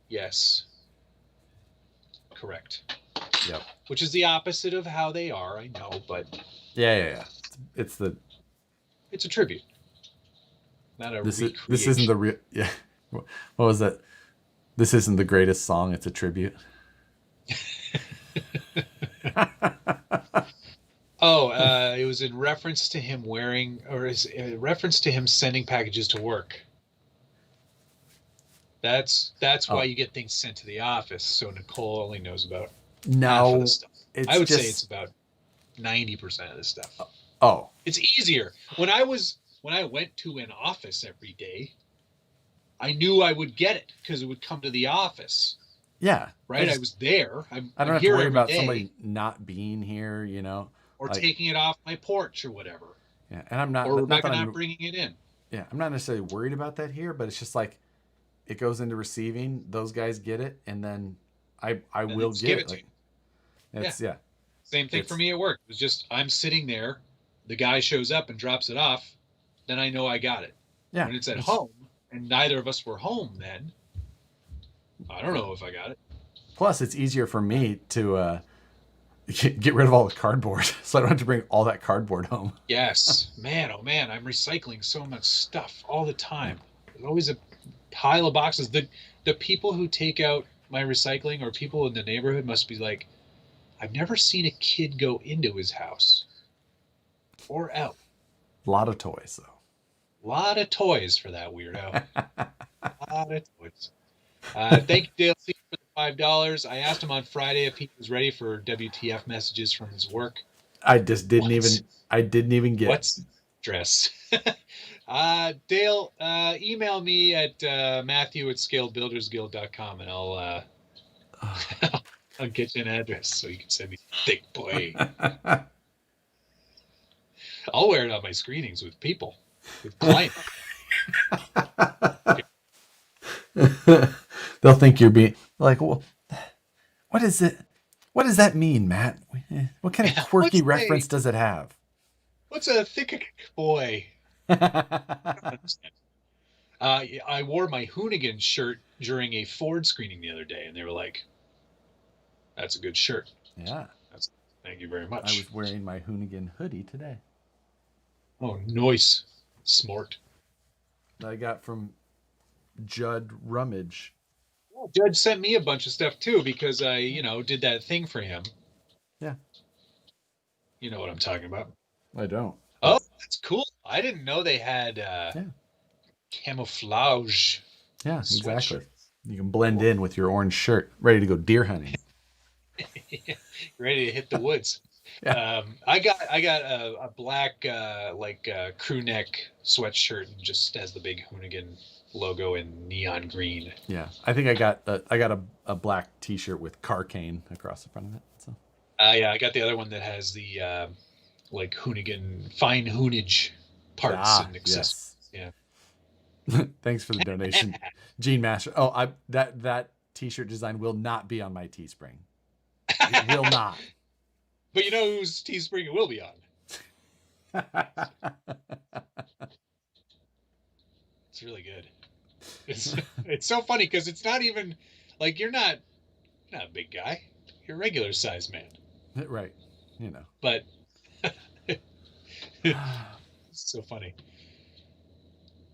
Yes. Correct. Yep. Which is the opposite of how they are, I know, but yeah. It's a tribute. Not a recreation. This isn't the real. Yeah. What was that? This isn't the greatest song. It's a tribute. It was in reference to him wearing, or is in reference to him sending packages to work. That's why Oh, you get things sent to the office. So Nicole only knows about half of the no, stuff. I it's would say it's just, about 90% of the stuff. oh, It's easier. When I went to an office every day, I knew I would get it because it would come to the office. yeah. Right? I was there. I'm I don't I'm have to here worry every about day, somebody not being here, you know, or like, taking it off my porch or whatever, yeah. And I'm or not Rebecca that not I'm, bringing it in. yeah, I'm not necessarily worried about that here, but it's just like, it goes into receiving, those guys get it, and then I And they will just get give it. it to Like, you. Yeah. it's, yeah, Same thing for it's, me at work. It was just I'm sitting there, the guy shows up and drops it off, then I know I got it. yeah, When it's at it's, home and neither of us were home then, I don't well, know if I got it. plus it's easier for me to, get rid of all the cardboard, so I don't have to bring all that cardboard home. Yes. Man, oh man, I'm recycling so much stuff all the Yeah. time. There's always a pile of boxes. The people who take out my recycling or people in the neighborhood must be like, I've never seen a kid go into his house or out. A lot of toys though. A lot of toys for that weirdo. A lot of toys. Thank you, Dale C, for the $5. I asked him on Friday if he was ready for WTF messages from his work. I just didn't What? even. I didn't even get. What's dress? Dale, email me at Matthew@scalebuildersguild.com and I'll get you an address so you can send me thick boy. I'll wear it on my screenings with people, with clients. They'll think you're being like, well, what is it? What does that mean, Matt? What kind of quirky reference does it have? What's a thick boy? I wore my Hoonigan shirt during a Ford screening the other day, and they were like, "That's a good shirt." Yeah, Thank you very I much. was wearing my Hoonigan hoodie today Oh, nice, smart. that I got from Judd Rummage. Well, Judge sent me a bunch of stuff too because I, did that thing for him. Yeah, You know what I'm talking about. I don't, Oh, but that's cool. I didn't know they had yeah, camouflage yeah, exactly. sweatshirts. You can blend Cool. in with your orange shirt, ready to go deer hunting. Ready to hit the woods. Yeah, I got a black crew neck sweatshirt and just has the big Hoonigan logo in neon green. yeah. I think I got a black T-shirt with Carcane across the front of it. So Yeah, I got the other one that has the Hoonigan fine Hoonage parts and accessories. yes. Yeah. Thanks for the donation, Gene Master. Oh, I that T-shirt design will not be on my Teespring. It will not. But you know whose Teespring it will be on? It's really good. It's so funny because it's not even like you're not a big guy. You're a regular sized man. Right. You know. But it's so funny.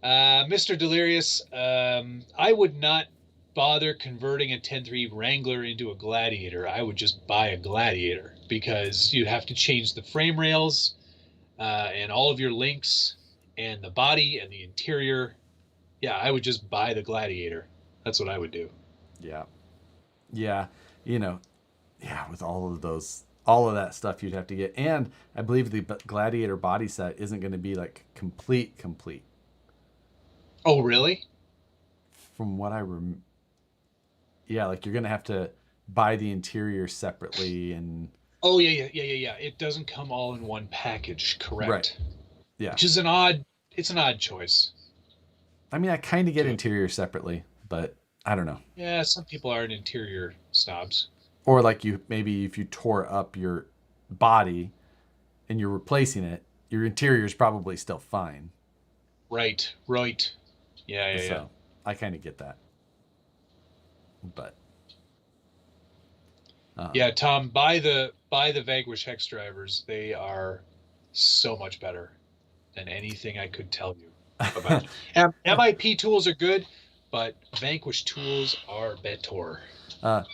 Mr. Delirious, I would not bother converting a 10.3 Wrangler into a Gladiator. I would just buy a Gladiator because you'd have to change the frame rails and all of your links and the body and the interior. Yeah, I would just buy the Gladiator. That's what I would do. Yeah. Yeah. You know. Yeah. With all of that stuff you'd have to get, and I believe the Gladiator body set isn't going to be like complete. Oh, really? From what I yeah, like you're going to have to buy the interior separately and Oh, yeah. It doesn't come all in one package, right. correct? Yeah. Which is it's an odd choice. I mean, I kind of get To interior separately, but I don't know. Yeah, some people are interior snobs. Or like you maybe if you tore up your body and you're replacing it, your interior is probably still fine. Right. Yeah. So I kind of get that. But Yeah, Tom, buy the Vanquish Hex drivers. They are so much better than anything I could tell you about. MIP tools are good, but Vanquish tools are better. I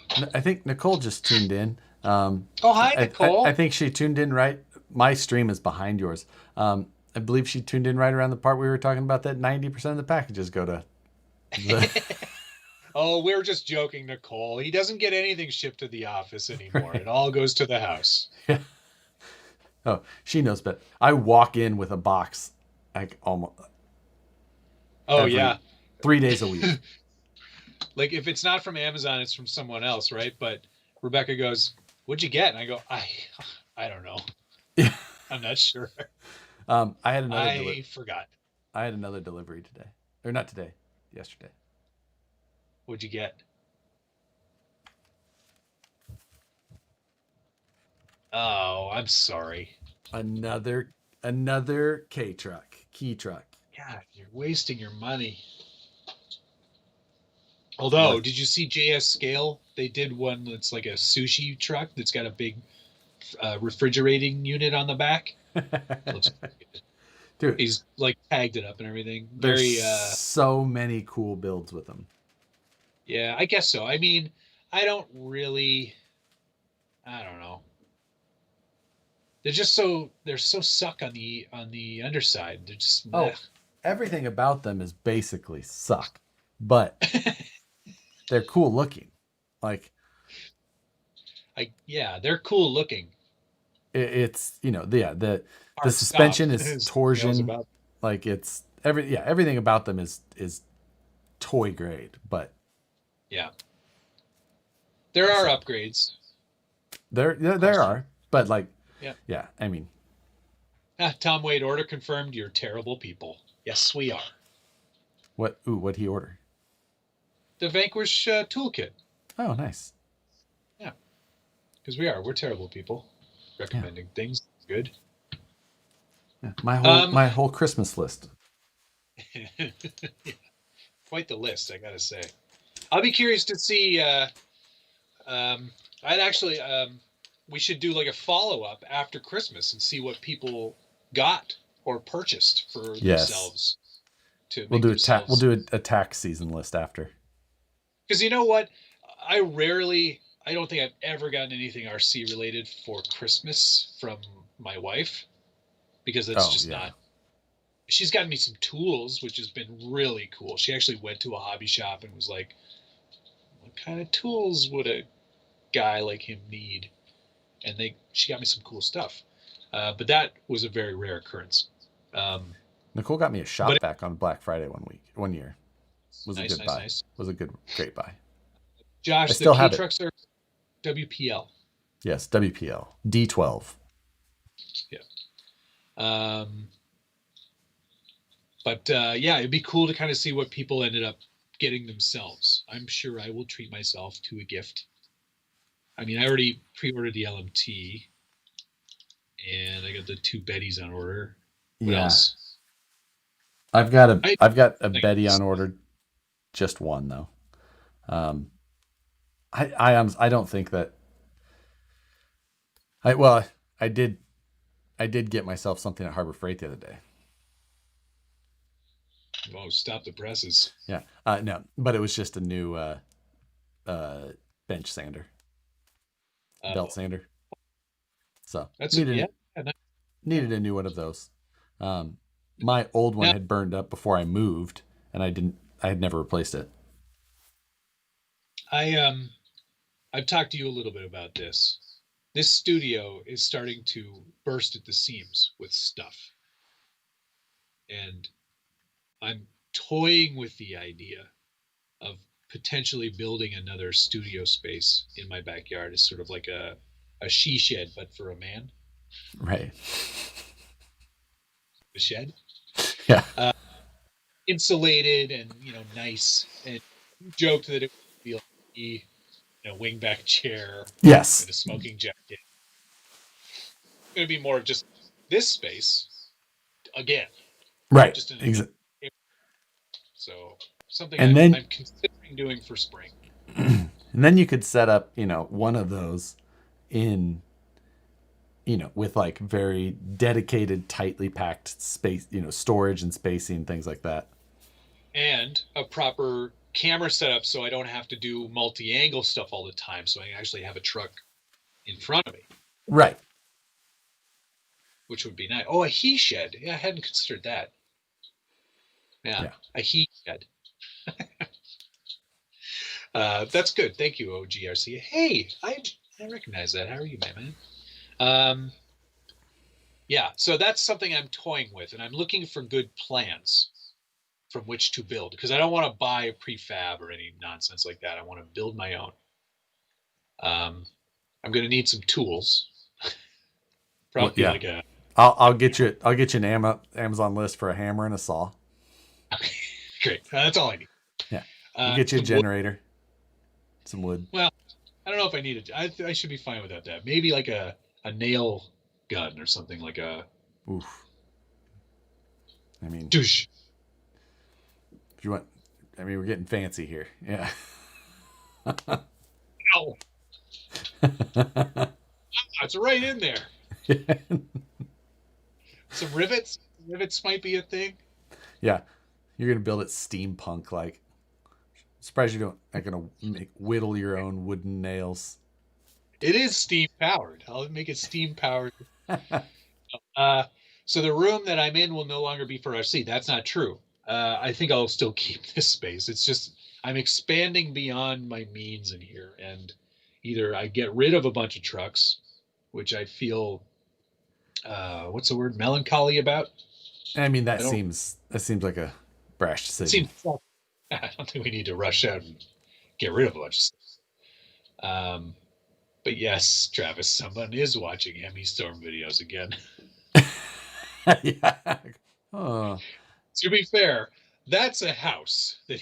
think Nicole just tuned in. Oh, hi, Nicole. I think she tuned in right. My stream is behind yours. I believe she tuned in right around the part we were talking about that 90% of the packages go to the Oh, we're just joking, Nicole. He doesn't get anything shipped to the office anymore. Right. It all goes to the house. Yeah. Oh, she knows, but I walk in with a box like almost Oh every yeah. 3 days a week. Like if it's not from Amazon, it's from someone else, right? But Rebecca goes, "What'd you get?" And I go, I don't know. Yeah. I'm not sure. I had another I forgot. I had another delivery today, or not today, yesterday. What'd you get? Oh, I'm sorry. Another key truck. God, you're wasting your money. Although, What? did you see JS Scale? They did one that's like a sushi truck that's got a big refrigerating unit on the back. It looks good. Dude, He's like tagged it up and everything. there's Very, so many cool builds with them. yeah, I guess so. I mean, I don't really, I don't know. They're so suck on the underside. They're just meh. Oh, everything about them is basically suck, but they're cool looking. Like Yeah, they're cool looking. it's the Hard stop suspension is is else torsion. about. Like it's everything about them is toy grade, but Yeah, there are so upgrades. there Question. are, but like Yeah. yeah, I mean, Tom Wade, order confirmed. You're terrible people. Yes, we are. what'd he order? The Vanquish toolkit. Oh, nice. Yeah, because we are. We're terrible people. Yeah. Recommending things. Good. Yeah. Um, My whole Christmas list. quite the list, I gotta say. I'll be curious to see. Um, I'd actually. We should do like a follow up after Christmas and see what people got or purchased for Yes. themselves to make We'll themselves. do a tax season list after. Because you know what, I rarely. I don't think I've ever gotten anything RC related for Christmas from my wife because it's Oh, just yeah. not. She's gotten me some tools, which has been really cool. She actually went to a hobby shop and was like, "What kind of tools would a guy like him need?" And she got me some cool stuff. But that was a very rare occurrence. Um, Nicole got me a but shop vac on Black Friday one year. Was a nice, good nice, buy. nice. Was a great buy. I Josh, the still key have it. trucks are WPL. Yes, WPL D12. Yeah. Um, but yeah, it'd be cool to kind of see what people ended up getting themselves. I'm sure I will treat myself to a gift. I mean, I already pre-ordered the LMT, and I got the two Bettys on order. What Yeah. else? I I've got a think Betty on order, just one though. Um, I don't think that I well I did get myself something at Harbor Freight the other day. oh, stop the presses. Yeah. No, but it was just a new uh, bench sander, belt Uh, sander. So that's it. Yeah. Yeah. needed a new one of those. My old one Now, had burned up before I moved, and I had never replaced it. I've talked to you a little bit about this. This studio is starting to burst at the seams with stuff, and I'm toying with the idea of potentially building another studio space in my backyard. It's sort of like a she shed, but for a man. Right. A shed, Yeah. insulated and nice. And you joked that it would be like a wingback chair Yes. and a smoking jacket. It's going to be more of just this space again, Right. just in a Exa- so something and I'm then considering doing for spring. and then you could set up, one of those in, with like very dedicated, tightly packed space, storage and spacing, things like that. And a proper camera setup so I don't have to do multi-angle stuff all the time. So I actually have a truck in front of me, Right. which would be nice. Oh, a he shed. Yeah, I hadn't considered that. Yeah, Yeah. a he shed. That's good. Thank you, OGRC. Hey, I recognize that. How are you, man? Um, yeah, so that's something I'm toying with, and I'm looking for good plans from which to build because I don't want to buy a prefab or any nonsense like that. I want to build my own. Um, I'm going to need some tools. Well, Probably yeah. like a I'll get you an Amazon list for a hammer and a saw. great. That's all I need. Yeah. We'll get you a Some wood. generator, some wood. Well, I don't know if I need it. I should be fine without that. Maybe like a nail gun or something like a Oof. I mean, douche. if you want, I mean, we're getting fancy here. Yeah. Ow, it's right in there. Some rivets. Rivets might be a thing. Yeah. You're gonna build it steampunk like. Surprised you don't like gonna whittle your own wooden nails. It is steam powered. I'll make it steam powered. Uh, so the room that I'm in will no longer be for RC. That's not true. I think I'll still keep this space. It's just I'm expanding beyond my means in here, and either I get rid of a bunch of trucks, which I feel what's the word melancholy about. I mean, I don't. that seems like a brash It decision. seems. I don't think we need to rush out and get rid of a bunch of stuff. Um, but yes, Travis, someone is watching Hemi Storm videos again. Yeah. Oh, To be fair, that's a house that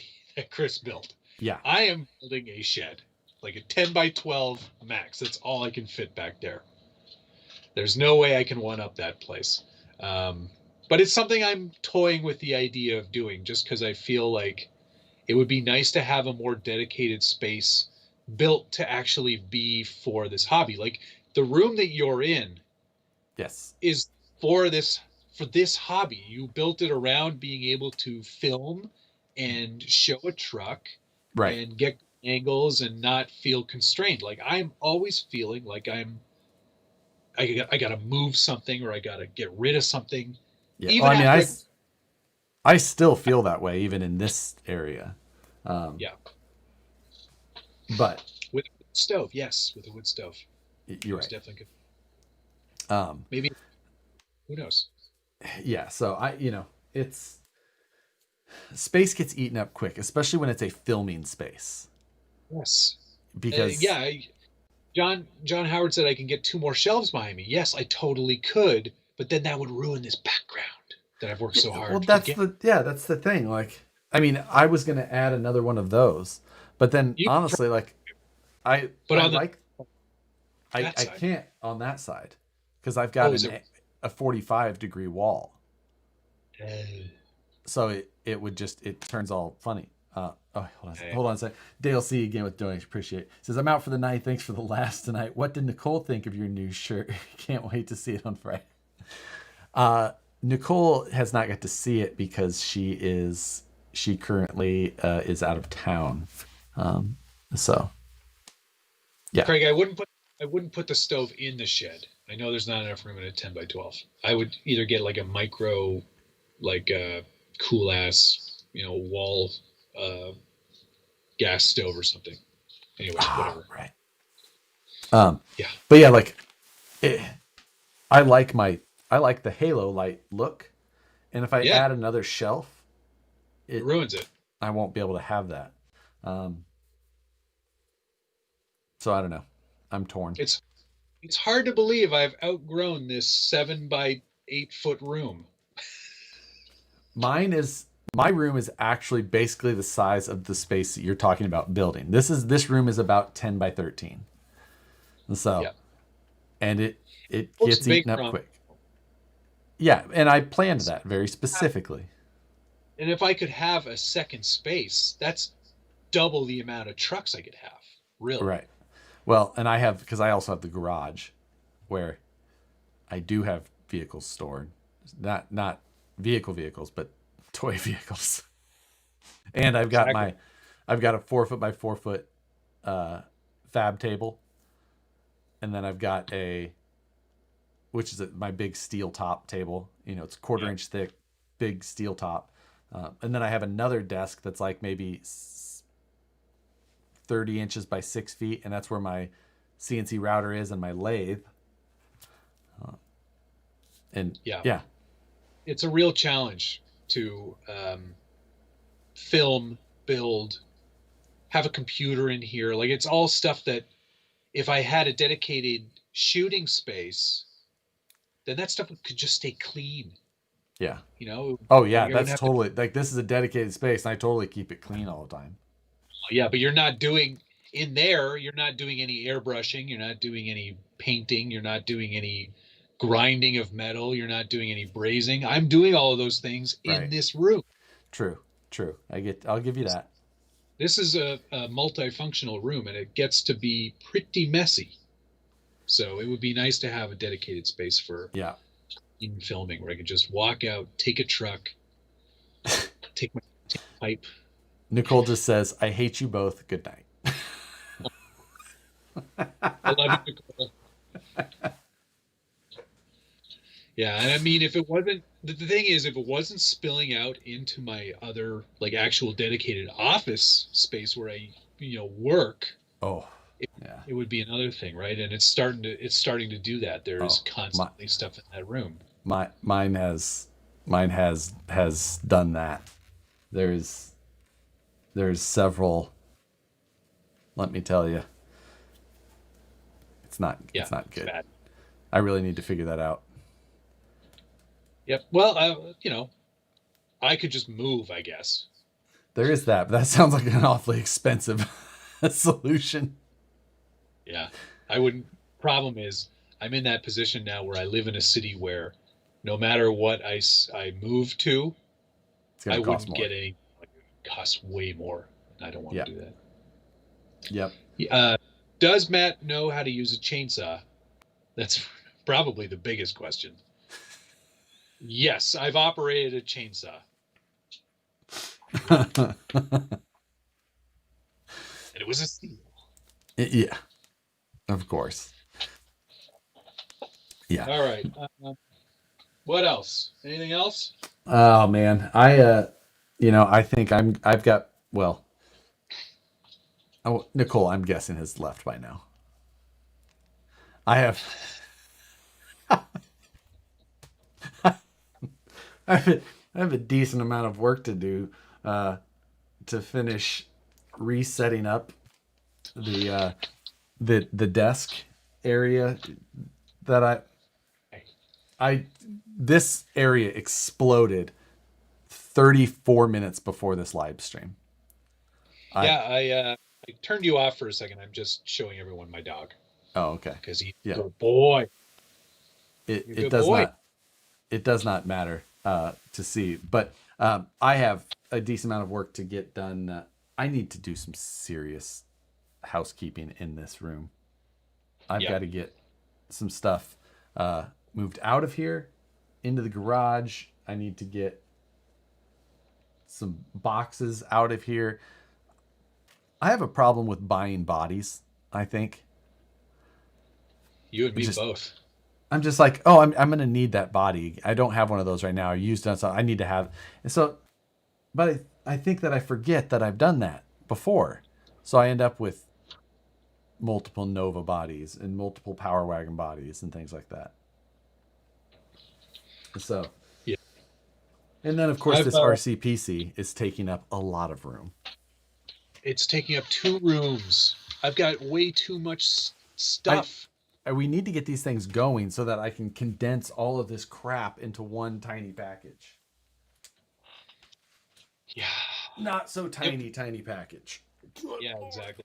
Chris built. yeah. I am building a shed, like a 10 by 12 max. That's all I can fit back there. There's no way I can one up that place. Um, but it's something I'm toying with the idea of doing just because I feel like it would be nice to have a more dedicated space built to actually be for this hobby. Like the room that you're in Yes. is for this hobby. You built it around being able to film and show a truck Right. and get angles and not feel constrained. Like I'm always feeling like I got to move something or I got to get rid of something Yeah. Well, even I mean, after I still feel that way even in this area. Um, yeah, but with a wood stove. Yes, with a wood stove. you're Most right. definitely good. Um, Maybe who knows? yeah. So it's space gets eaten up quick, especially when it's a filming space Yes. because Yeah, John Howard said I can get two more shelves behind me. Yes, I totally could, but then that would ruin this background that I've worked so well, hard to get. that's the thing. Like, I mean, I was gonna add another one of those, but then You can honestly, like, but I on the like that I side. can't on that side because I've got Oh, is it? a 45-degree wall, Uh, so it would just it turns all funny. okay. Hold on a sec. Dale C again with donation. Appreciate it. Says I'm out for the night. Thanks for the laughs tonight. What did Nicole think of your new shirt? Can't wait to see it on Friday. Nicole has not got to see it because she currently is out of town. Um, so yeah, Craig, I wouldn't put the stove in the shed. I know there's not enough room in a 10 by 12. I would either get like a micro, like a cool ass, wall uh, gas stove or something. Anyways, whatever. right. Um, Yeah, but yeah, like it, I like I like the halo light look, and if I yeah, add another shelf, it it ruins it. I won't be able to have that. Um, so I don't know. I'm torn. It's it's hard to believe I've outgrown this 7 by 8 foot room. Mine is my room is actually basically the size of the space that you're talking about building. This room is about 10 by 13. So Yeah, and it looks gets big eaten up from. quick. Yeah, and I planned that very specifically. And if I could have a second space, that's double the amount of trucks I could have. Really. Right. Well, and I have because I also have the garage where I do have vehicles stored. Not vehicles, but toy vehicles. And Exactly. I've got a 4 foot by 4 foot fab table, and then I've got which is my big steel top table. It's quarter Yeah. inch thick, big steel top. And then I have another desk that's like maybe 30 inches by 6 feet, and that's where my CNC router is and my lathe. And Yeah, yeah, it's a real challenge to film, build, have a computer in here. Like it's all stuff that if I had a dedicated shooting space, then that stuff could just stay clean. yeah. You know, Oh yeah, I wouldn't that's have to. totally like this is a dedicated space, and I totally keep it clean all the time. Yeah, but you're not doing in there. You're not doing any airbrushing. You're not doing any painting. You're not doing any grinding of metal. You're not doing any brazing. I'm doing all of those things in Right. this room. True. True. I'll give you that. This is a multifunctional room, and it gets to be pretty messy. So it would be nice to have a dedicated space for Yeah. in filming where I could just walk out, take a truck, take my pipe. Nicole just says, "I hate you both. Good night." I love you, Nicole. Yeah, and I mean, if it wasn't the thing is, if it wasn't spilling out into my other like actual dedicated office space where I work, Oh, it, yeah. it would be another thing, right? And it's starting to do that. There's Oh, my constantly stuff in that room. mine has done that. There's there's several. Let me tell you, Yeah, it's not it's good. bad. I really need to figure that out. Yep. Well, I could just move, I guess. There is that, but that sounds like an awfully expensive solution. Yeah, I wouldn't. Problem is, I'm in that position now where I live in a city where no matter what I move to, It's gonna I cost wouldn't more. get any. Like, it would cost way more. And I don't want Yeah. to do that. Yep. Uh, does Matt know how to use a chainsaw? That's probably the biggest question. Yes, I've operated a chainsaw, and it was a steel. Yeah. Of course. Yeah. All right. What else? Anything else? Oh man, I think I've got well. Oh, Nicole, I'm guessing has left by now. I have I have I have a decent amount of work to do to finish resetting up the the desk area that I this area exploded 34 minutes before this live stream. I Yeah, I turned you off for a second. I'm just showing everyone my dog Oh, okay. because he's a Yeah. good boy. It You're a it good does boy. not it does not matter to see, but I have a decent amount of work to get done. I need to do some serious housekeeping in this room. I've Yeah. got to get some stuff moved out of here into the garage. I need to get some boxes out of here. I have a problem with buying bodies, I think. You and It me just both. I'm just like, oh, I'm gonna need that body. I don't have one of those right now. I used it, so I need to have. And so, but I think that I forget that I've done that before, so I end up with multiple Nova bodies and multiple Power Wagon bodies and things like that. So, Yeah. and then of course I've this RCPC is taking up a lot of room. It's taking up 2 rooms. I've got way too much I stuff. we need to get these things going so that I can condense all of this crap into one tiny package. Yeah. Not so Yep. tiny package. Good Yeah, Lord. exactly.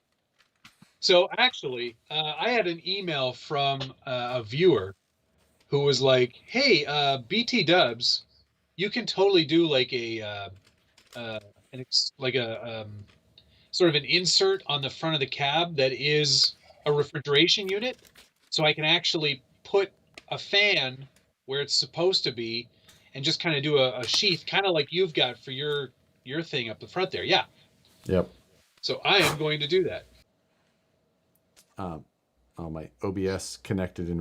So actually, I had an email from a viewer who was like, "Hey, BT Dubs, you can totally do like uh, like a sort of an insert on the front of the cab that is a refrigeration unit, so I can actually put a fan where it's supposed to be, and just kind of do a sheath, kind of like you've got for your thing up the front there." Yeah. Yep. So I am going to do that. Um, oh, my OBS connected and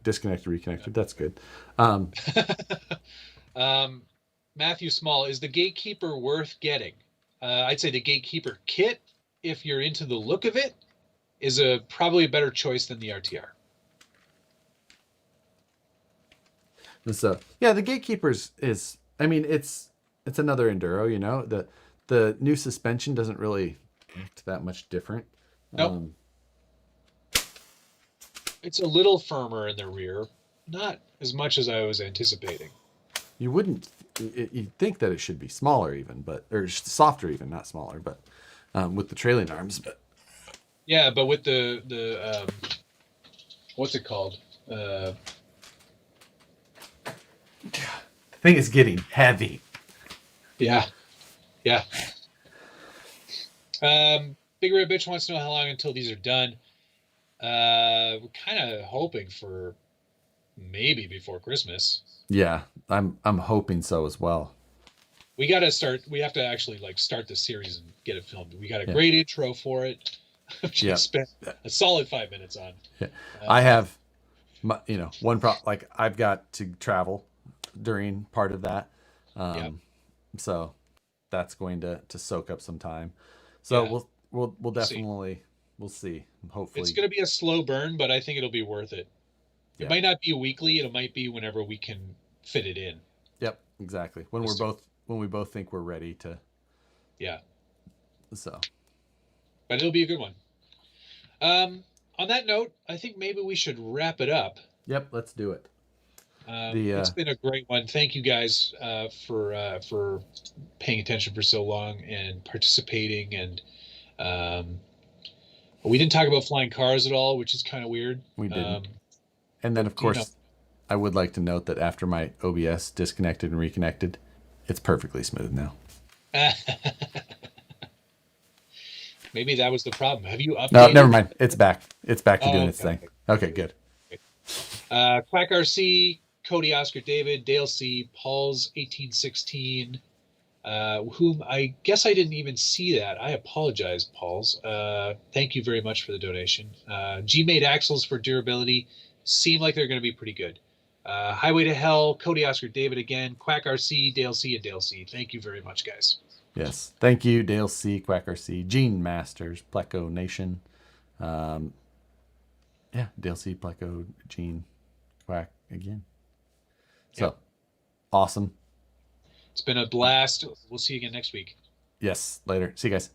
disconnected, reconnected. That's good. um, Matthew Small, is the gatekeeper worth getting? I'd say the gatekeeper kit if you're into the look of it, is probably a better choice than the RTR. So yeah, the Gatekeepers is. I mean, it's another enduro. The new suspension doesn't really act that much different. Nope. It's a little firmer in the rear, not as much as I was anticipating. You wouldn't. You'd think that it should be smaller, even, or softer, even, not smaller, but with the trailing arms. But yeah, but with the what's it called? The thing is getting heavy. Yeah. Big Red Bitch wants to know how long until these are done. We're kind of hoping for maybe before Christmas. Yeah, I'm hoping so as well. We got to start. We have to actually start the series and get it filmed. We got a great intro for it. Just spent a solid 5 minutes on. Yeah. I have, one problem. Like, I've got to travel during part of that, so that's going to soak up some time. So we'll definitely we'll see. Hopefully, it's going to be a slow burn, but I think it'll be worth it. It might not be weekly. It might be whenever we can fit it in. Yep, exactly. When we both think we're ready to. Yeah. So. But it'll be a good one. On that note, I think maybe we should wrap it up. Yep, let's do it. It's been a great one. Thank you guys for paying attention for so long and participating. And we didn't talk about flying cars at all, which is kind of weird. We didn't. And then, of course, I would like to note that after my OBS disconnected and reconnected, it's perfectly smooth now. Maybe that was the problem. Have you updated? No, never mind. It's back. It's back to doing its thing. Okay, good. Quack RC, Cody Oscar David, Dale C, Paul's 1816, whom I guess I didn't even see that. I apologize, Paul's. Thank you very much for the donation. Gmade axles for durability seem like they're going to be pretty good. Highway to Hell, Cody Oscar David again, Quack RC, Dale C, and Dale C. Thank you very much, guys. Yes. Thank you, Dale C, Quack RC, Gene Masters, Pleco Nation. Dale C, Pleco, Gene, Quack again. So, awesome. It's been a blast. We'll see you again next week. Yes, later. See you guys.